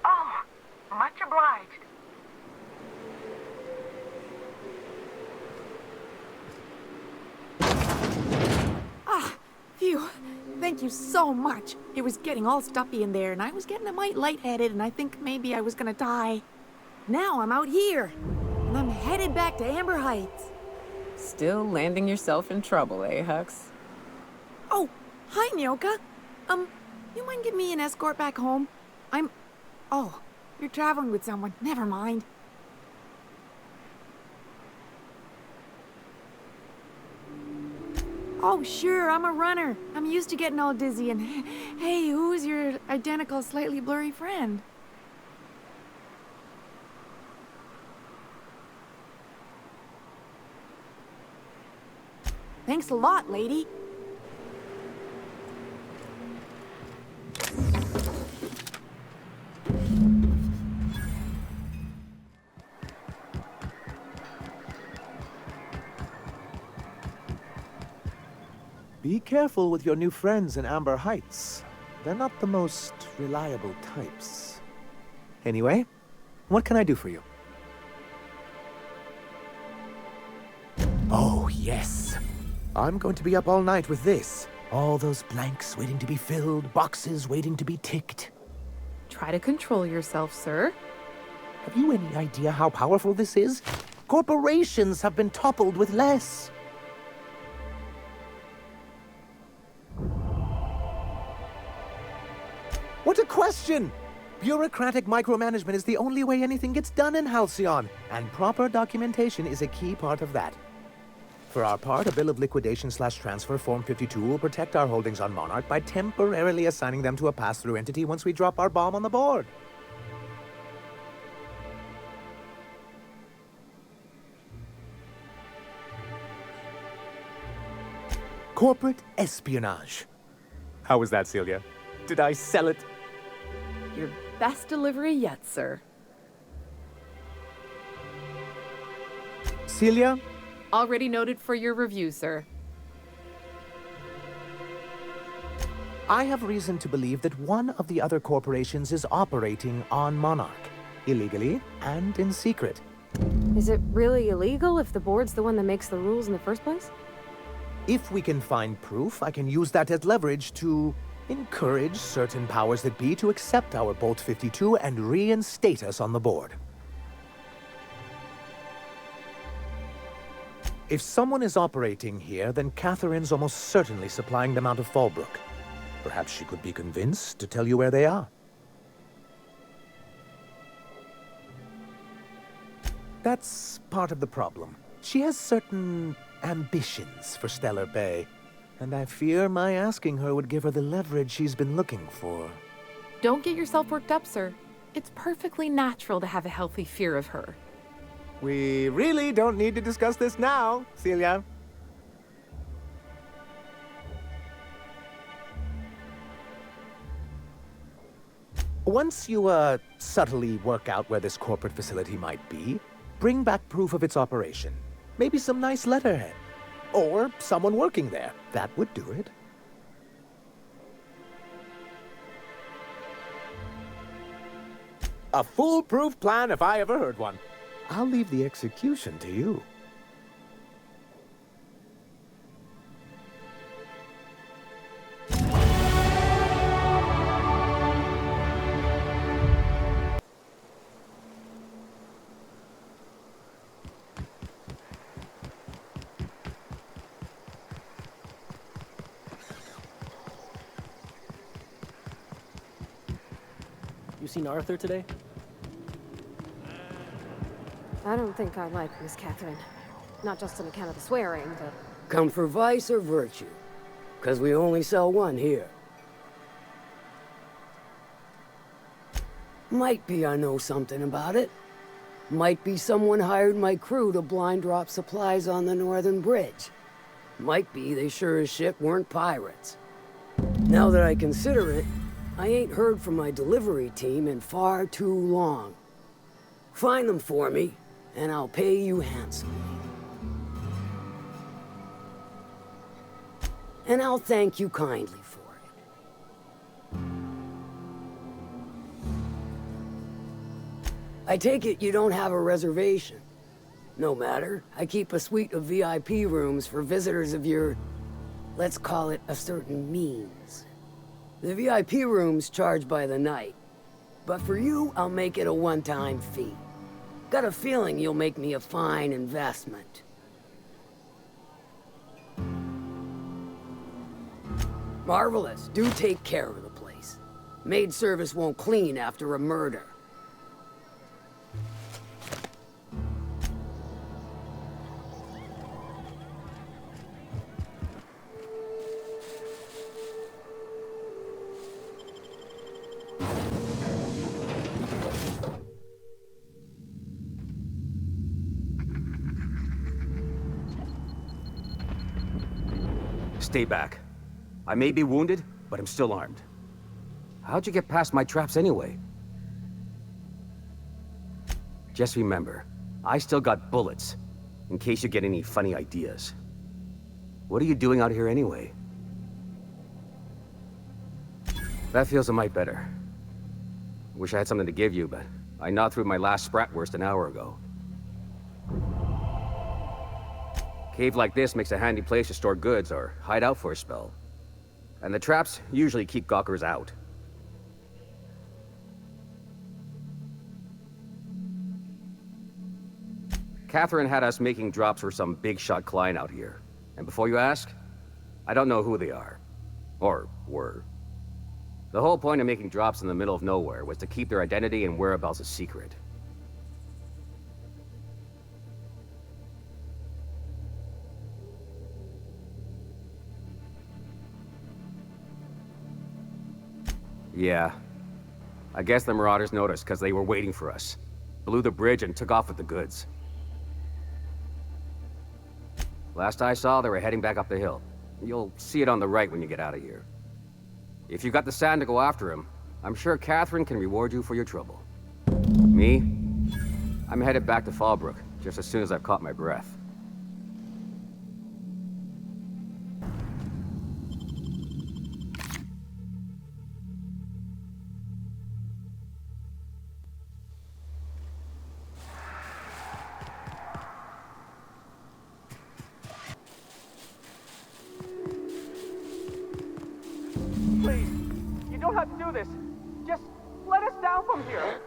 Oh, much obliged. Ah, phew. Thank you so much. It was getting all stuffy in there, and I was getting a mite lightheaded, and I think maybe I was gonna die. Now I'm out here, and I'm headed back to Amber Heights. Still landing yourself in trouble, eh, Hux? Oh, hi, Nyoka. You mind giving me an escort back home? Oh, you're traveling with someone. Never mind. Oh, sure, I'm a runner. I'm used to getting all dizzy and... Hey, who's your identical, slightly blurry friend? Thanks a lot, lady. Be careful with your new friends in Amber Heights. They're not the most reliable types. Anyway, what can I do for you? Oh, yes. I'm going to be up all night with this. All those blanks waiting to be filled, boxes waiting to be ticked. Try to control yourself, sir. Have you any idea how powerful this is? Corporations have been toppled with less. What a question! Bureaucratic micromanagement is the only way anything gets done in Halcyon, and proper documentation is a key part of that. For our part, a bill of liquidation/transfer Form 52 will protect our holdings on Monarch by temporarily assigning them to a pass-through entity once we drop our bomb on the board. Corporate espionage. How was that, Celia? Did I sell it? Your best delivery yet, sir. Celia? Already noted for your review, sir. I have reason to believe that one of the other corporations is operating on Monarch, illegally and in secret. Is it really illegal if the board's the one that makes the rules in the first place? If we can find proof, I can use that as leverage to encourage certain powers that be to accept our Bolt 52 and reinstate us on the board. If someone is operating here, then Catherine's almost certainly supplying them out of Fallbrook. Perhaps she could be convinced to tell you where they are. That's part of the problem. She has certain ambitions for Stellar Bay, and I fear my asking her would give her the leverage she's been looking for. Don't get yourself worked up, sir. It's perfectly natural to have a healthy fear of her. We really don't need to discuss this now, Celia. Once you, subtly work out where this corporate facility might be, bring back proof of its operation. Maybe some nice letterhead. Or someone working there. That would do it. A foolproof plan if I ever heard one. I'll leave the execution to you. You seen Arthur today? I don't think I like Miss Catherine. Not just on account of the swearing, but... Come for vice or virtue? 'Cause we only sell one here. Might be I know something about it. Might be someone hired my crew to blind drop supplies on the northern bridge. Might be they sure as shit weren't pirates. Now that I consider it, I ain't heard from my delivery team in far too long. Find them for me, and I'll pay you handsomely. And I'll thank you kindly for it. I take it you don't have a reservation. No matter, I keep a suite of VIP rooms for visitors of your, let's call it a certain means. The VIP rooms charge by the night, but for you, I'll make it a one-time fee. Got a feeling you'll make me a fine investment. Marvelous. Do take care of the place. Maid service won't clean after a murder. Stay back. I may be wounded, but I'm still armed. How'd you get past my traps anyway? Just remember, I still got bullets, in case you get any funny ideas. What are you doing out here anyway? That feels a mite better. Wish I had something to give you, but I gnawed through my last Spratwurst an hour ago. Cave like this makes a handy place to store goods or hide out for a spell. And the traps usually keep gawkers out. Catherine had us making drops for some big-shot client out here. And before you ask, I don't know who they are. Or were. The whole point of making drops in the middle of nowhere was to keep their identity and whereabouts a secret. Yeah. I guess the Marauders noticed because they were waiting for us. Blew the bridge and took off with the goods. Last I saw, they were heading back up the hill. You'll see it on the right when you get out of here. If you've got the sand to go after him, I'm sure Catherine can reward you for your trouble. Me? I'm headed back to Fallbrook, just as soon as I've caught my breath. Please, you don't have to do this. Just let us down from here.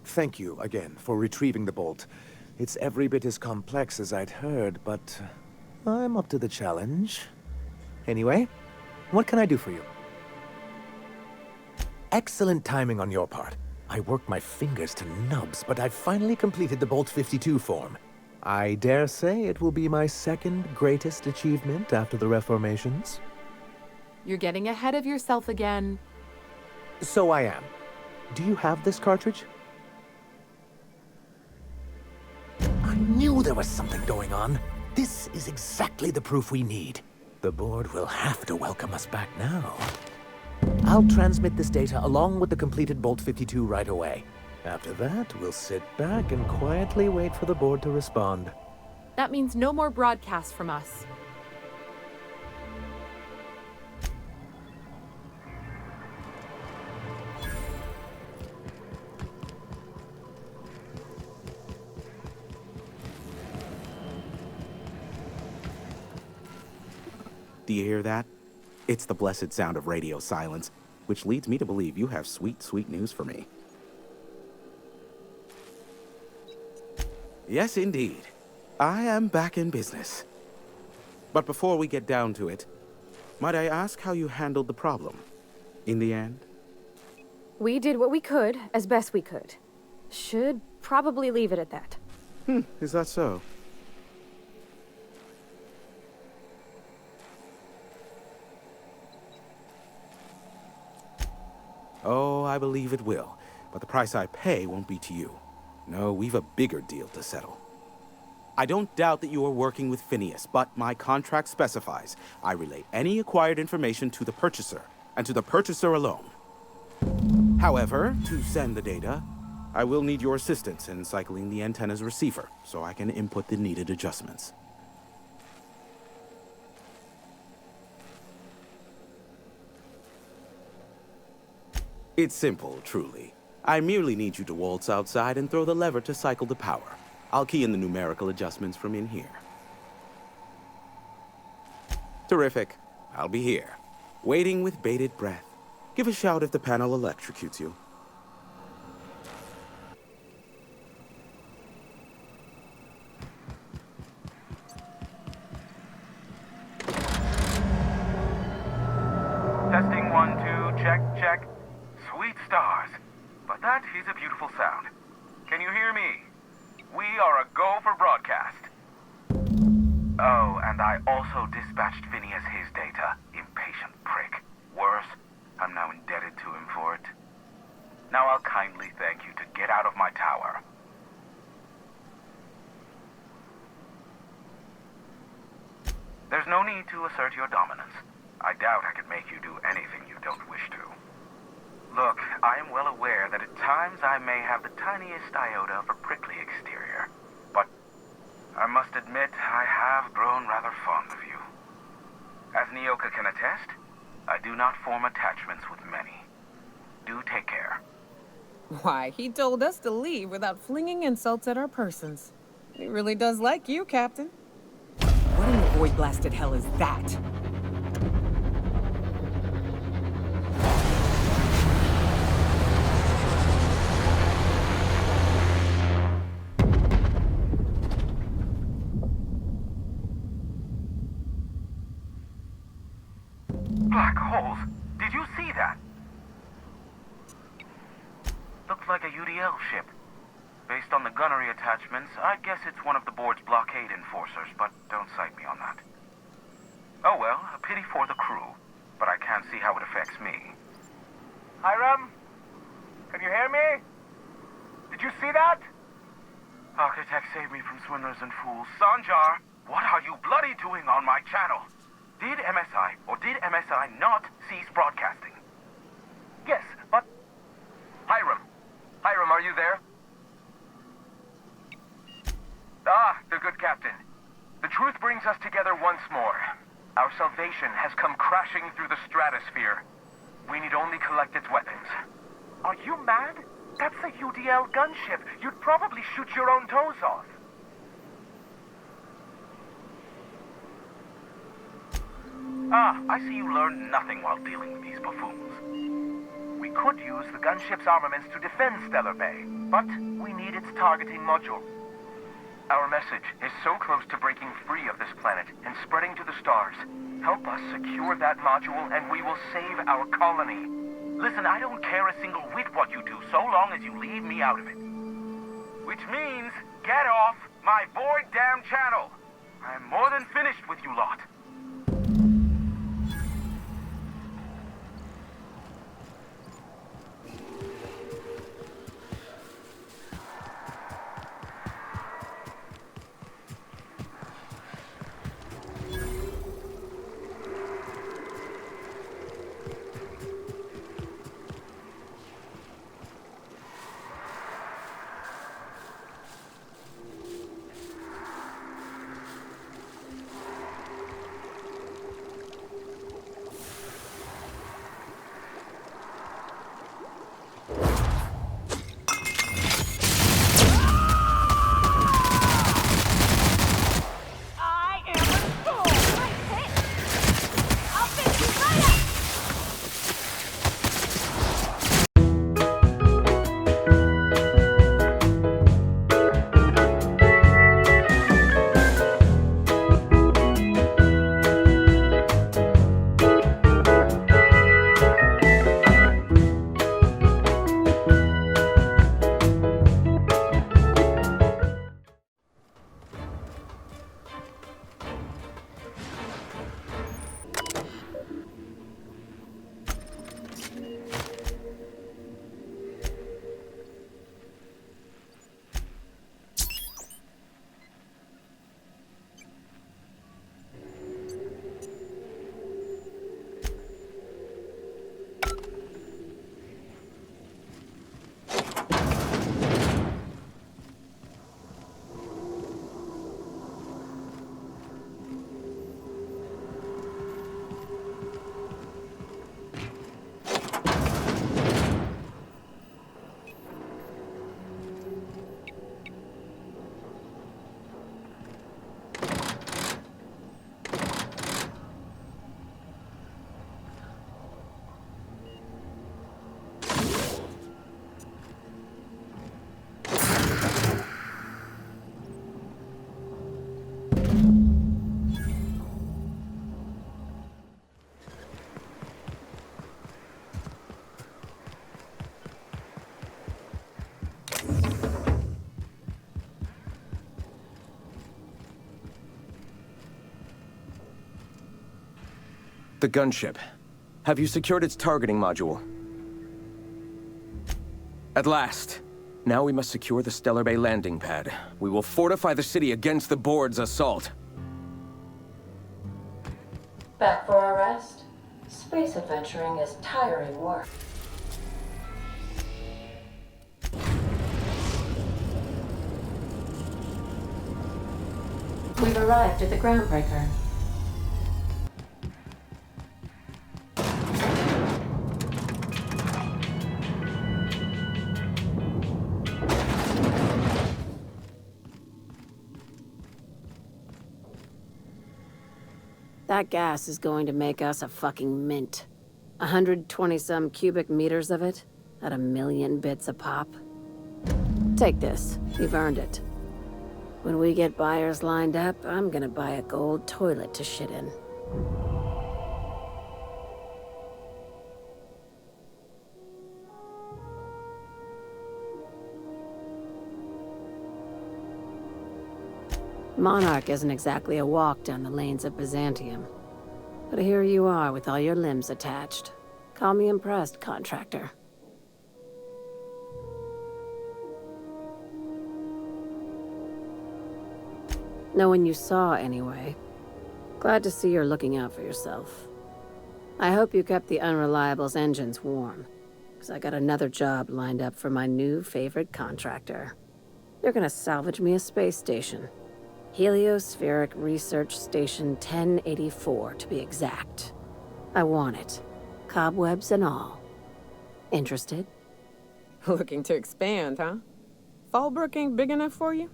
Thank you again for retrieving the bolt. It's every bit as complex as I'd heard, but I'm up to the challenge. Anyway, what can I do for you? Excellent timing on your part. I worked my fingers to nubs, but I've finally completed the Bolt 52 form. I dare say it will be my second greatest achievement after the Reformations. You're getting ahead of yourself again. So I am. Do you have this cartridge? I knew there was something going on. This is exactly the proof we need. The board will have to welcome us back now. I'll transmit this data along with the completed Bolt 52 right away. After that, we'll sit back and quietly wait for the board to respond. That means no more broadcasts from us. Do you hear that? It's the blessed sound of radio silence, which leads me to believe you have sweet, sweet news for me. Yes, indeed. I am back in business. But before we get down to it, might I ask how you handled the problem? In the end? We did what we could, as best we could. Should probably leave it at that. Is that so? Oh, I believe it will. But the price I pay won't be to you. No, we've a bigger deal to settle. I don't doubt that you are working with Phineas, but my contract specifies I relay any acquired information to the purchaser, and to the purchaser alone. However, to send the data, I will need your assistance in cycling the antenna's receiver, so I can input the needed adjustments. It's simple, truly. I merely need you to waltz outside and throw the lever to cycle the power. I'll key in the numerical adjustments from in here. Terrific. I'll be here, waiting with bated breath. Give a shout if the panel electrocutes you. Testing 1, 2, check, check. Sweet stars. But that is a beautiful sound. Can you hear me? We are a go for broadcast. Oh, and I also dispatched Phineas his data. Impatient prick. Worse, I'm now indebted to him for it. Now I'll kindly thank you to get out of my tower. There's no need to assert your dominance. I doubt I could make you do anything you don't wish to. Look, I am well aware that at times I may have the tiniest iota of a prickly exterior, but I must admit I have grown rather fond of you. As Nyoka can attest, I do not form attachments with many. Do take care. Why, he told us to leave without flinging insults at our persons. He really does like you, Captain. What in the void-blasted hell is that? Black holes? Did you see that? Looks like a UDL ship. Based on the gunnery attachments, I'd guess it's one of the board's blockade enforcers, but don't cite me on that. Oh well, a pity for the crew, but I can't see how it affects me. Hiram? Can you hear me? Did you see that? Architect saved me from swindlers and fools. Sanjar, what are you bloody doing on my channel? Did MSI or did MSI not cease broadcasting? Yes, but... Hiram. Hiram, are you there? Ah, the good captain. The truth brings us together once more. Our salvation has come crashing through the stratosphere. We need only collect its weapons. Are you mad? That's a UDL gunship. You'd probably shoot your own toes off. Ah, I see you learned nothing while dealing with these buffoons. We could use the gunship's armaments to defend Stellar Bay, but we need its targeting module. Our message is so close to breaking free of this planet and spreading to the stars. Help us secure that module and we will save our colony. Listen, I don't care a single whit what you do so long as you leave me out of it. Which means, get off my void damn channel. I am more than finished with you lot. the gunship. Have you secured its targeting module? At last. Now we must secure the Stellar Bay landing pad. We will fortify the city against the Board's assault. Back for a rest? Space adventuring is tiring work. We've arrived at the groundbreaker. That gas is going to make us a fucking mint. 120-some cubic meters of it, at 1,000,000 bits a pop. Take this. You've earned it. When we get buyers lined up, I'm gonna buy a gold toilet to shit in. Monarch isn't exactly a walk down the lanes of Byzantium. But here you are with all your limbs attached. Call me impressed, contractor. No one you saw, anyway. Glad to see you're looking out for yourself. I hope you kept the Unreliable's engines warm, because I got another job lined up for my new favorite contractor. They're gonna salvage me a space station. Heliospheric Research Station 1084, to be exact. I want it. Cobwebs and all. Interested? Looking to expand, huh? Fallbrook ain't big enough for you?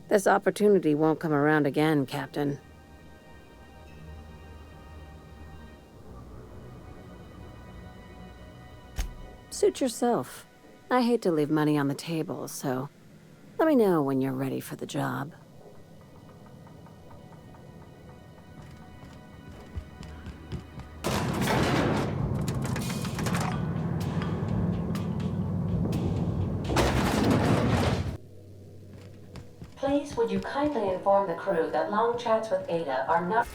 This opportunity won't come around again, Captain. Suit yourself. I hate to leave money on the table, so let me know when you're ready for the job. Please, would you kindly inform the crew that long chats with Ada are not...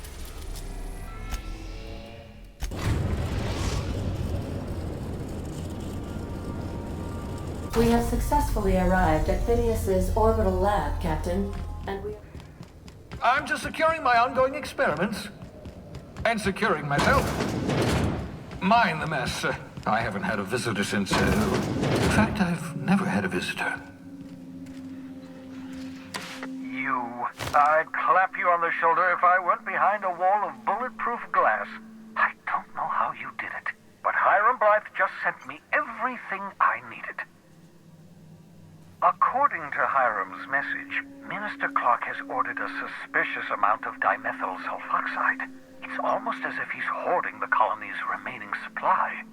We have successfully arrived at Phineas's orbital lab, Captain, and we... I'm just securing my ongoing experiments. And securing myself. Mind the mess. I haven't had a visitor since... in fact, I've never had a visitor. I'd clap you on the shoulder if I weren't behind a wall of bulletproof glass. I don't know how you did it, but Hiram Blythe just sent me everything I needed. According to Hiram's message, Minister Clark has ordered a suspicious amount of dimethyl sulfoxide. It's almost as if he's hoarding the colony's remaining supply.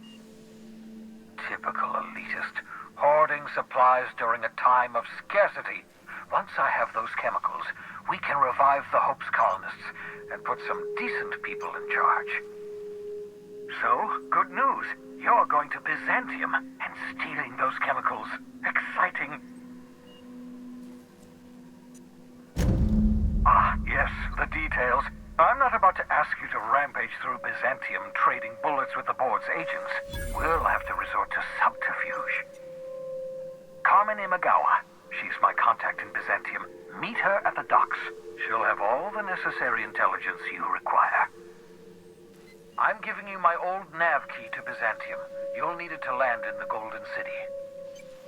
Typical elitist, hoarding supplies during a time of scarcity. Once I have those chemicals, we can revive the Hope's colonists and put some decent people in charge. So, good news. You're going to Byzantium and stealing those chemicals. Exciting. Ah, yes, the details. I'm not about to ask you to rampage through Byzantium trading bullets with the Board's agents. We'll have to resort to subterfuge. Carmen Imagawa. She's my contact in Byzantium. Meet her at the docks. She'll have all the necessary intelligence you require. I'm giving you my old nav key to Byzantium. You'll need it to land in the Golden City.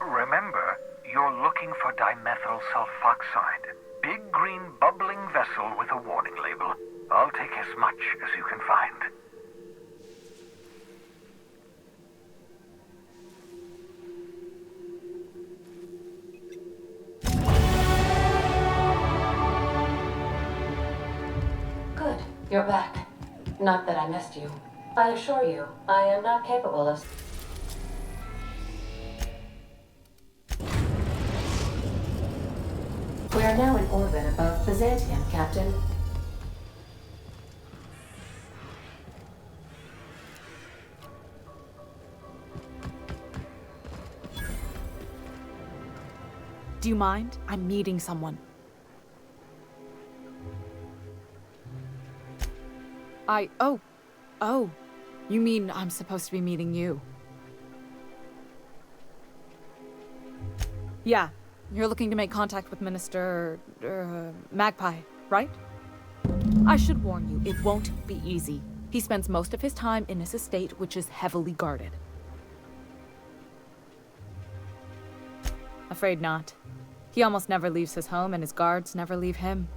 Remember, you're looking for dimethyl sulfoxide. Big green bubbling vessel with a warning label. I'll take as much as you can find. Good. You're back. Not that I missed you. I assure you, I am not capable of... We are now in orbit above Byzantium, Captain. Do you mind? I'm meeting someone. Oh, Oh, you mean I'm supposed to be meeting you? Yeah, you're looking to make contact with Minister... Magpie, right? I should warn you, it won't be easy. He spends most of his time in his estate, which is heavily guarded. Afraid not. He almost never leaves his home, and his guards never leave him.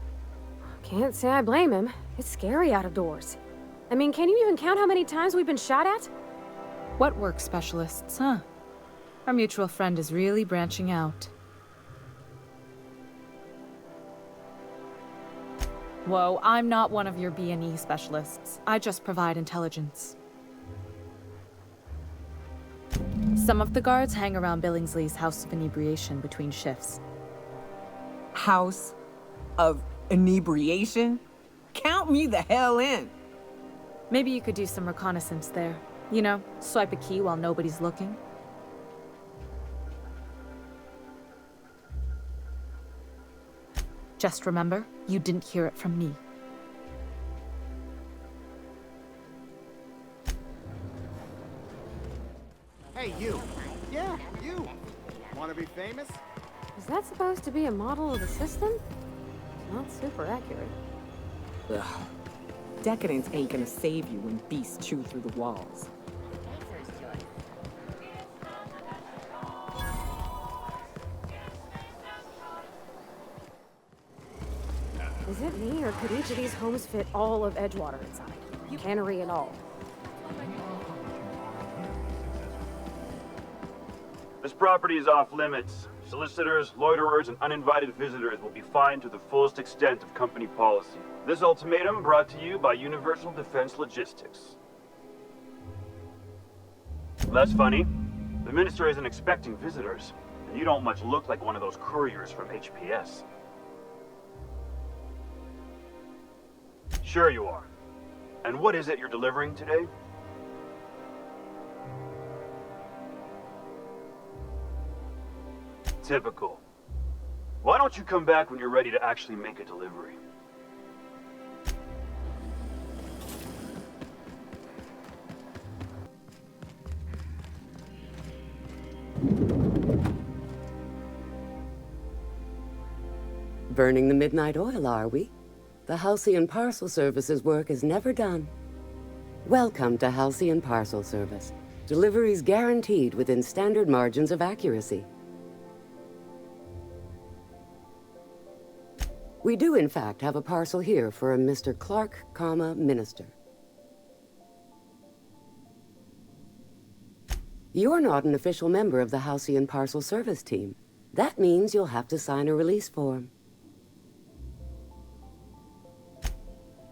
Can't say I blame him. It's scary out of doors. I mean, can you even count how many times we've been shot at? What work specialists, huh? Our mutual friend is really branching out. Whoa, I'm not one of your B&E specialists. I just provide intelligence. Some of the guards hang around Billingsley's House of Inebriation between shifts. House of Inebriation? Count me the hell in. Maybe you could do some reconnaissance there. You know, swipe a key while nobody's looking. Just remember, you didn't hear it from me. Hey, you. Yeah, you. Want to be famous? Is that supposed to be a model of the system? Not super accurate. Ugh. Decadence ain't gonna save you when beasts chew through the walls. Is it me, or could each of these homes fit all of Edgewater inside? Cannery and all. This property is off limits. Solicitors, loiterers, and uninvited visitors will be fined to the fullest extent of company policy. This ultimatum brought to you by Universal Defense Logistics. Less funny, the minister isn't expecting visitors, and you don't much look like one of those couriers from HPS. Sure you are. And what is it you're delivering today? Typical. Why don't you come back when you're ready to actually make a delivery? Burning the midnight oil, are we? The Halcyon Parcel Service's work is never done. Welcome to Halcyon Parcel Service. Deliveries guaranteed within standard margins of accuracy. We do, in fact, have a parcel here for a Mr. Clark, Minister. You're not an official member of the Halcyon Parcel Service team. That means you'll have to sign a release form.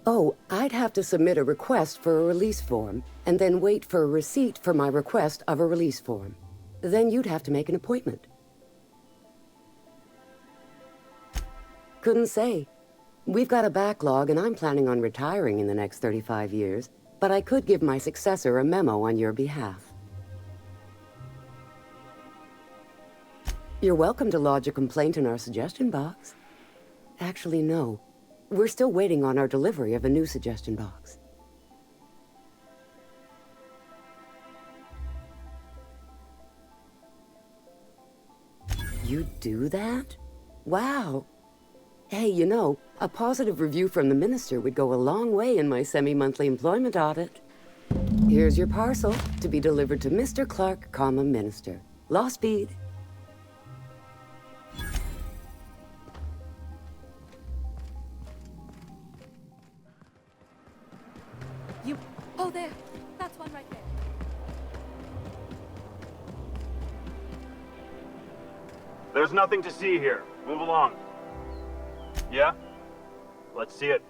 Oh, I'd have to submit a request for a release form, and then wait for a receipt for my request of a release form. Then you'd have to make an appointment. Couldn't say. We've got a backlog, and I'm planning on retiring in the next 35 years, but I could give my successor a memo on your behalf. You're welcome to lodge a complaint in our suggestion box. Actually, no. We're still waiting on our delivery of a new suggestion box. You do that? Wow. Hey, you know, a positive review from the minister would go a long way in my semi-monthly employment audit. Here's your parcel to be delivered to Mr. Clark, Minister. Law speed. Oh, there. That's one right there. There's nothing to see here. Move along. Yeah? Let's see it.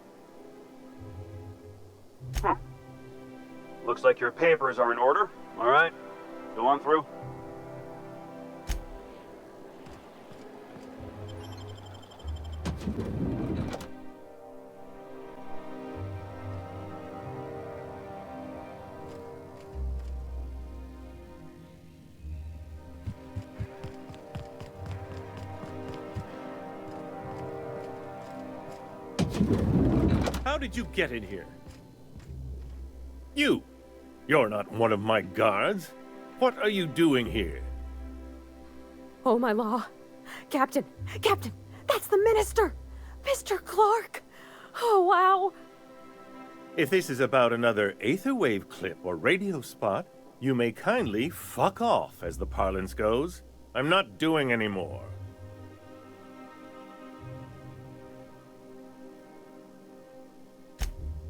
Looks like your papers are in order. All right. Go on through. How did you get in here? You! You're not one of my guards. What are you doing here? Oh, my law. Captain! Captain! That's the minister! Mr. Clark! Oh, wow! If this is about another Aetherwave clip or radio spot, you may kindly fuck off, as the parlance goes. I'm not doing any more.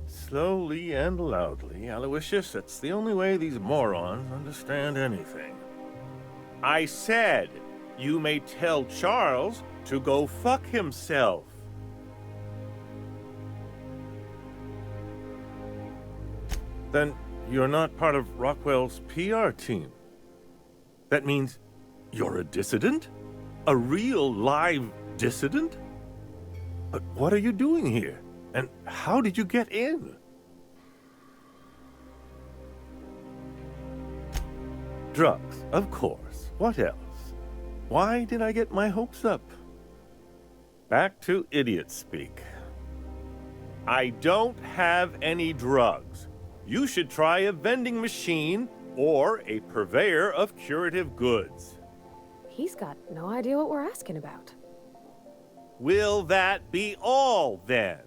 Slowly and loudly, Aloysius, it's the only way these morons understand anything. I said, you may tell Charles to go fuck himself. Then you're not part of Rockwell's PR team. That means you're a dissident? A real live dissident? But what are you doing here? And how did you get in? Drugs, of course. What else? Why did I get my hopes up? Back to idiot speak. I don't have any drugs. You should try a vending machine or a purveyor of curative goods. He's got no idea what we're asking about. Will that be all, then?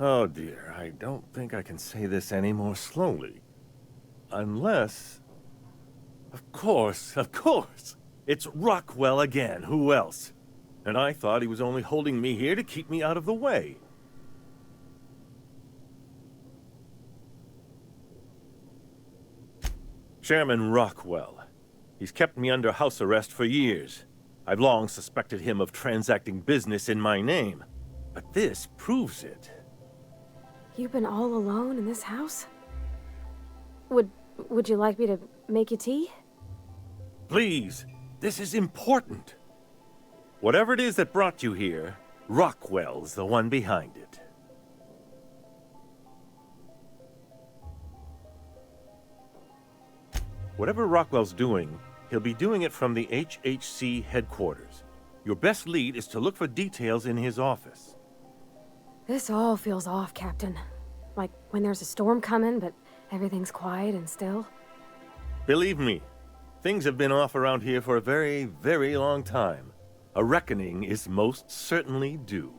Oh dear, I don't think I can say this any more slowly. Unless... Of course! It's Rockwell again, who else? And I thought he was only holding me here to keep me out of the way. Chairman Rockwell. He's kept me under house arrest for years. I've long suspected him of transacting business in my name. But this proves it. You've been all alone in this house? Would you like me to make you tea? Please, this is important. Whatever it is that brought you here, Rockwell's the one behind it. Whatever Rockwell's doing, he'll be doing it from the HHC headquarters. Your best lead is to look for details in his office. This all feels off, Captain. Like when there's a storm coming, but everything's quiet and still. Believe me, things have been off around here for a very, very long time. A reckoning is most certainly due.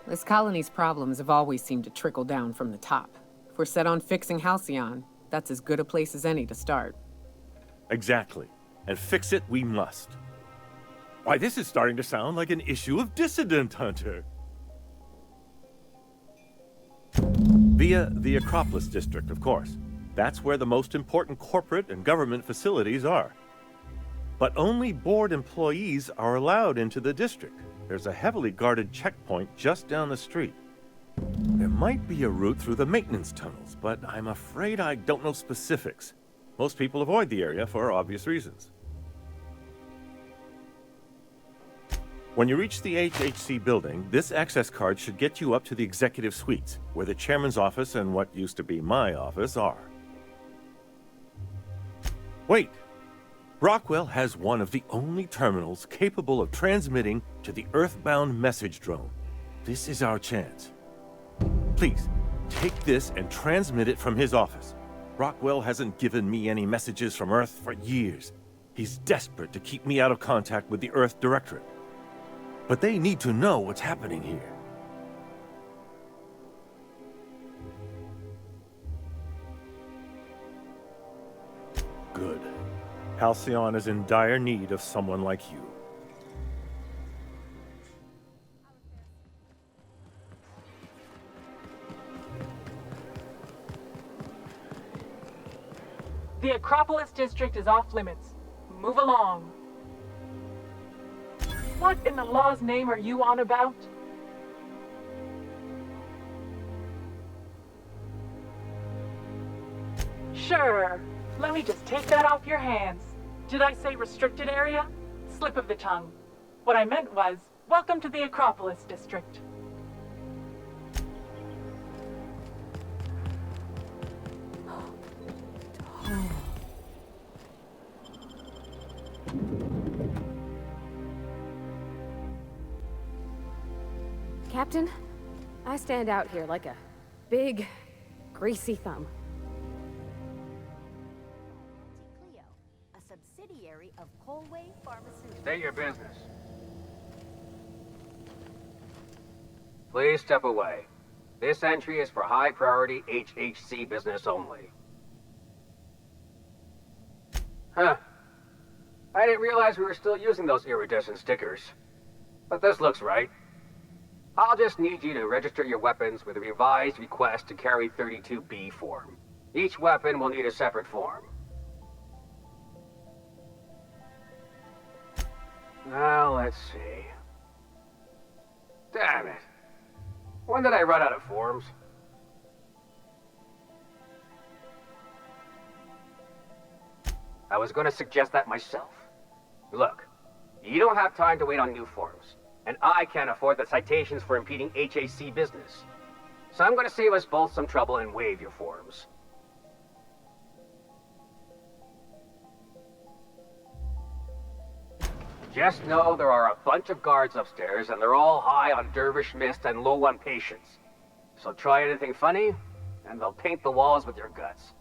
This colony's problems have always seemed to trickle down from the top. If we're set on fixing Halcyon, that's as good a place as any to start. Exactly. And fix it we must. Why, this is starting to sound like an issue of Dissident Hunter. Via the Acropolis District, of course. That's where the most important corporate and government facilities are. But only board employees are allowed into the district. There's a heavily guarded checkpoint just down the street. There might be a route through the maintenance tunnels, but I'm afraid I don't know specifics. Most people avoid the area for obvious reasons. When you reach the HHC building, this access card should get you up to the executive suites, where the chairman's office and what used to be my office are. Wait! Rockwell has one of the only terminals capable of transmitting to the Earthbound message drone. This is our chance. Please, take this and transmit it from his office. Rockwell hasn't given me any messages from Earth for years. He's desperate to keep me out of contact with the Earth Directorate. But they need to know what's happening here. Good. Halcyon is in dire need of someone like you. The Acropolis District is off limits. Move along. What in the law's name are you on about? Sure. Let me just take that off your hands. Did I say restricted area? Slip of the tongue. What I meant was, welcome to the Acropolis District. Captain. I stand out here like a big, greasy thumb. Cleo, a subsidiary of Colway Pharmaceuticals. State your business. Please step away. This entry is for high-priority HHC business only. Huh. I didn't realize we were still using those iridescent stickers. But this looks right. I'll just need you to register your weapons with a revised request to carry 32B form. Each weapon will need a separate form. Now, let's see. Damn it. When did I run out of forms? I was going to suggest that myself. Look, you don't have time to wait on new forms, and I can't afford the citations for impeding HAC business. So I'm going to save us both some trouble and waive your forms. Just know there are a bunch of guards upstairs, and they're all high on dervish mist and low on patience. So try anything funny, and they'll paint the walls with your guts.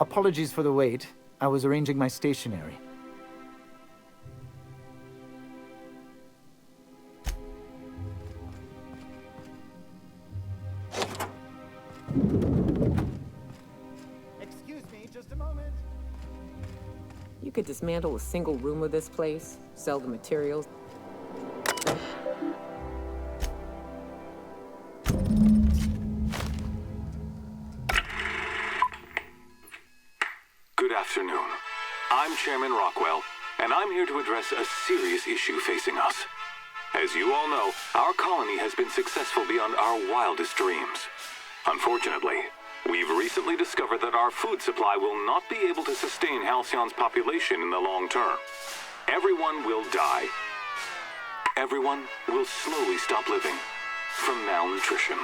Apologies for the wait. I was arranging my stationery. Excuse me, just a moment. You could dismantle a single room of this place, sell the materials. Good afternoon. I'm Chairman Rockwell, and I'm here to address a serious issue facing us. As you all know, our colony has been successful beyond our wildest dreams. Unfortunately, we've recently discovered that our food supply will not be able to sustain Halcyon's population in the long term. Everyone will die. Everyone will slowly stop living from malnutrition.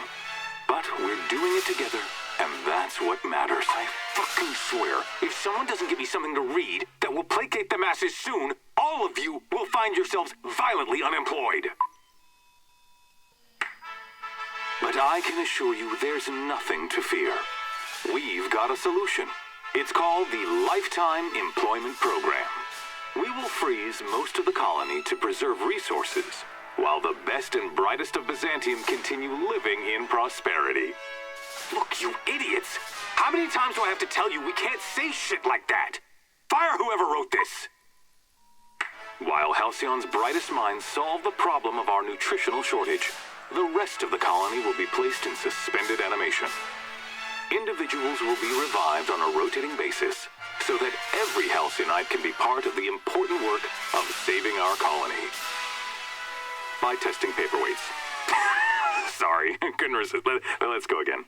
But we're doing it together, and that's what matters. I fucking swear, if someone doesn't give me something to read that will placate the masses soon, all of you will find yourselves violently unemployed. But I can assure you there's nothing to fear. We've got a solution. It's called the Lifetime Employment Program. We will freeze most of the colony to preserve resources, while the best and brightest of Byzantium continue living in prosperity. Look, you idiots! How many times do I have to tell you we can't say shit like that? Fire whoever wrote this! While Halcyon's brightest minds solve the problem of our nutritional shortage, the rest of the colony will be placed in suspended animation. Individuals will be revived on a rotating basis, so that every Halcyonite can be part of the important work of saving our colony. By testing paperweights. Sorry, couldn't resist. Let's go again.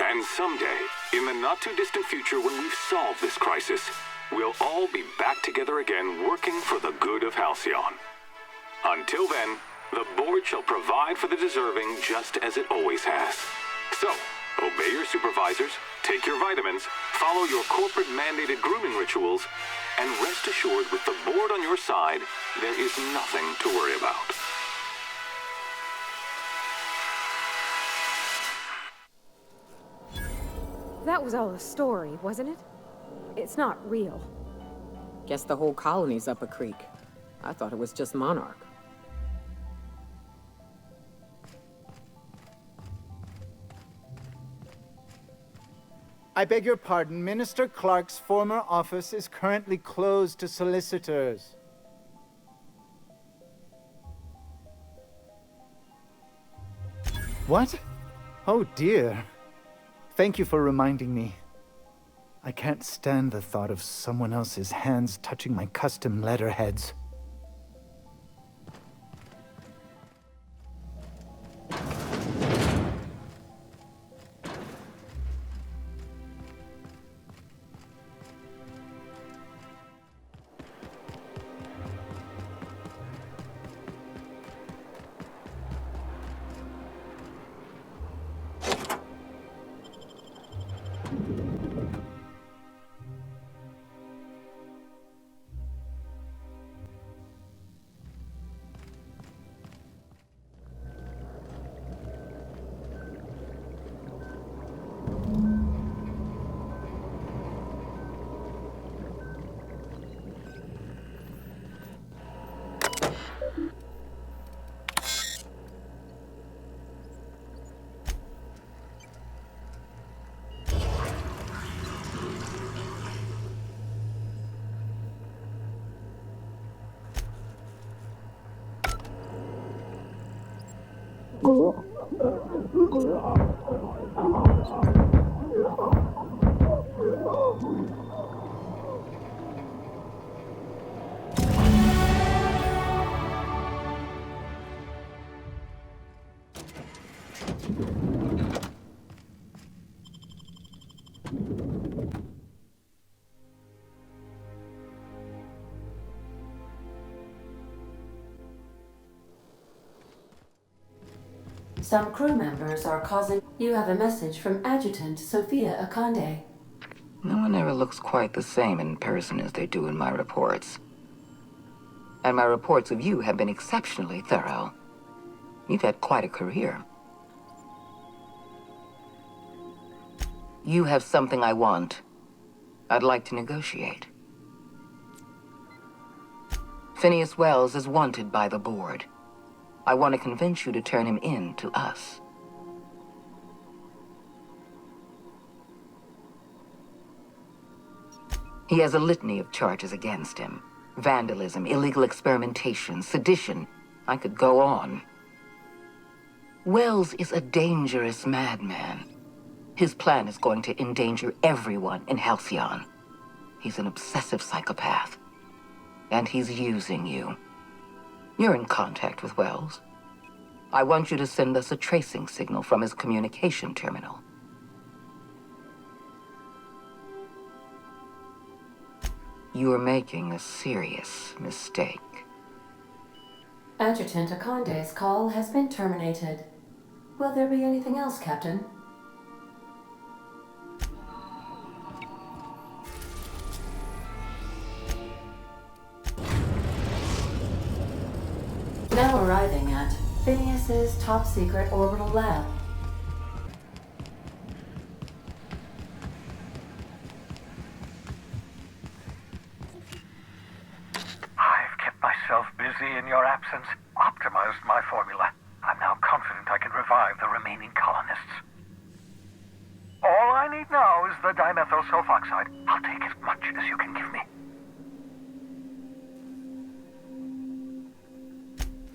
And someday, in the not-too-distant future when we've solved this crisis, we'll all be back together again working for the good of Halcyon. Until then, the board shall provide for the deserving just as it always has. So, obey your supervisors, take your vitamins, follow your corporate-mandated grooming rituals, and rest assured with the board on your side, there is nothing to worry about. That was all a story, wasn't it? It's not real. Guess the whole colony's up a creek. I thought it was just Monarch. I beg your pardon. Minister Clark's former office is currently closed to solicitors. What? Oh dear. Thank you for reminding me. I can't stand the thought of someone else's hands touching my custom letterheads. Some crew members are causing... You have a message from Adjutant Sophia Akande. No one ever looks quite the same in person as they do in my reports. And my reports of you have been exceptionally thorough. You've had quite a career. You have something I want. I'd like to negotiate. Phineas Wells is wanted by the board. I want to convince you to turn him in to us. He has a litany of charges against him. Vandalism, illegal experimentation, sedition. I could go on. Wells is a dangerous madman. His plan is going to endanger everyone in Halcyon. He's an obsessive psychopath. And he's using you. You're in contact with Wells. I want you to send us a tracing signal from his communication terminal. You are making a serious mistake. Adjutant Akande's call has been terminated. Will there be anything else, Captain? Now arriving at Phineas's top-secret orbital lab. I've kept myself busy in your absence, optimized my formula. I'm now confident I can revive the remaining colonists. All I need now is the dimethyl sulfoxide. I'll take as much as you can give me.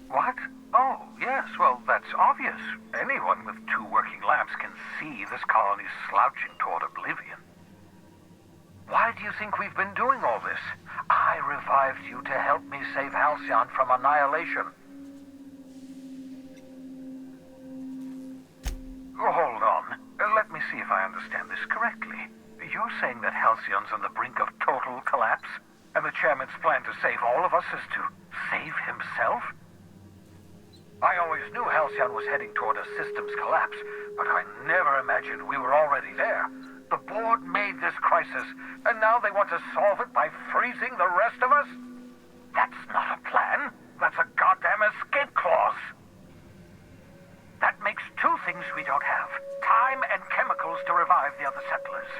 What? Oh, yes, well, that's obvious. Anyone with 2 working labs can see this colony's slouching toward oblivion. Why do you think we've been doing all this? I revived you to help me save Halcyon from annihilation. Oh, hold on. Let me see if I understand this correctly. You're saying that Halcyon's on the brink of total collapse? And the chairman's plan to save all of us is to save himself? I always knew Halcyon was heading toward a systems collapse, but I never imagined we were already there. The board made this crisis, and now they want to solve it by freezing the rest of us? That's not a plan. That's a goddamn escape clause. That makes 2 things we don't have. Time and chemicals to revive the other settlers.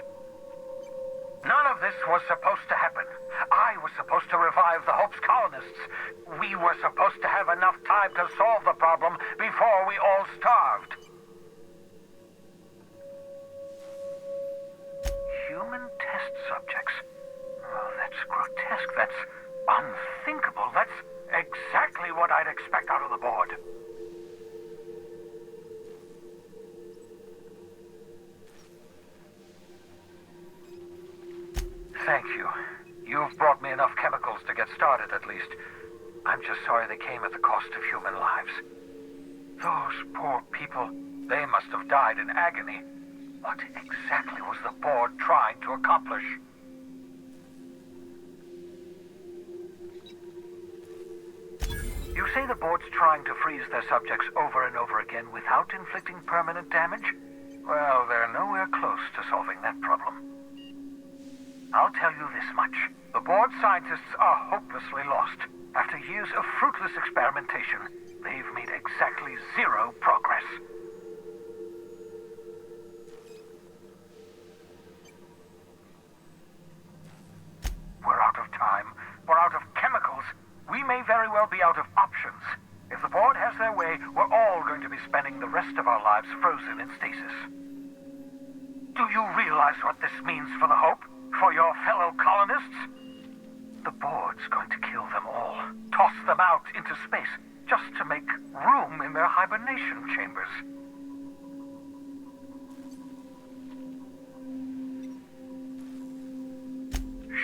None of this was supposed to happen. I was supposed to revive the Hope's colonists. We were supposed to have enough time to solve the problem before we all starved. Human test subjects. Oh, that's grotesque. That's unthinkable. That's exactly what I'd expect out of the board. Thank you. You've brought me enough chemicals to get started, at least. I'm just sorry they came at the cost of human lives. Those poor people, they must have died in agony. What exactly was the board trying to accomplish? You say the board's trying to freeze their subjects over and over again without inflicting permanent damage? Well, they're nowhere close to solving that problem. I'll tell you this much. The board scientists are hopelessly lost. After years of fruitless experimentation, they've made exactly 0 progress. We're out of time. We're out of chemicals. We may very well be out of options. If the board has their way, we're all going to be spending the rest of our lives frozen in stasis. Do you realize what this means for the Hope? For your fellow colonists? The board's going to kill them all. Toss them out into space. just to make room in their hibernation chambers.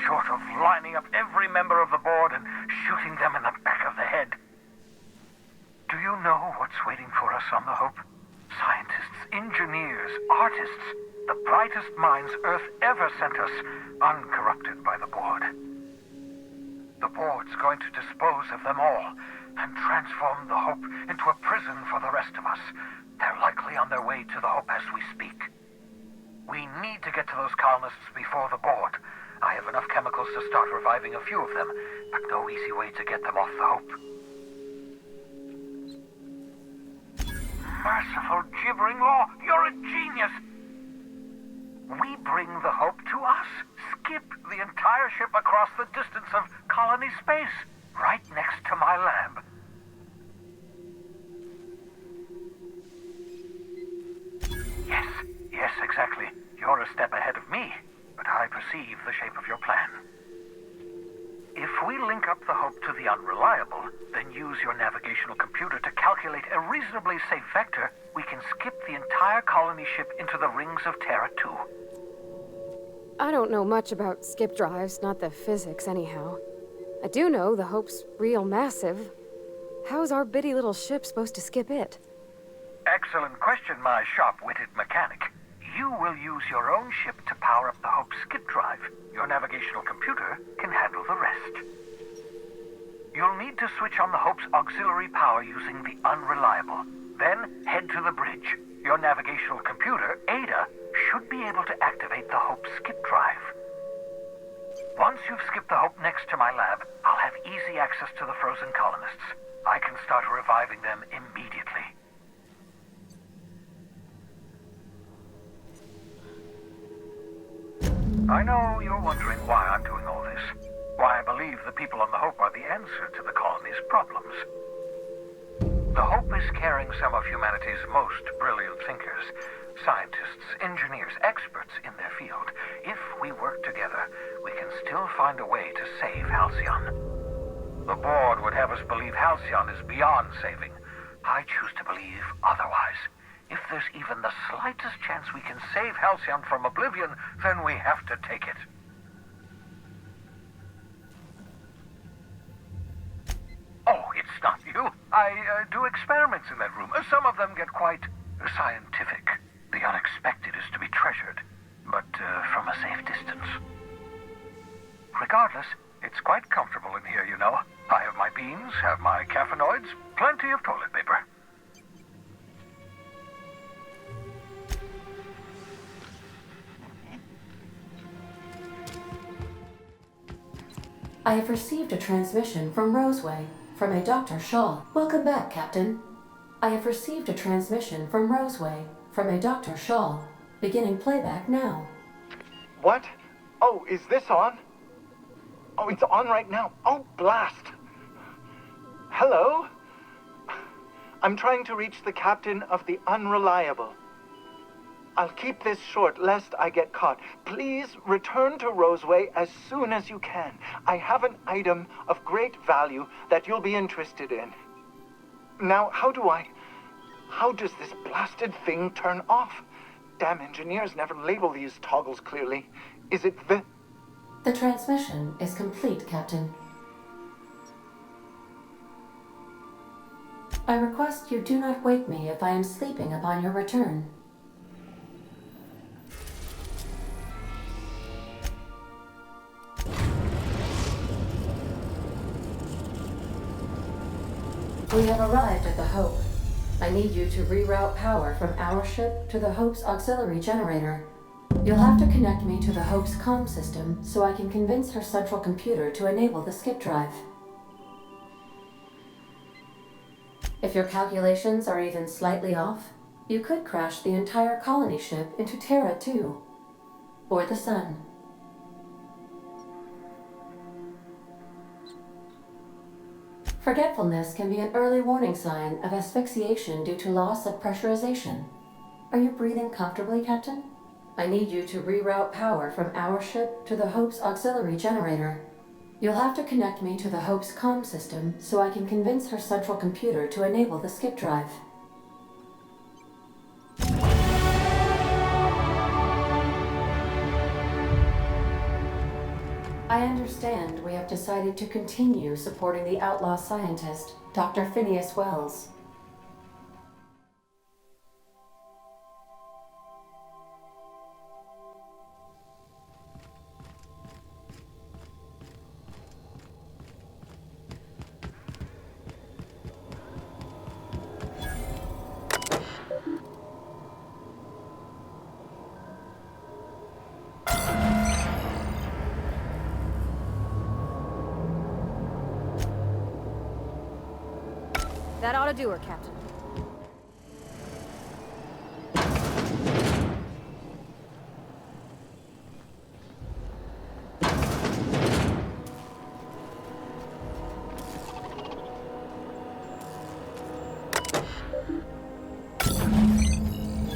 Short of lining up every member of the board and shooting them in the back of the head. Do you know what's waiting for us on the Hope? Scientists, engineers, artists, the brightest minds Earth ever sent us, uncorrupted by the board. The board's going to dispose of them all and transform the Hope into a prison for the rest of us. They're likely on their way to the Hope as we speak. We need to get to those colonists before the board. I have enough chemicals to start reviving a few of them, but no easy way to get them off the Hope. Merciful gibbering law, you're a genius! We bring the Hope to us. Skip the entire ship across the distance of colony space, right next to my lab. Yes, exactly. You're a step ahead of me, but I perceive the shape of your plan. If we link up the Hope to the Unreliable, then use your navigational computer to calculate a reasonably safe vector, we can skip the entire colony ship into the rings of Terra 2. I don't know much about skip drives, not the physics anyhow. I do know the Hope's real massive. How's our bitty little ship supposed to skip it? Excellent question, my sharp-witted mechanic. You will use your own ship to power up the Hope's skip drive. Your navigational computer can handle the rest. You'll need to switch on the Hope's auxiliary power using the Unreliable. Then head to the bridge. Your navigational computer, Ada, should be able to activate the Hope's skip drive. Once you've skipped the Hope next to my lab, I'll have easy access to the frozen colonists. I can start reviving them immediately. I know you're wondering why I'm doing all this. Why I believe the people on the Hope are the answer to the colony's problems. The Hope is carrying some of humanity's most brilliant thinkers, scientists, engineers, experts in their field. If we work together, we can still find a way to save Halcyon. The board would have us believe Halcyon is beyond saving. I choose to believe otherwise. If there's even the slightest chance we can save Halcyon from oblivion, then we have to take it. Oh, it's not you. I do experiments in that room. Some of them get quite scientific. The unexpected is to be treasured, but from a safe distance. Regardless, it's quite comfortable in here, you know. I have my beans, have my caffeinoids, plenty of toilet paper. I have received a transmission from Roseway, from a Dr. Shaw. Welcome back, Captain. I have received a transmission from Roseway, from a Dr. Shaw. Beginning playback now. What? Oh, is this on? Oh, it's on right now. Oh, blast. Hello? I'm trying to reach the captain of the Unreliable. I'll keep this short, lest I get caught. Please return to Roseway as soon as you can. I have an item of great value that you'll be interested in. Now, how does this blasted thing turn off? Damn engineers never label these toggles clearly. Is it the... The transmission is complete, Captain. I request you do not wake me if I am sleeping upon your return. We have arrived at the Hope. I need you to reroute power from our ship to the Hope's auxiliary generator. You'll have to connect me to the Hope's comm system so I can convince her central computer to enable the skip drive. If your calculations are even slightly off, you could crash the entire colony ship into Terra 2, or the Sun. Forgetfulness can be an early warning sign of asphyxiation due to loss of pressurization. Are you breathing comfortably, Captain? I need you to reroute power from our ship to the Hope's auxiliary generator. You'll have to connect me to the Hope's comm system so I can convince her central computer to enable the skip drive. I understand we have decided to continue supporting the outlaw scientist, Dr. Phineas Wells. That ought to do her, Captain.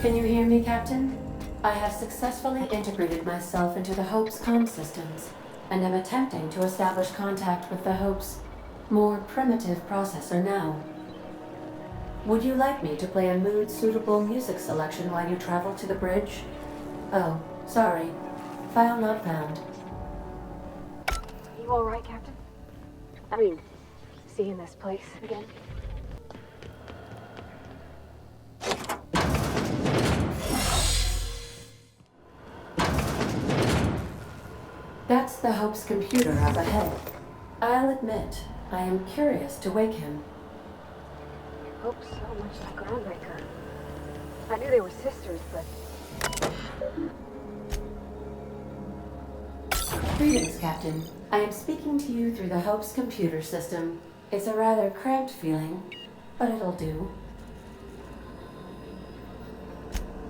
Can you hear me, Captain? I have successfully integrated myself into the Hope's comm systems, and am attempting to establish contact with the Hope's more primitive processor now. Would you like me to play a mood-suitable music selection while you travel to the bridge? Oh, sorry. File not found. You all right, Captain? I mean, seeing this place again? That's the Hope's computer up ahead. I'll admit, I am curious to wake him. Hope so much like Groundbreaker. I knew they were sisters, but... Greetings, Captain. I am speaking to you through the Hope's computer system. It's a rather cramped feeling, but it'll do.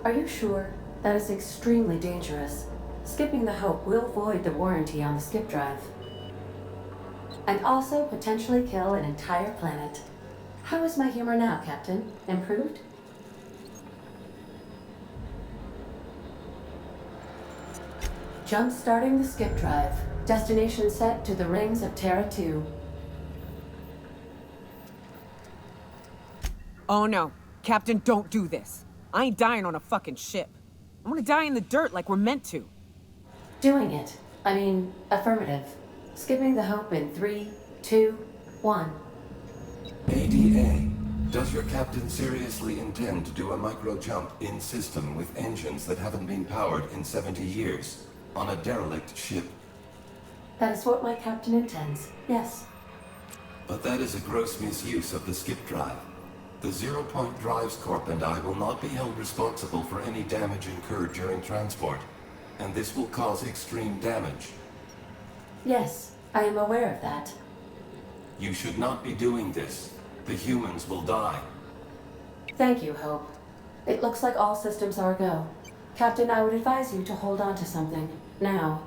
Are you sure? That is extremely dangerous. Skipping the Hope will void the warranty on the skip drive. And also potentially kill an entire planet. How is my humor now, Captain? Improved? Jump-starting the skip drive. Destination set to the rings of Terra 2. Oh no. Captain, don't do this. I ain't dying on a fucking ship. I'm gonna die in the dirt like we're meant to. Doing it. I mean, affirmative. Skipping the Hope in 3, 2, 1. ADA, does your captain seriously intend to do a micro-jump in system with engines that haven't been powered in 70 years on a derelict ship? That is what my captain intends, yes. But that is a gross misuse of the skip drive. The Zero Point Drives Corp and I will not be held responsible for any damage incurred during transport, and this will cause extreme damage. Yes, I am aware of that. You should not be doing this. The humans will die. Thank you, Hope. It looks like all systems are go. Captain, I would advise you to hold on to something. Now.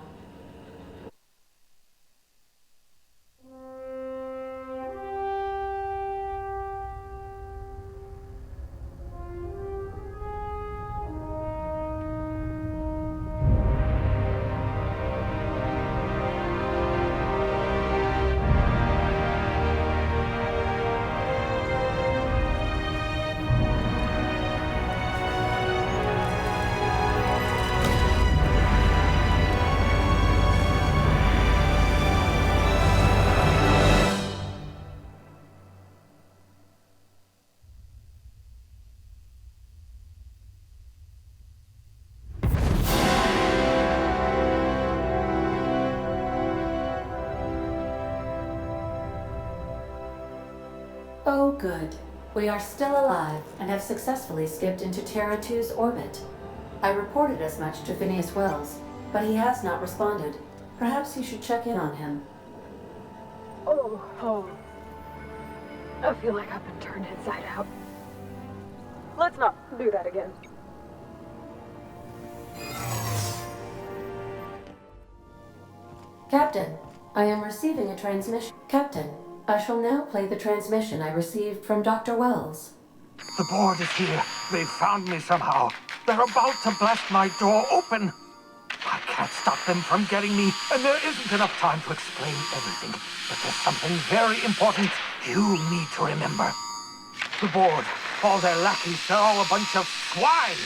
Oh, good. We are still alive and have successfully skipped into Terra 2's orbit. I reported as much to Phineas Wells, but he has not responded. Perhaps you should check in on him. Oh. I feel like I've been turned inside out. Let's not do that again. Captain, I am receiving a transmission. Captain, I shall now play the transmission I received from Dr. Wells. The board is here. They've found me somehow. They're about to blast my door open. I can't can't stop them from getting me, and there isn't enough time to explain everything. But there's something very important you need to remember. The board, all their lackeys, they're all a bunch of swine.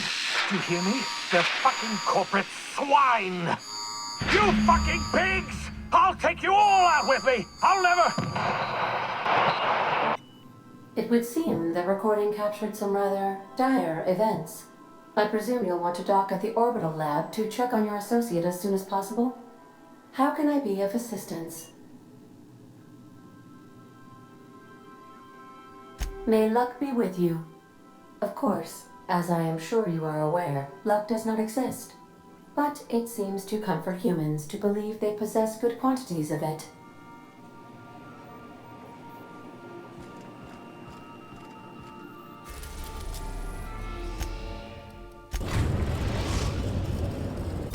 Do you hear me? They're fucking corporate swine. You fucking pigs! I'll take you all out with me! I'll never... It would seem the recording captured some rather dire events. I presume you'll want to dock at the orbital lab to check on your associate as soon as possible? How can I be of assistance? May luck be with you. Of course, as I am sure you are aware, luck does not exist. But it seems to comfort humans to believe they possess good quantities of it.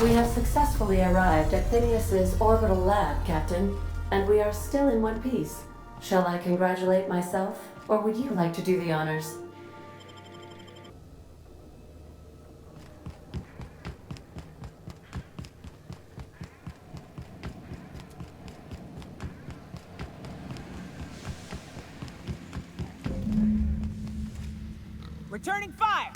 We have successfully arrived at Phineas's orbital lab, Captain, and we are still in one piece. Shall I congratulate myself, or would you like to do the honors? Returning fire!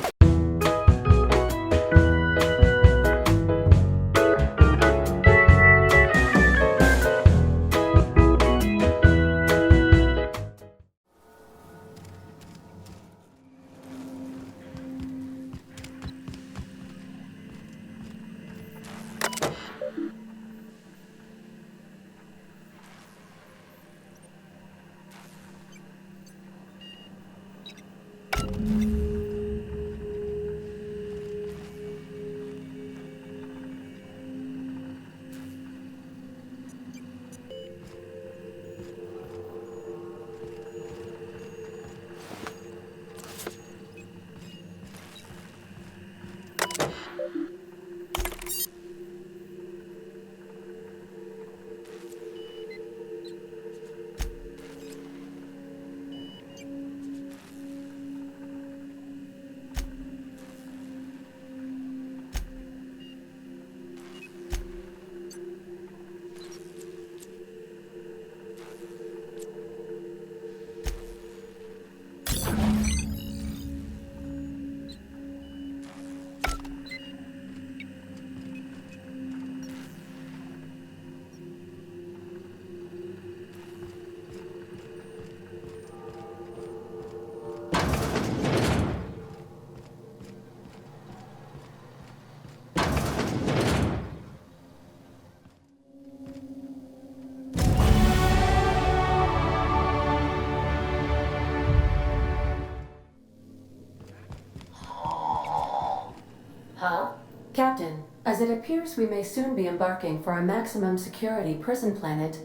Huh? Captain, as it appears we may soon be embarking for a maximum security prison planet,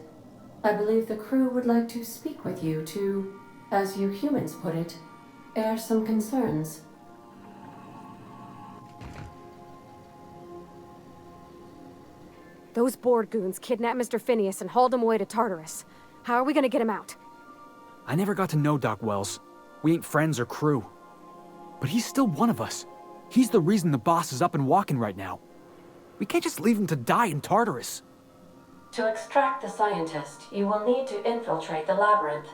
I believe the crew would like to speak with you to, as you humans put it, air some concerns. Those board goons kidnapped Mr. Phineas and hauled him away to Tartarus. How are we gonna get him out? I never got to know Doc Wells. We ain't friends or crew. But he's still one of us. He's the reason the boss is up and walking right now. We can't just leave him to die in Tartarus. To extract the scientist, you will need to infiltrate the labyrinth.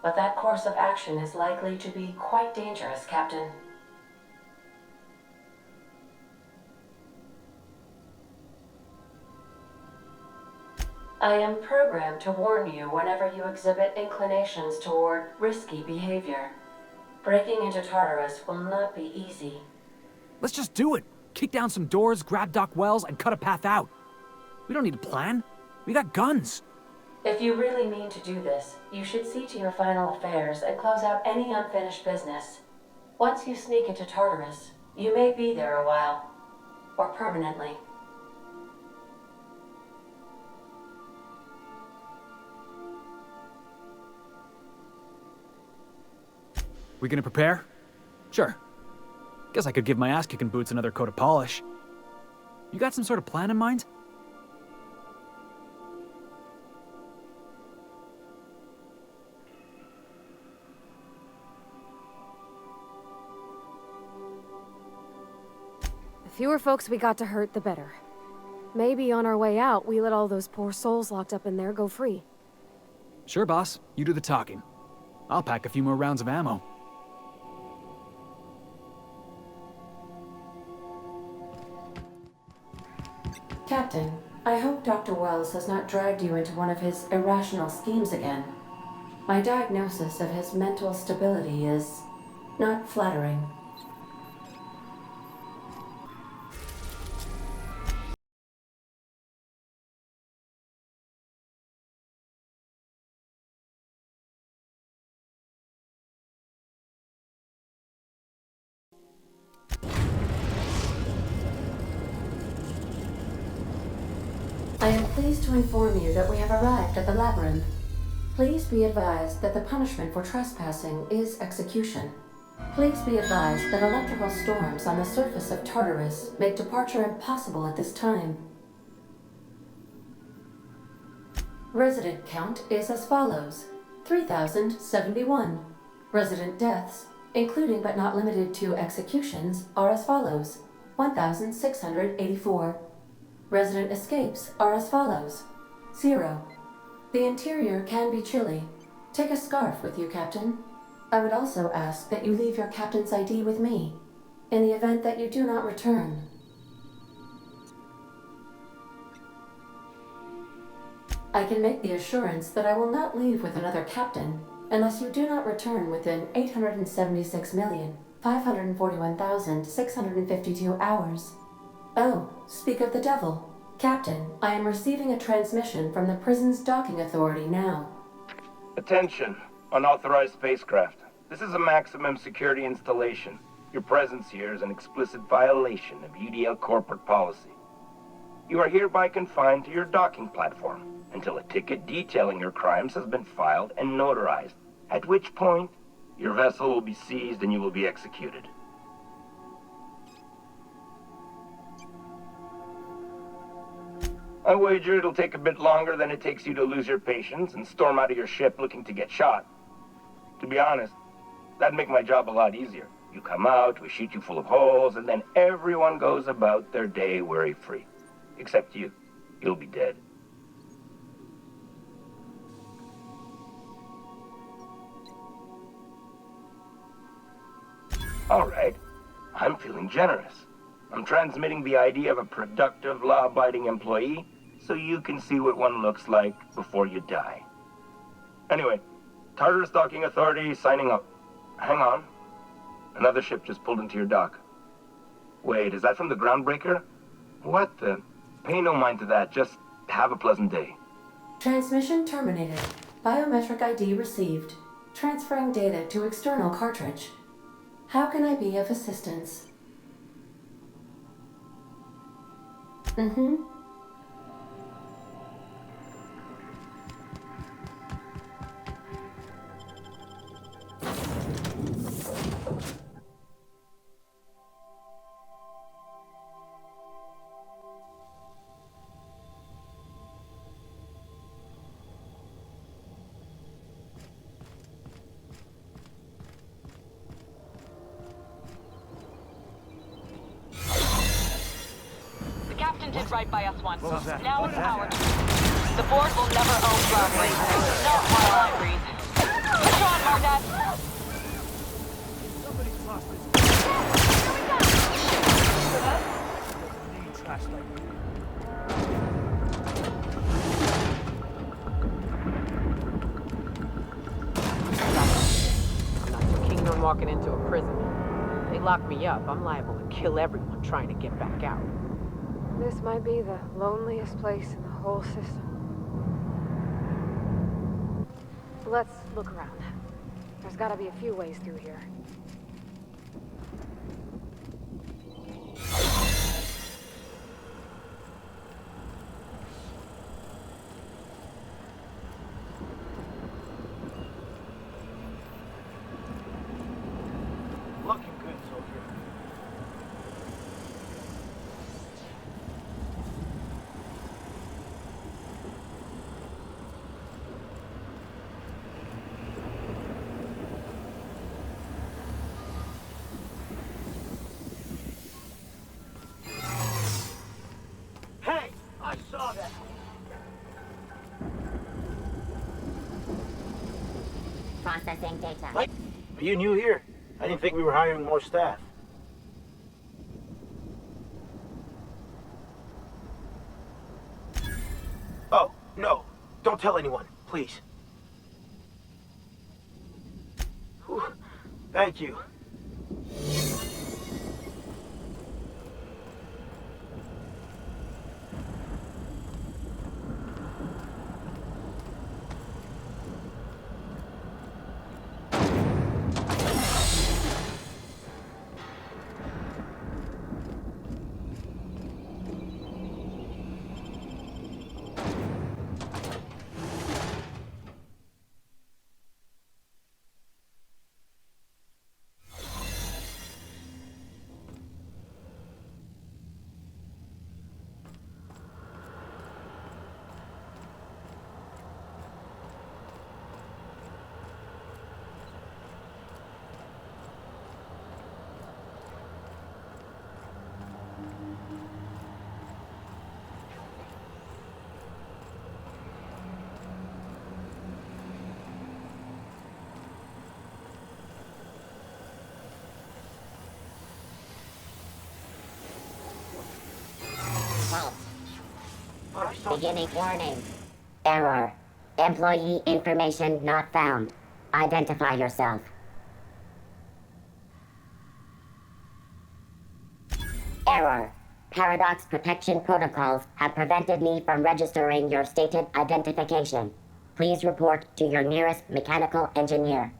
But that course of action is likely to be quite dangerous, Captain. I am programmed to warn you whenever you exhibit inclinations toward risky behavior. Breaking into Tartarus will not be easy. Let's just do it. Kick down some doors, grab Doc Wells, and cut a path out. We don't need a plan. We got guns. If you really mean to do this, you should see to your final affairs and close out any unfinished business. Once you sneak into Tartarus, you may be there a while. Or permanently. We gonna prepare? Sure. Guess I could give my ass-kicking boots another coat of polish. You got some sort of plan in mind? The fewer folks we got to hurt, the better. maybe on our way out, we let all those poor souls locked up in there go free. Sure, boss. You do the talking. I'll pack a few more rounds of ammo. Captain, I hope Dr. Wells has not dragged you into one of his irrational schemes again. My diagnosis of his mental stability is not flattering. I am pleased to inform you that we have arrived at the labyrinth. Please be advised that the punishment for trespassing is execution. Please be advised that electrical storms on the surface of Tartarus make departure impossible at this time. Resident count is as follows: 3,071. Resident deaths, including but not limited to executions, are as follows: 1,684. Resident escapes are as follows: 0. The interior can be chilly. Take a scarf with you, Captain. I would also ask that you leave your captain's ID with me, in the event that you do not return. I can make the assurance that I will not leave with another captain unless you do not return within 876,541,652 hours. Oh, speak of the devil. Captain, I am receiving a transmission from the prison's docking authority now. Attention, unauthorized spacecraft. This is a maximum security installation. Your presence here is an explicit violation of UDL corporate policy. You are hereby confined to your docking platform until a ticket detailing your crimes has been filed and notarized, at which point your vessel will be seized and you will be executed. I wager it'll take a bit longer than it takes you to lose your patience and storm out of your ship looking to get shot. To be honest, that'd make my job a lot easier. You come out, we shoot you full of holes, and then everyone goes about their day worry-free. Except you. You'll be dead. All right. I'm feeling generous. I'm transmitting the idea of a productive, law-abiding employee so you can see what one looks like before you die. Anyway, Tartarus Docking Authority signing up. Hang on. Another ship just pulled into your dock. Wait, is that from the Groundbreaker? What the? Pay no mind to that. Just have a pleasant day. Transmission terminated. Biometric ID received. Transferring data to external cartridge. How can I be of assistance? Did right by us once. Now it's our turn. The board will never own Groundbreaker. Not while I breathe. Push on, Marnet! I'm not so keen on walking into a prison. If they lock me up, I'm liable to kill everyone trying to get back out. This might be the loneliest place in the whole system. Let's look around. There's gotta be a few ways through here. Looking good, soldier. Processing data. Are you new here? I didn't think we were hiring more staff. Oh, no. Don't tell anyone, please. Whew. Thank you. Beginning warning. Error. Employee information not found. Identify yourself. Error. Paradox protection protocols have prevented me from registering your stated identification. Please report to your nearest mechanical engineer.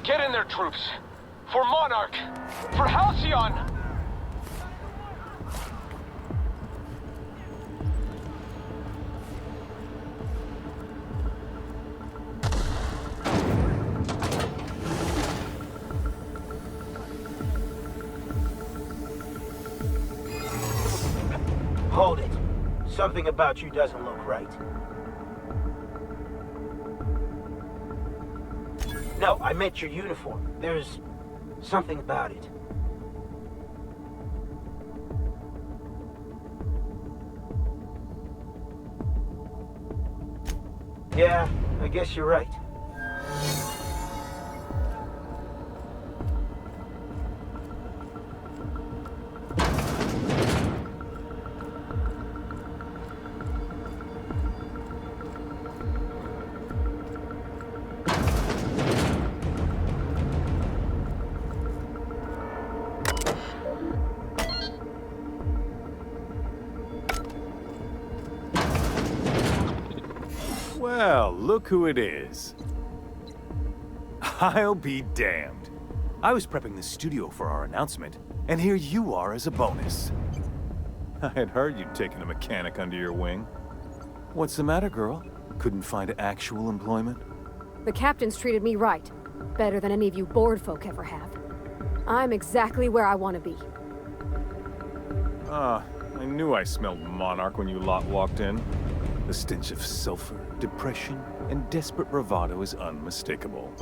Get in there, troops! For Monarch! For Halcyon! Hold it. Something about you doesn't look right. No, I meant your uniform. There's something about it. Yeah, I guess you're right. Well, look who it is. I'll be damned. I was prepping the studio for our announcement, and here you are as a bonus. I had heard you'd taken a mechanic under your wing. What's the matter, girl? Couldn't find actual employment? The captain's treated me right. Better than any of you bored folk ever have. I'm exactly where I want to be. Ah, I knew I smelled Monarch when you lot walked in. The stench of sulfur, depression, and desperate bravado is unmistakable.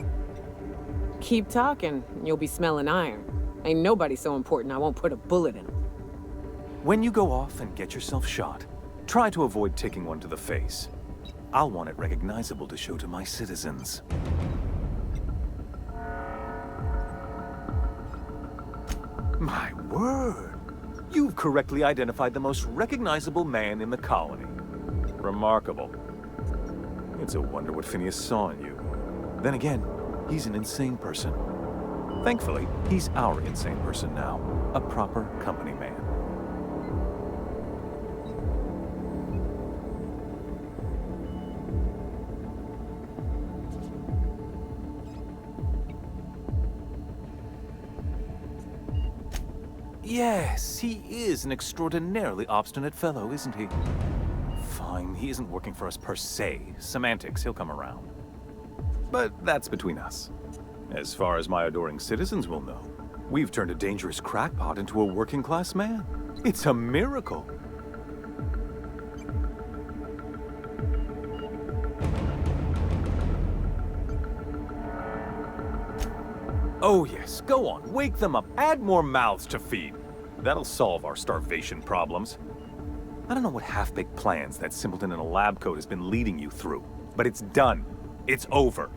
Keep talking, you'll be smelling iron. Ain't nobody so important I won't put a bullet in him. When you go off and get yourself shot, try to avoid taking one to the face. I'll want it recognizable to show to my citizens. My word! You've correctly identified the most recognizable man in the colony. Remarkable. It's a wonder what Phineas saw in you. Then again, he's an insane person. Thankfully, he's our insane person now. A proper company man. Yes, he is an extraordinarily obstinate fellow, isn't he? Fine, he isn't working for us per se. Semantics, he'll come around. But that's between us. As far as my adoring citizens will know, we've turned a dangerous crackpot into a working-class man. It's a miracle. Oh yes, go on, wake them up, add more mouths to feed. That'll solve our starvation problems. I don't know what half-baked plans that simpleton in a lab coat has been leading you through, but it's done. It's over.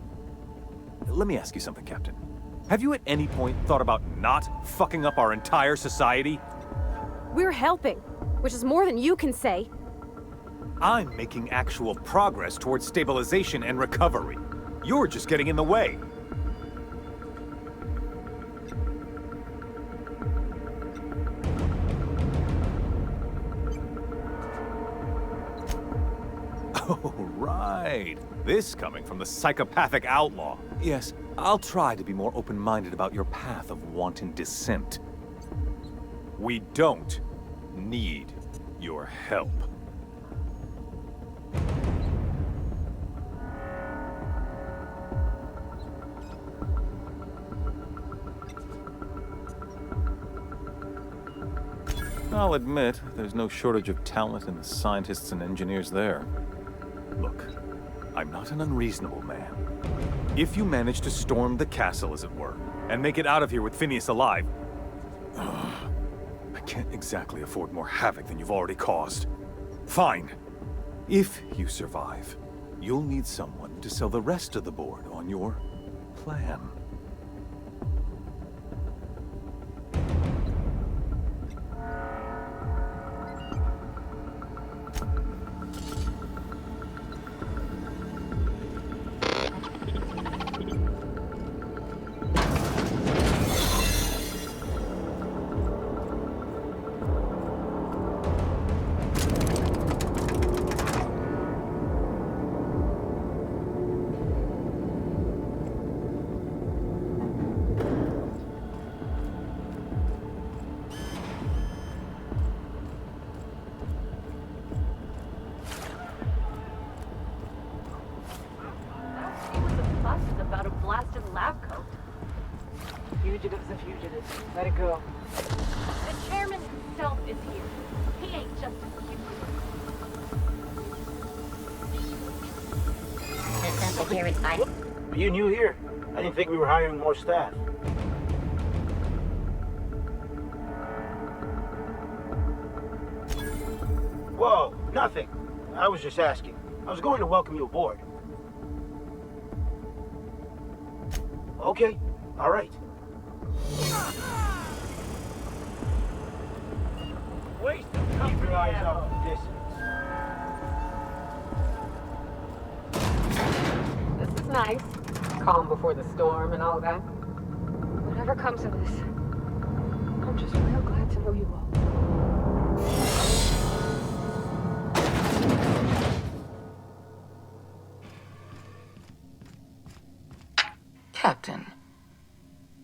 Let me ask you something, Captain. Have you at any point thought about not fucking up our entire society? We're helping, which is more than you can say. I'm making actual progress towards stabilization and recovery. You're just getting in the way. Oh, right. This coming from the psychopathic outlaw. Yes, I'll try to be more open-minded about your path of wanton descent. We don't need your help. I'll admit, there's no shortage of talent in the scientists and engineers there. Look, I'm not an unreasonable man. If you manage to storm the castle, as it were, and make it out of here with Phineas alive, I can't exactly afford more havoc than you've already caused. Fine. If you survive, you'll need someone to sell the rest of the board on your plan. About a blasted lab coat. Fugitive's a fugitive. Let it go. The chairman himself is here. He ain't just a fugitive. Here it's fine. Are you new here? I didn't think we were hiring more staff. Whoa, nothing. I was just asking. I was going to welcome you aboard. Okay, all right. Waste of time. Keep your eyes out for distance. This is nice. Calm before the storm and all that. Whatever comes of this, I'm just real glad to know you all. Captain,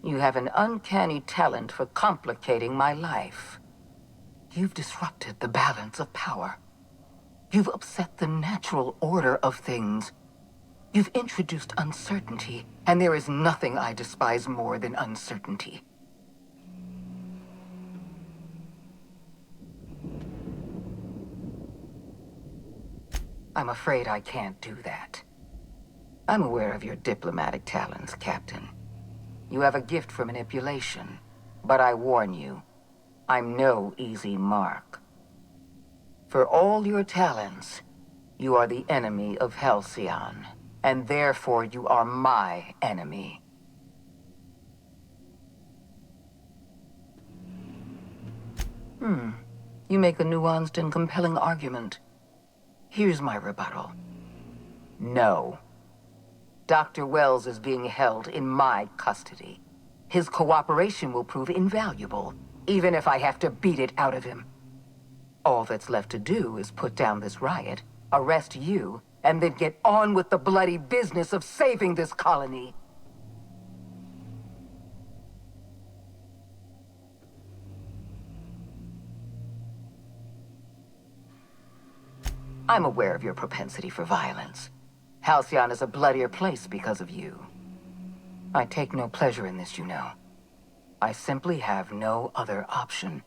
you have an uncanny talent for complicating my life. You've disrupted the balance of power. You've upset the natural order of things. You've introduced uncertainty, and there is nothing I despise more than uncertainty. I'm afraid I can't do that. I'm aware of your diplomatic talents, Captain. You have a gift for manipulation, but I warn you, I'm no easy mark. For all your talents, you are the enemy of Halcyon, and therefore you are my enemy. You make a nuanced and compelling argument. Here's my rebuttal. No. Dr. Wells is being held in my custody. His cooperation will prove invaluable, even if I have to beat it out of him. All that's left to do is put down this riot, arrest you, and then get on with the bloody business of saving this colony. I'm aware of your propensity for violence. Halcyon is a bloodier place because of you. I take no pleasure in this, you know. I simply have no other option.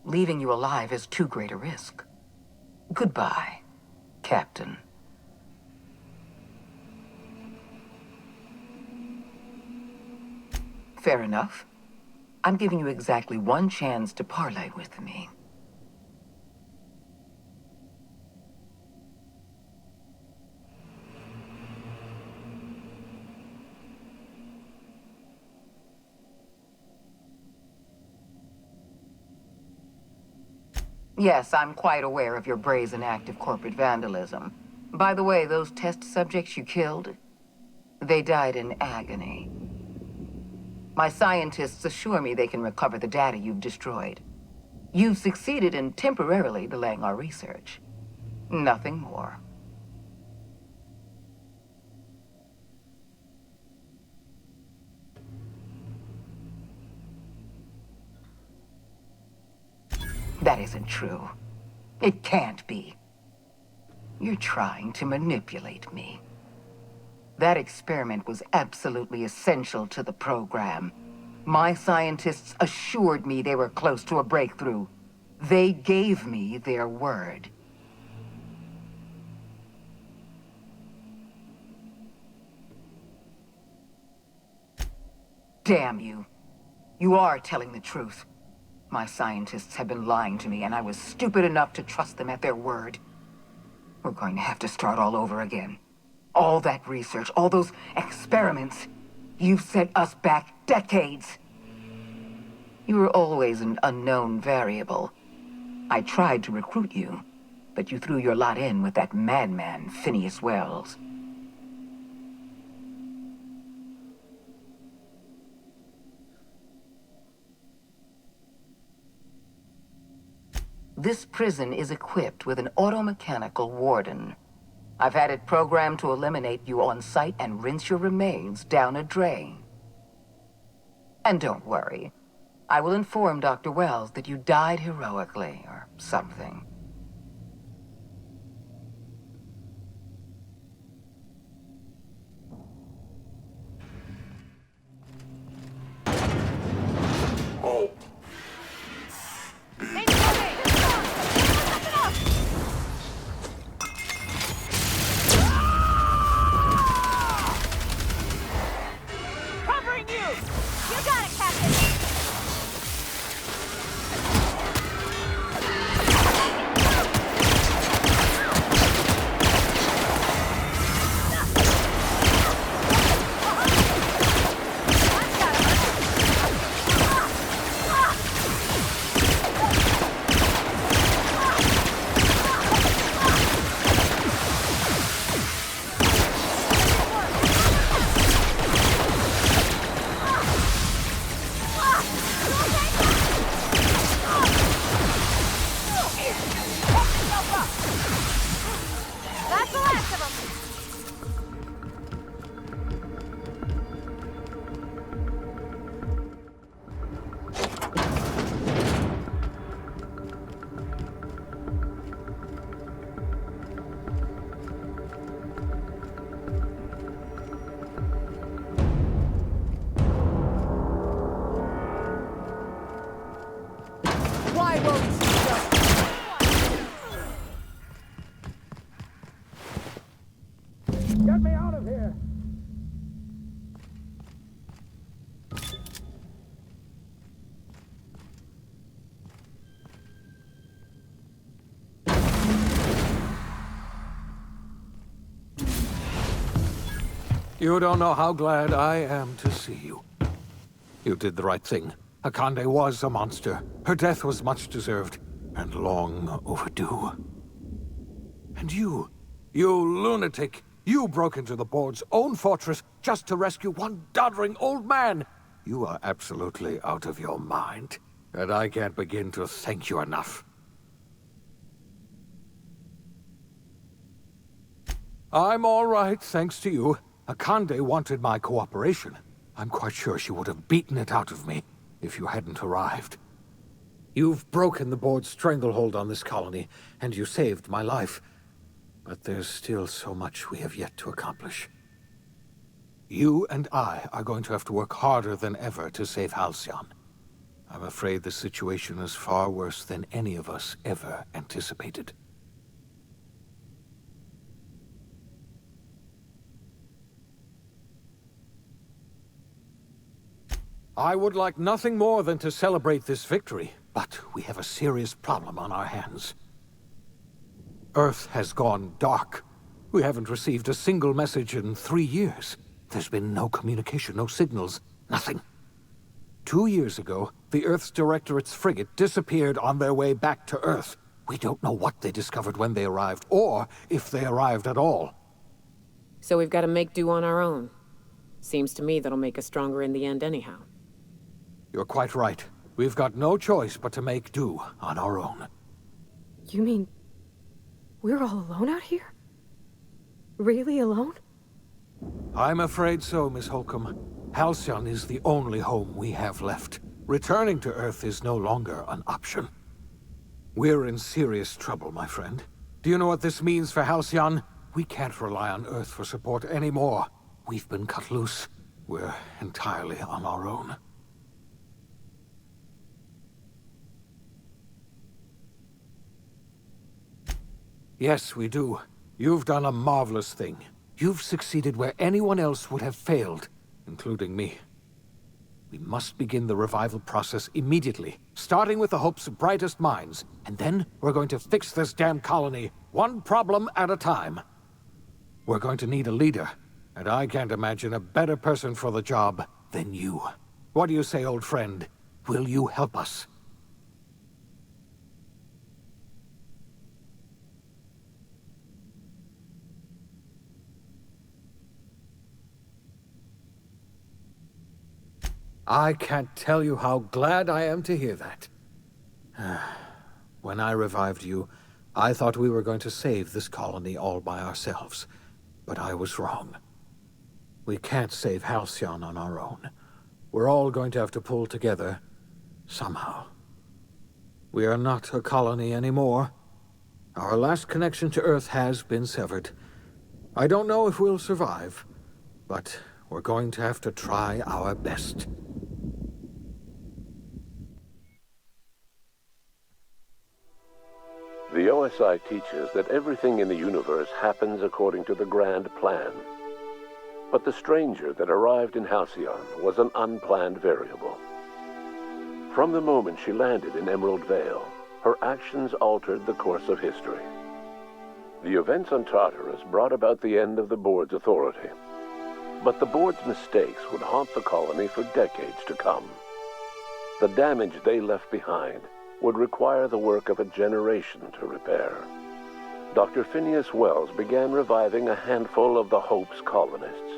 Leaving you alive is too great a risk. Goodbye, Captain. Fair enough. I'm giving you exactly one chance to parley with me. Yes, I'm quite aware of your brazen act of corporate vandalism. By the way, those test subjects you killed, they died in agony. My scientists assure me they can recover the data you've destroyed. You've succeeded in temporarily delaying our research. Nothing more. That isn't true. It can't be. You're trying to manipulate me. That experiment was absolutely essential to the program. My scientists assured me they were close to a breakthrough. They gave me their word. Damn you. You are telling the truth. My scientists have been lying to me, and I was stupid enough to trust them at their word. We're going to have to start all over again. All that research, all those experiments, you've set us back decades. You were always an unknown variable. I tried to recruit you, but you threw your lot in with that madman, Phineas Wells. This prison is equipped with an automechanical warden. I've had it programmed to eliminate you on sight and rinse your remains down a drain. And don't worry, I will inform Dr. Wells that you died heroically or something. Oh. Covering you! You got it, Captain! That's the last of them! Why won't you just... Get me out of here! You don't know how glad I am to see you. You did the right thing. Akande was a monster. Her death was much deserved, and long overdue. And you lunatic, you broke into the board's own fortress just to rescue one doddering old man. You are absolutely out of your mind, and I can't begin to thank you enough. I'm all right, thanks to you. Akande wanted my cooperation. I'm quite sure she would have beaten it out of me if you hadn't arrived. You've broken the board's stranglehold on this colony, and you saved my life. But there's still so much we have yet to accomplish. You and I are going to have to work harder than ever to save Halcyon. I'm afraid the situation is far worse than any of us ever anticipated. I would like nothing more than to celebrate this victory, but we have a serious problem on our hands. Earth has gone dark. We haven't received a single message in 3 years. There's been no communication, no signals, nothing. 2 years ago, the Earth's Directorate's frigate disappeared on their way back to Earth. We don't know what they discovered when they arrived, or if they arrived at all. So we've got to make do on our own. Seems to me that'll make us stronger in the end anyhow. You're quite right. We've got no choice but to make do on our own. You mean we're all alone out here? Really alone? I'm afraid so, Miss Holcomb. Halcyon is the only home we have left. Returning to Earth is no longer an option. We're in serious trouble, my friend. Do you know what this means for Halcyon? We can't rely on Earth for support anymore. We've been cut loose. We're entirely on our own. Yes, we do. You've done a marvelous thing. You've succeeded where anyone else would have failed, including me. We must begin the revival process immediately, starting with the Hope's brightest minds, and then we're going to fix this damn colony, one problem at a time. We're going to need a leader, and I can't imagine a better person for the job than you. What do you say, old friend? Will you help us? I can't tell you how glad I am to hear that. When I revived you, I thought we were going to save this colony all by ourselves. But I was wrong. We can't save Halcyon on our own. We're all going to have to pull together, somehow. We are not a colony anymore. Our last connection to Earth has been severed. I don't know if we'll survive, but we're going to have to try our best. The OSI teaches that everything in the universe happens according to the grand plan. But the stranger that arrived in Halcyon was an unplanned variable. From the moment she landed in Emerald Vale, her actions altered the course of history. The events on Tartarus brought about the end of the board's authority. But the board's mistakes would haunt the colony for decades to come. The damage they left behind would require the work of a generation to repair. Dr. Phineas Wells began reviving a handful of the Hope's colonists.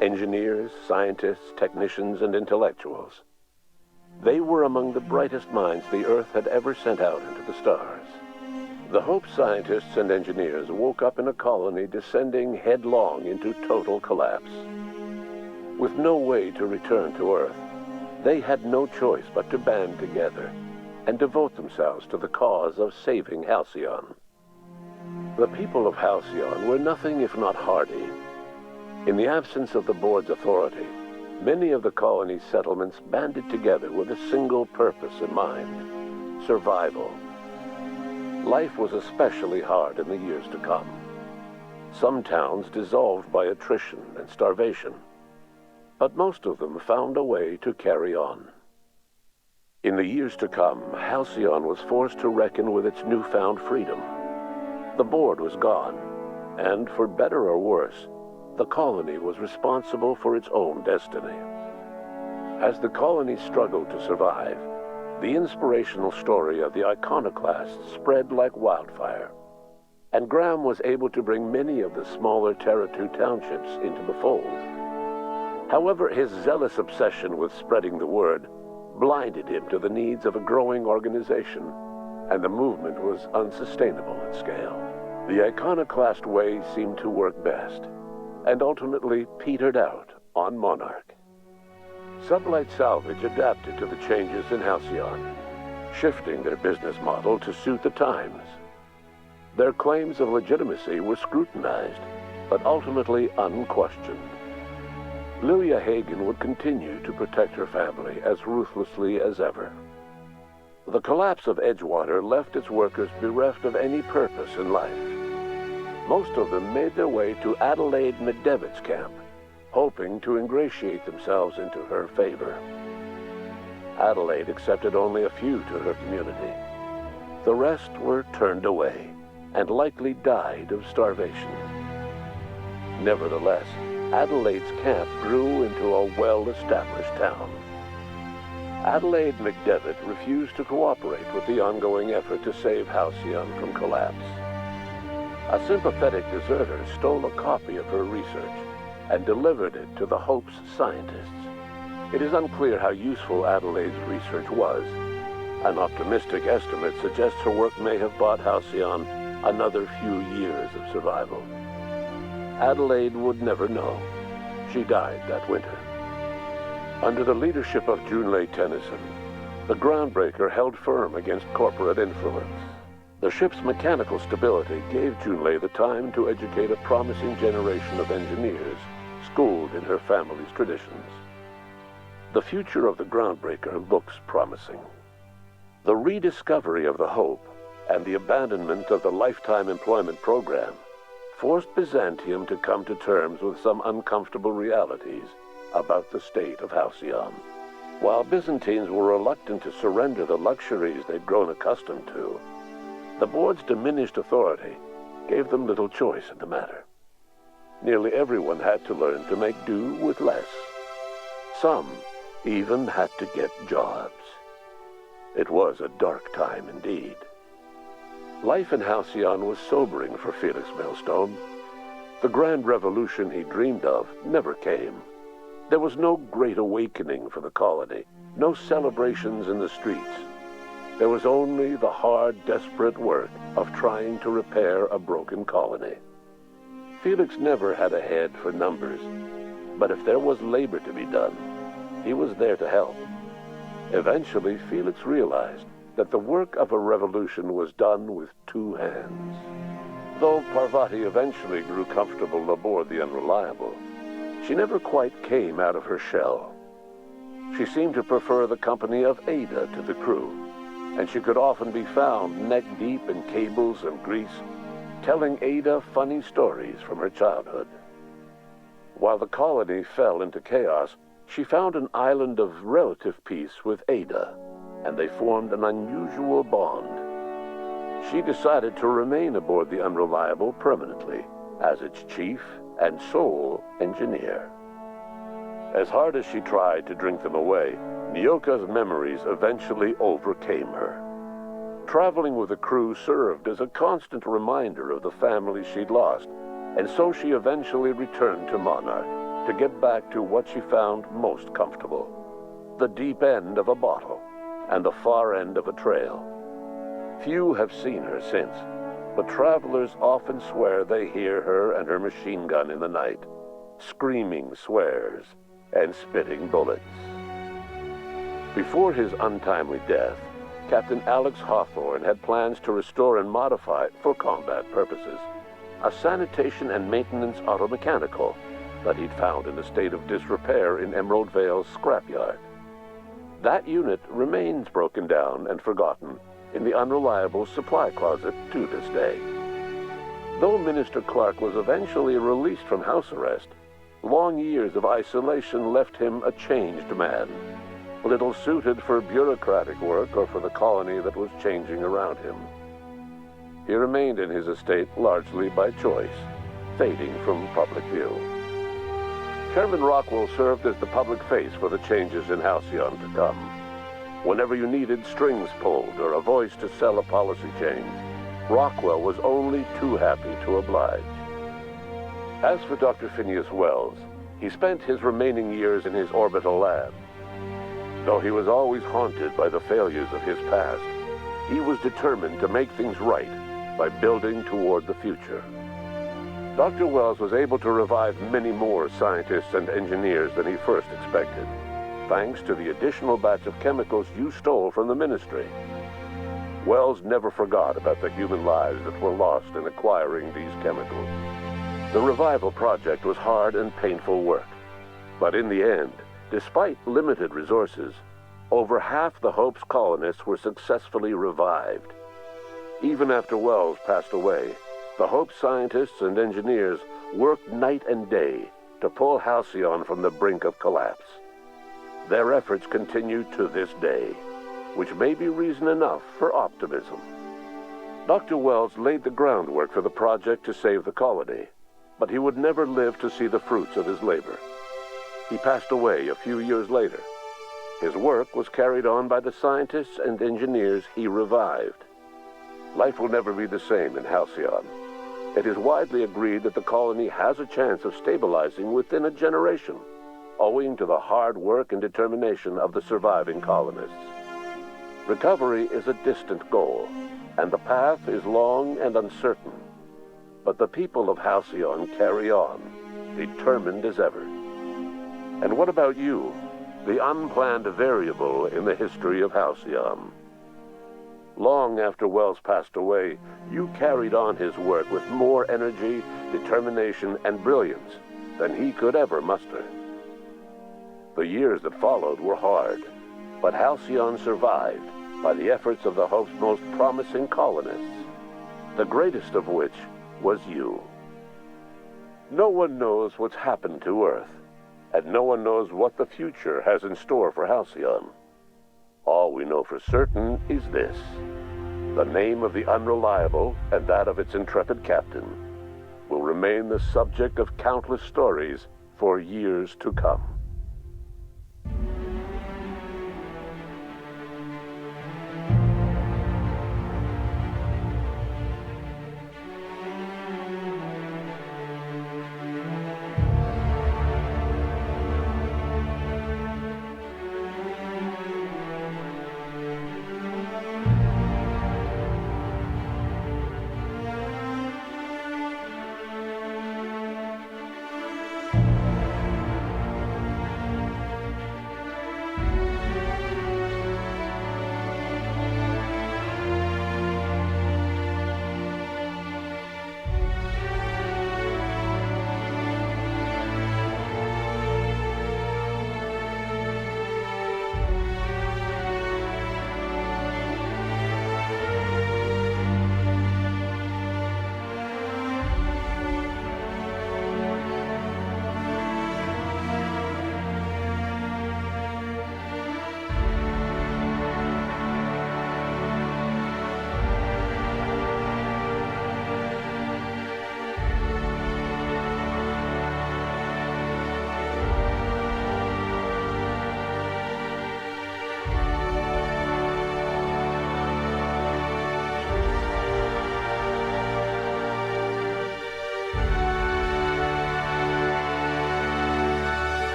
Engineers, scientists, technicians, and intellectuals. They were among the brightest minds the Earth had ever sent out into the stars. The Hope scientists and engineers woke up in a colony descending headlong into total collapse. With no way to return to Earth, they had no choice but to band together and devote themselves to the cause of saving Halcyon. The people of Halcyon were nothing if not hardy. In the absence of the board's authority, many of the colony's settlements banded together with a single purpose in mind: survival. Life was especially hard in the years to come. Some towns dissolved by attrition and starvation, but most of them found a way to carry on. In the years to come, Halcyon was forced to reckon with its newfound freedom. The board was gone, and for better or worse, the colony was responsible for its own destiny. As the colony struggled to survive, the inspirational story of the Iconoclasts spread like wildfire, and Graham was able to bring many of the smaller Terra 2 townships into the fold. However, his zealous obsession with spreading the word blinded him to the needs of a growing organization, and the movement was unsustainable at scale. The Iconoclast way seemed to work best, and ultimately petered out on Monarch. Sublight Salvage adapted to the changes in Halcyon, shifting their business model to suit the times. Their claims of legitimacy were scrutinized, but ultimately unquestioned. Lilia Hagen would continue to protect her family as ruthlessly as ever. The collapse of Edgewater left its workers bereft of any purpose in life. Most of them made their way to Adelaide McDevitt's camp, hoping to ingratiate themselves into her favor. Adelaide accepted only a few to her community. The rest were turned away and likely died of starvation. Nevertheless, Adelaide's camp grew into a well-established town. Adelaide McDevitt refused to cooperate with the ongoing effort to save Halcyon from collapse. A sympathetic deserter stole a copy of her research and delivered it to the Hope's scientists. It is unclear how useful Adelaide's research was. An optimistic estimate suggests her work may have bought Halcyon another few years of survival. Adelaide would never know. She died that winter. Under the leadership of Junlei Tennyson, the Groundbreaker held firm against corporate influence. The ship's mechanical stability gave Junlei the time to educate a promising generation of engineers schooled in her family's traditions. The future of the Groundbreaker looks promising. The rediscovery of the Hope and the abandonment of the lifetime employment program forced Byzantium to come to terms with some uncomfortable realities about the state of Halcyon. While Byzantines were reluctant to surrender the luxuries they'd grown accustomed to, the board's diminished authority gave them little choice in the matter. Nearly everyone had to learn to make do with less. Some even had to get jobs. It was a dark time indeed. Life in Halcyon was sobering for Felix Maelstrom. The grand revolution he dreamed of never came. There was no great awakening for the colony, no celebrations in the streets. There was only the hard, desperate work of trying to repair a broken colony. Felix never had a head for numbers, but if there was labor to be done, he was there to help. Eventually, Felix realized that the work of a revolution was done with two hands. Though Parvati eventually grew comfortable aboard the Unreliable, she never quite came out of her shell. She seemed to prefer the company of Ada to the crew, and she could often be found neck-deep in cables and grease, telling Ada funny stories from her childhood. While the colony fell into chaos, she found an island of relative peace with Ada, and they formed an unusual bond. She decided to remain aboard the Unreliable permanently as its chief and sole engineer. As hard as she tried to drink them away, Nyoka's memories eventually overcame her. Traveling with the crew served as a constant reminder of the family she'd lost, and so she eventually returned to Monarch to get back to what she found most comfortable: the deep end of a bottle and the far end of a trail. Few have seen her since, but travelers often swear they hear her and her machine gun in the night, screaming swears and spitting bullets. Before his untimely death, Captain Alex Hawthorne had plans to restore and modify, for combat purposes, a sanitation and maintenance automechanical that he'd found in a state of disrepair in Emerald Vale's scrapyard. That unit remains broken down and forgotten in the Unreliable supply closet to this day. Though Minister Clark was eventually released from house arrest, long years of isolation left him a changed man, little suited for bureaucratic work or for the colony that was changing around him. He remained in his estate largely by choice, fading from public view. Chairman Rockwell served as the public face for the changes in Halcyon to come. Whenever you needed strings pulled or a voice to sell a policy change, Rockwell was only too happy to oblige. As for Dr. Phineas Wells, he spent his remaining years in his orbital lab. Though he was always haunted by the failures of his past, he was determined to make things right by building toward the future. Dr. Wells was able to revive many more scientists and engineers than he first expected, thanks to the additional batch of chemicals you stole from the Ministry. Wells never forgot about the human lives that were lost in acquiring these chemicals. The revival project was hard and painful work. But in the end, despite limited resources, over half the Hope's colonists were successfully revived. Even after Wells passed away, the Hope scientists and engineers worked night and day to pull Halcyon from the brink of collapse. Their efforts continue to this day, which may be reason enough for optimism. Dr. Wells laid the groundwork for the project to save the colony, but he would never live to see the fruits of his labor. He passed away a few years later. His work was carried on by the scientists and engineers he revived. Life will never be the same in Halcyon. It is widely agreed that the colony has a chance of stabilizing within a generation, owing to the hard work and determination of the surviving colonists. Recovery is a distant goal, and the path is long and uncertain. But the people of Halcyon carry on, determined as ever. And what about you, the unplanned variable in the history of Halcyon? Long after Wells passed away, you carried on his work with more energy, determination, and brilliance than he could ever muster. The years that followed were hard, but Halcyon survived by the efforts of the Hope's most promising colonists, the greatest of which was you. No one knows what's happened to Earth, and no one knows what the future has in store for Halcyon. All we know for certain is this: the name of the Unreliable and that of its intrepid captain will remain the subject of countless stories for years to come.